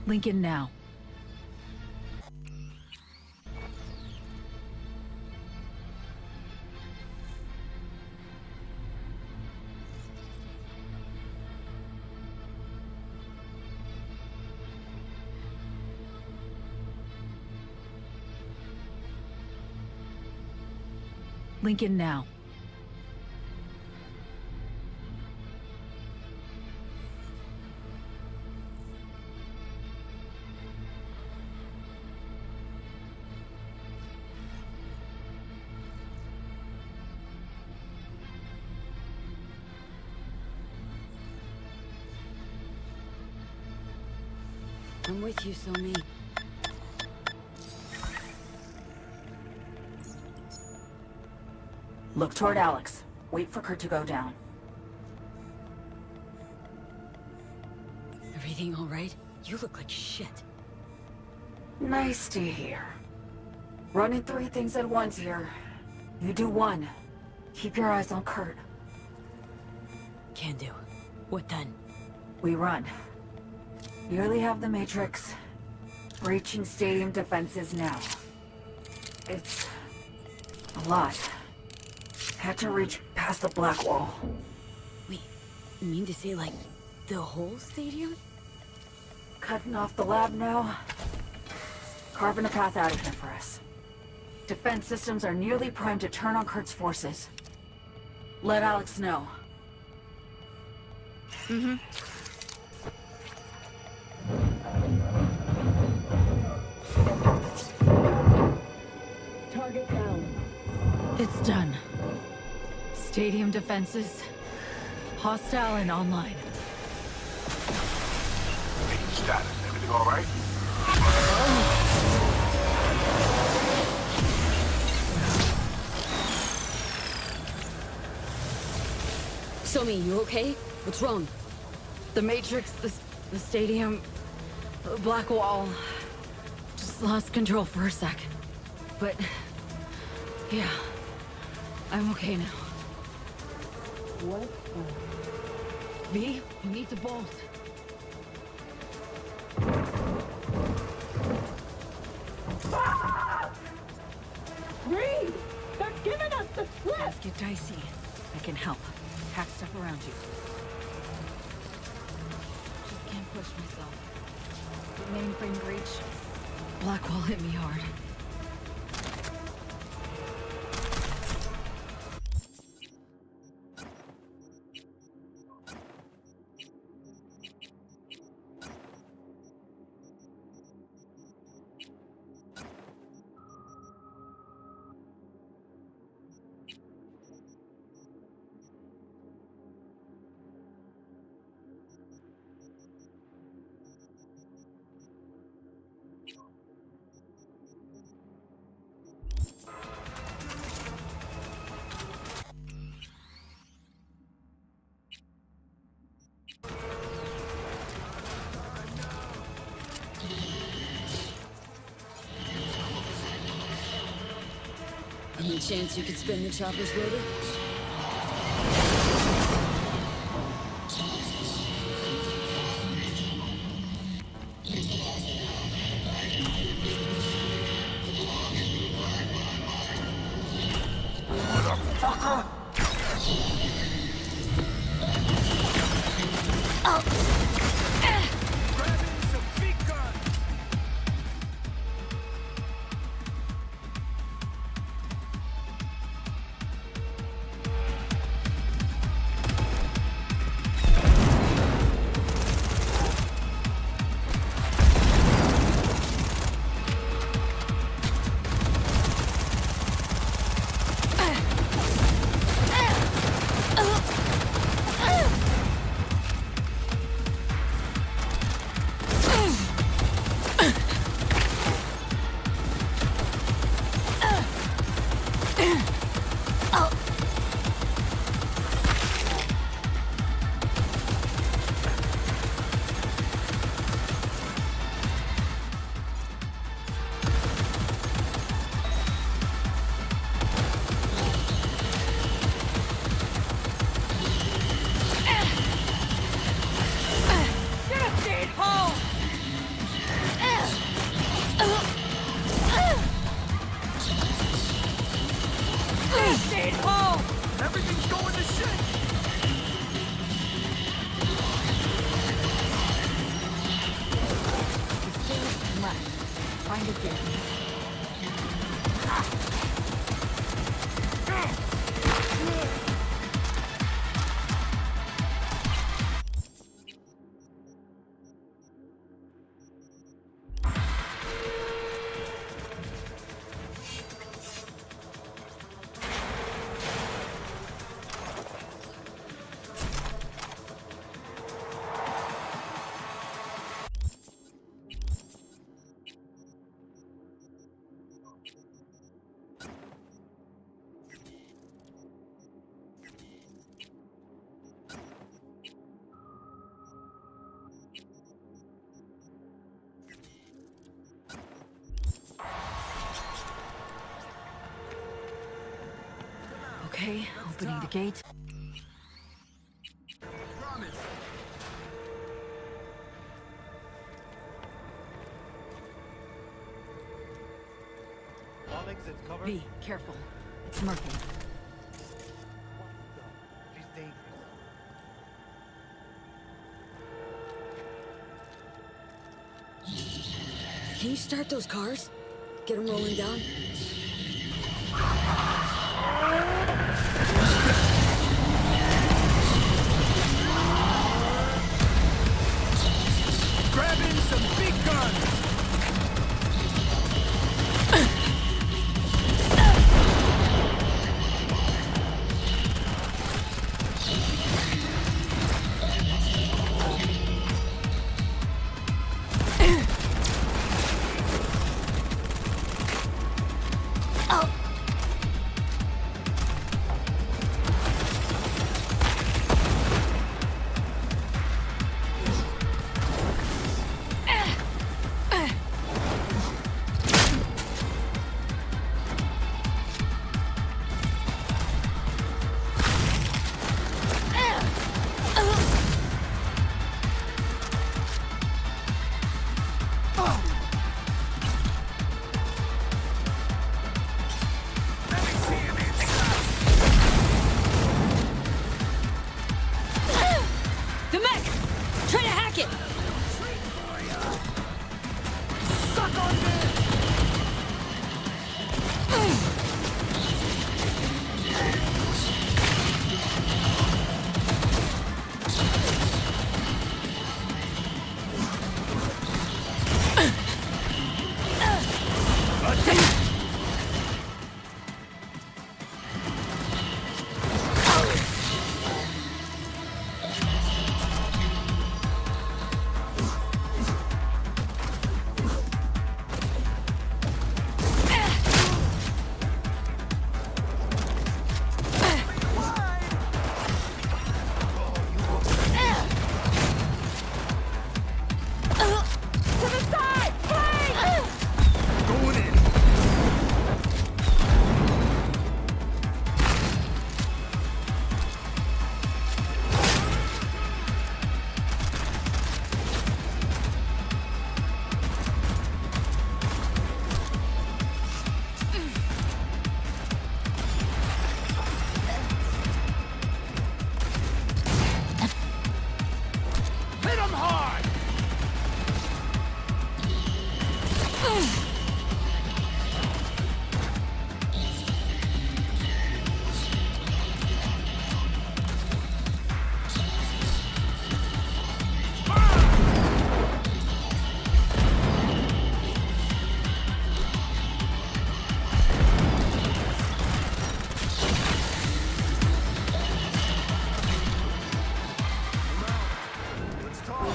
[SPEAKER 15] Lincoln now. Lincoln now.
[SPEAKER 1] I'm with you, Somi.
[SPEAKER 6] Look toward Alex. Wait for Kurt to go down.
[SPEAKER 1] Everything all right? You look like shit.
[SPEAKER 6] Nice to hear. Running 3 things at once here. You do 1. Keep your eyes on Kurt.
[SPEAKER 1] Can do. What then?
[SPEAKER 6] We run. Nearly have the Matrix. Breaching stadium defenses now. It's a lot. Had to reach past the black wall.
[SPEAKER 1] Wait, you mean to say like the whole stadium?
[SPEAKER 6] Cutting off the lab now. Carving a path out of here for us. Defense systems are nearly primed to turn on Kurt's forces. Let Alex know.
[SPEAKER 1] Mm-hmm.
[SPEAKER 15] Target down. It's done. Stadium defenses. Hostile and online.
[SPEAKER 4] Status. Everything all right?
[SPEAKER 1] Somi, you okay? What's wrong?
[SPEAKER 15] The Matrix, the stadium, the black wall. Just lost control for a sec. But, yeah, I'm okay now. What? V, you need to bolt.
[SPEAKER 21] Reed! They're giving us the slip!
[SPEAKER 15] Let's get dicey. I can help. Hack stuff around you. Just can't push myself. The mainframe breach. Blackwall hit me hard.
[SPEAKER 1] Any chance you could spin the chopper's rotor?
[SPEAKER 15] it here. Okay, opening the gate.
[SPEAKER 17] All exits covered.
[SPEAKER 15] Be careful. It's murky.
[SPEAKER 17] She's dangerous.
[SPEAKER 1] Can you start those cars? Get them rolling down?
[SPEAKER 7] Grabbing some big guns!
[SPEAKER 1] The mech! Try to hack it!
[SPEAKER 7] Suck on this! Hit 'em hard! Let's talk.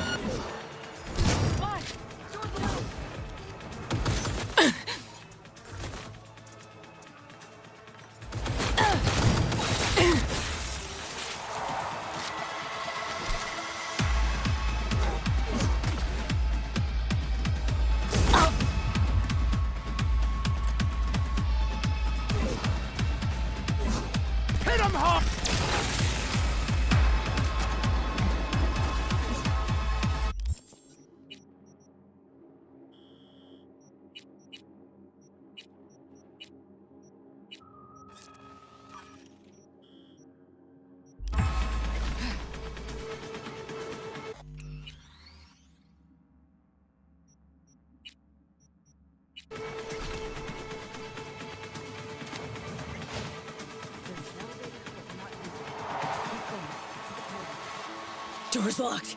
[SPEAKER 1] Door's locked.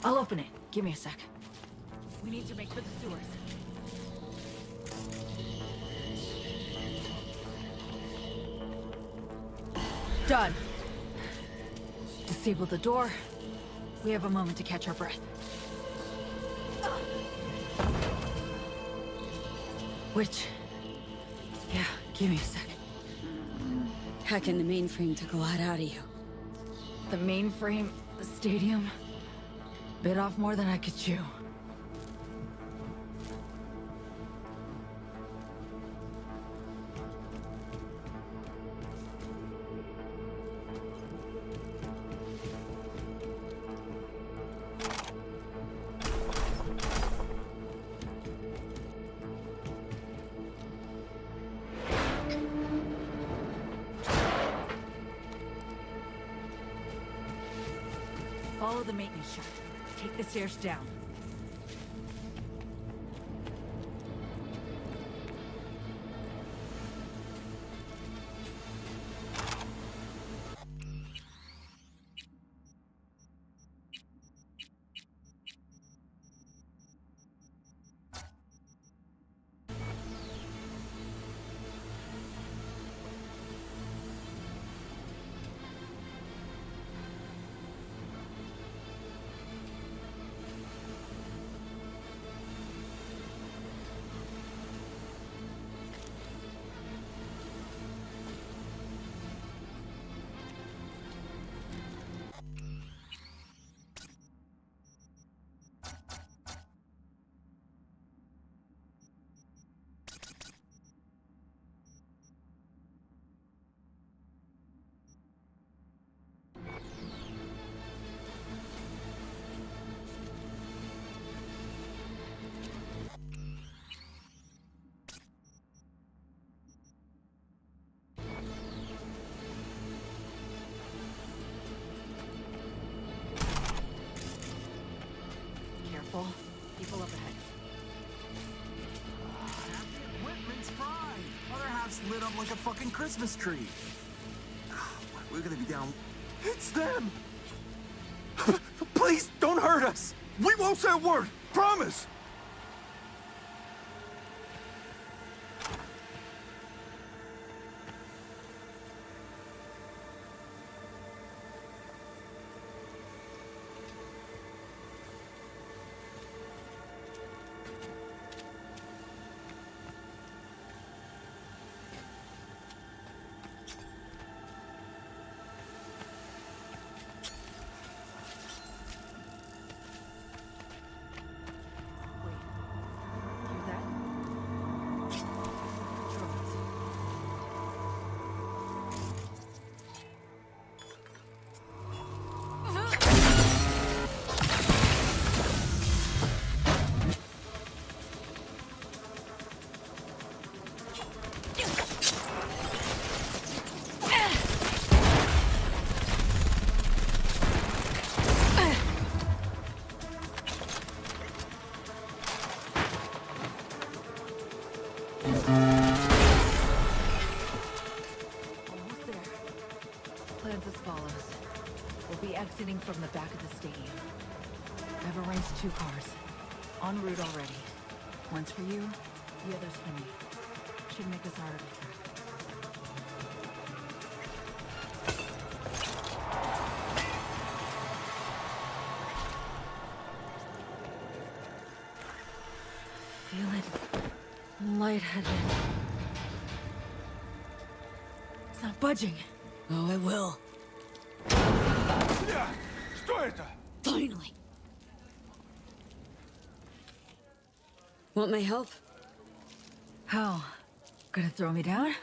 [SPEAKER 6] I'll open it. Give me a sec.
[SPEAKER 3] We need to make for the sewers.
[SPEAKER 6] Done. Disable the door. We have a moment to catch our breath. Which... Yeah, give me a sec.
[SPEAKER 1] Hacking the mainframe took a lot out of you.
[SPEAKER 6] The mainframe, the stadium... bit off more than I could chew. Follow the maintenance shaft. Take the stairs down. People up ahead.
[SPEAKER 9] Equipment's fried. Other half's lit up like a fucking Christmas tree. We're gonna be down. It's them! Please, don't hurt us! We won't say a word! Promise!
[SPEAKER 6] Exiting from the back of the stadium. I've arranged 2 cars. En route already. One's for you, the other's for me. Should make us harder to track. Feel it. Lightheaded. It's not budging.
[SPEAKER 1] Oh, it will.
[SPEAKER 7] Что это?
[SPEAKER 1] Finally. Want my help?
[SPEAKER 6] How? Gonna throw me down?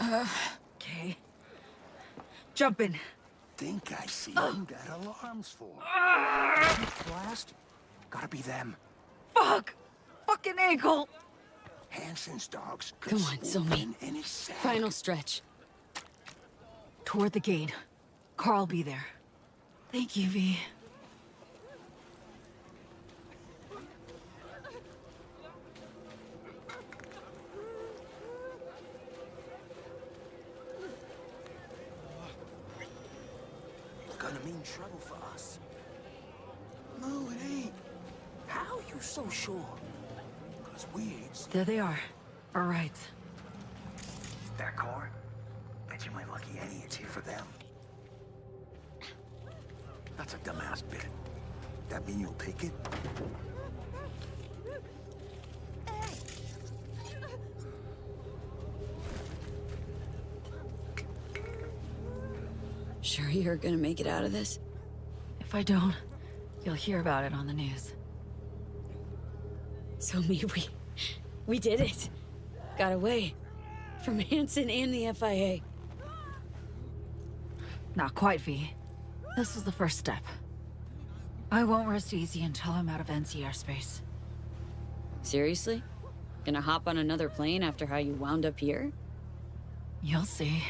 [SPEAKER 6] Okay. Jump in.
[SPEAKER 10] Think I see you got alarms for. Blast? Gotta be them.
[SPEAKER 6] Fuck! Fucking ankle!
[SPEAKER 10] Hansen's dogs could
[SPEAKER 1] Come on,
[SPEAKER 10] swoop
[SPEAKER 1] Zoe.
[SPEAKER 10] in any second.
[SPEAKER 1] Final stretch.
[SPEAKER 6] Toward the gate. Carl be there. Thank you, V.
[SPEAKER 9] gonna mean trouble for us. No, it ain't. How you so sure? Because we ain't.
[SPEAKER 6] There they are. All right.
[SPEAKER 10] That car? Bet you my lucky Eddie it's here for them. That's a dumbass bit. That mean you'll take it?
[SPEAKER 1] Sure you're gonna make it out of this?
[SPEAKER 6] If I don't, you'll hear about it on the news.
[SPEAKER 1] So we did it. Got away. From Hanson and the FIA.
[SPEAKER 6] Not quite, V. This is the first step. I won't rest easy until I'm out of NC airspace.
[SPEAKER 1] Seriously? Gonna hop on another plane after how you wound up here?
[SPEAKER 6] You'll see.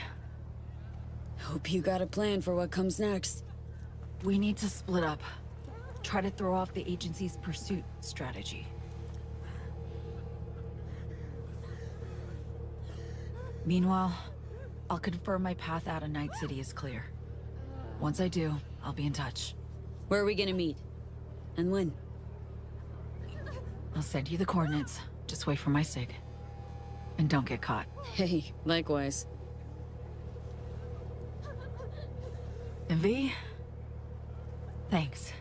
[SPEAKER 1] Hope you got a plan for what comes next.
[SPEAKER 6] We need to split up. Try to throw off the agency's pursuit strategy. Meanwhile, I'll confirm my path out of Night City is clear. Once I do, I'll be in touch.
[SPEAKER 1] Where are we gonna meet? And when?
[SPEAKER 6] I'll send you the coordinates. Just wait for my SIG. And don't get caught.
[SPEAKER 1] Hey, likewise.
[SPEAKER 6] And V, thanks.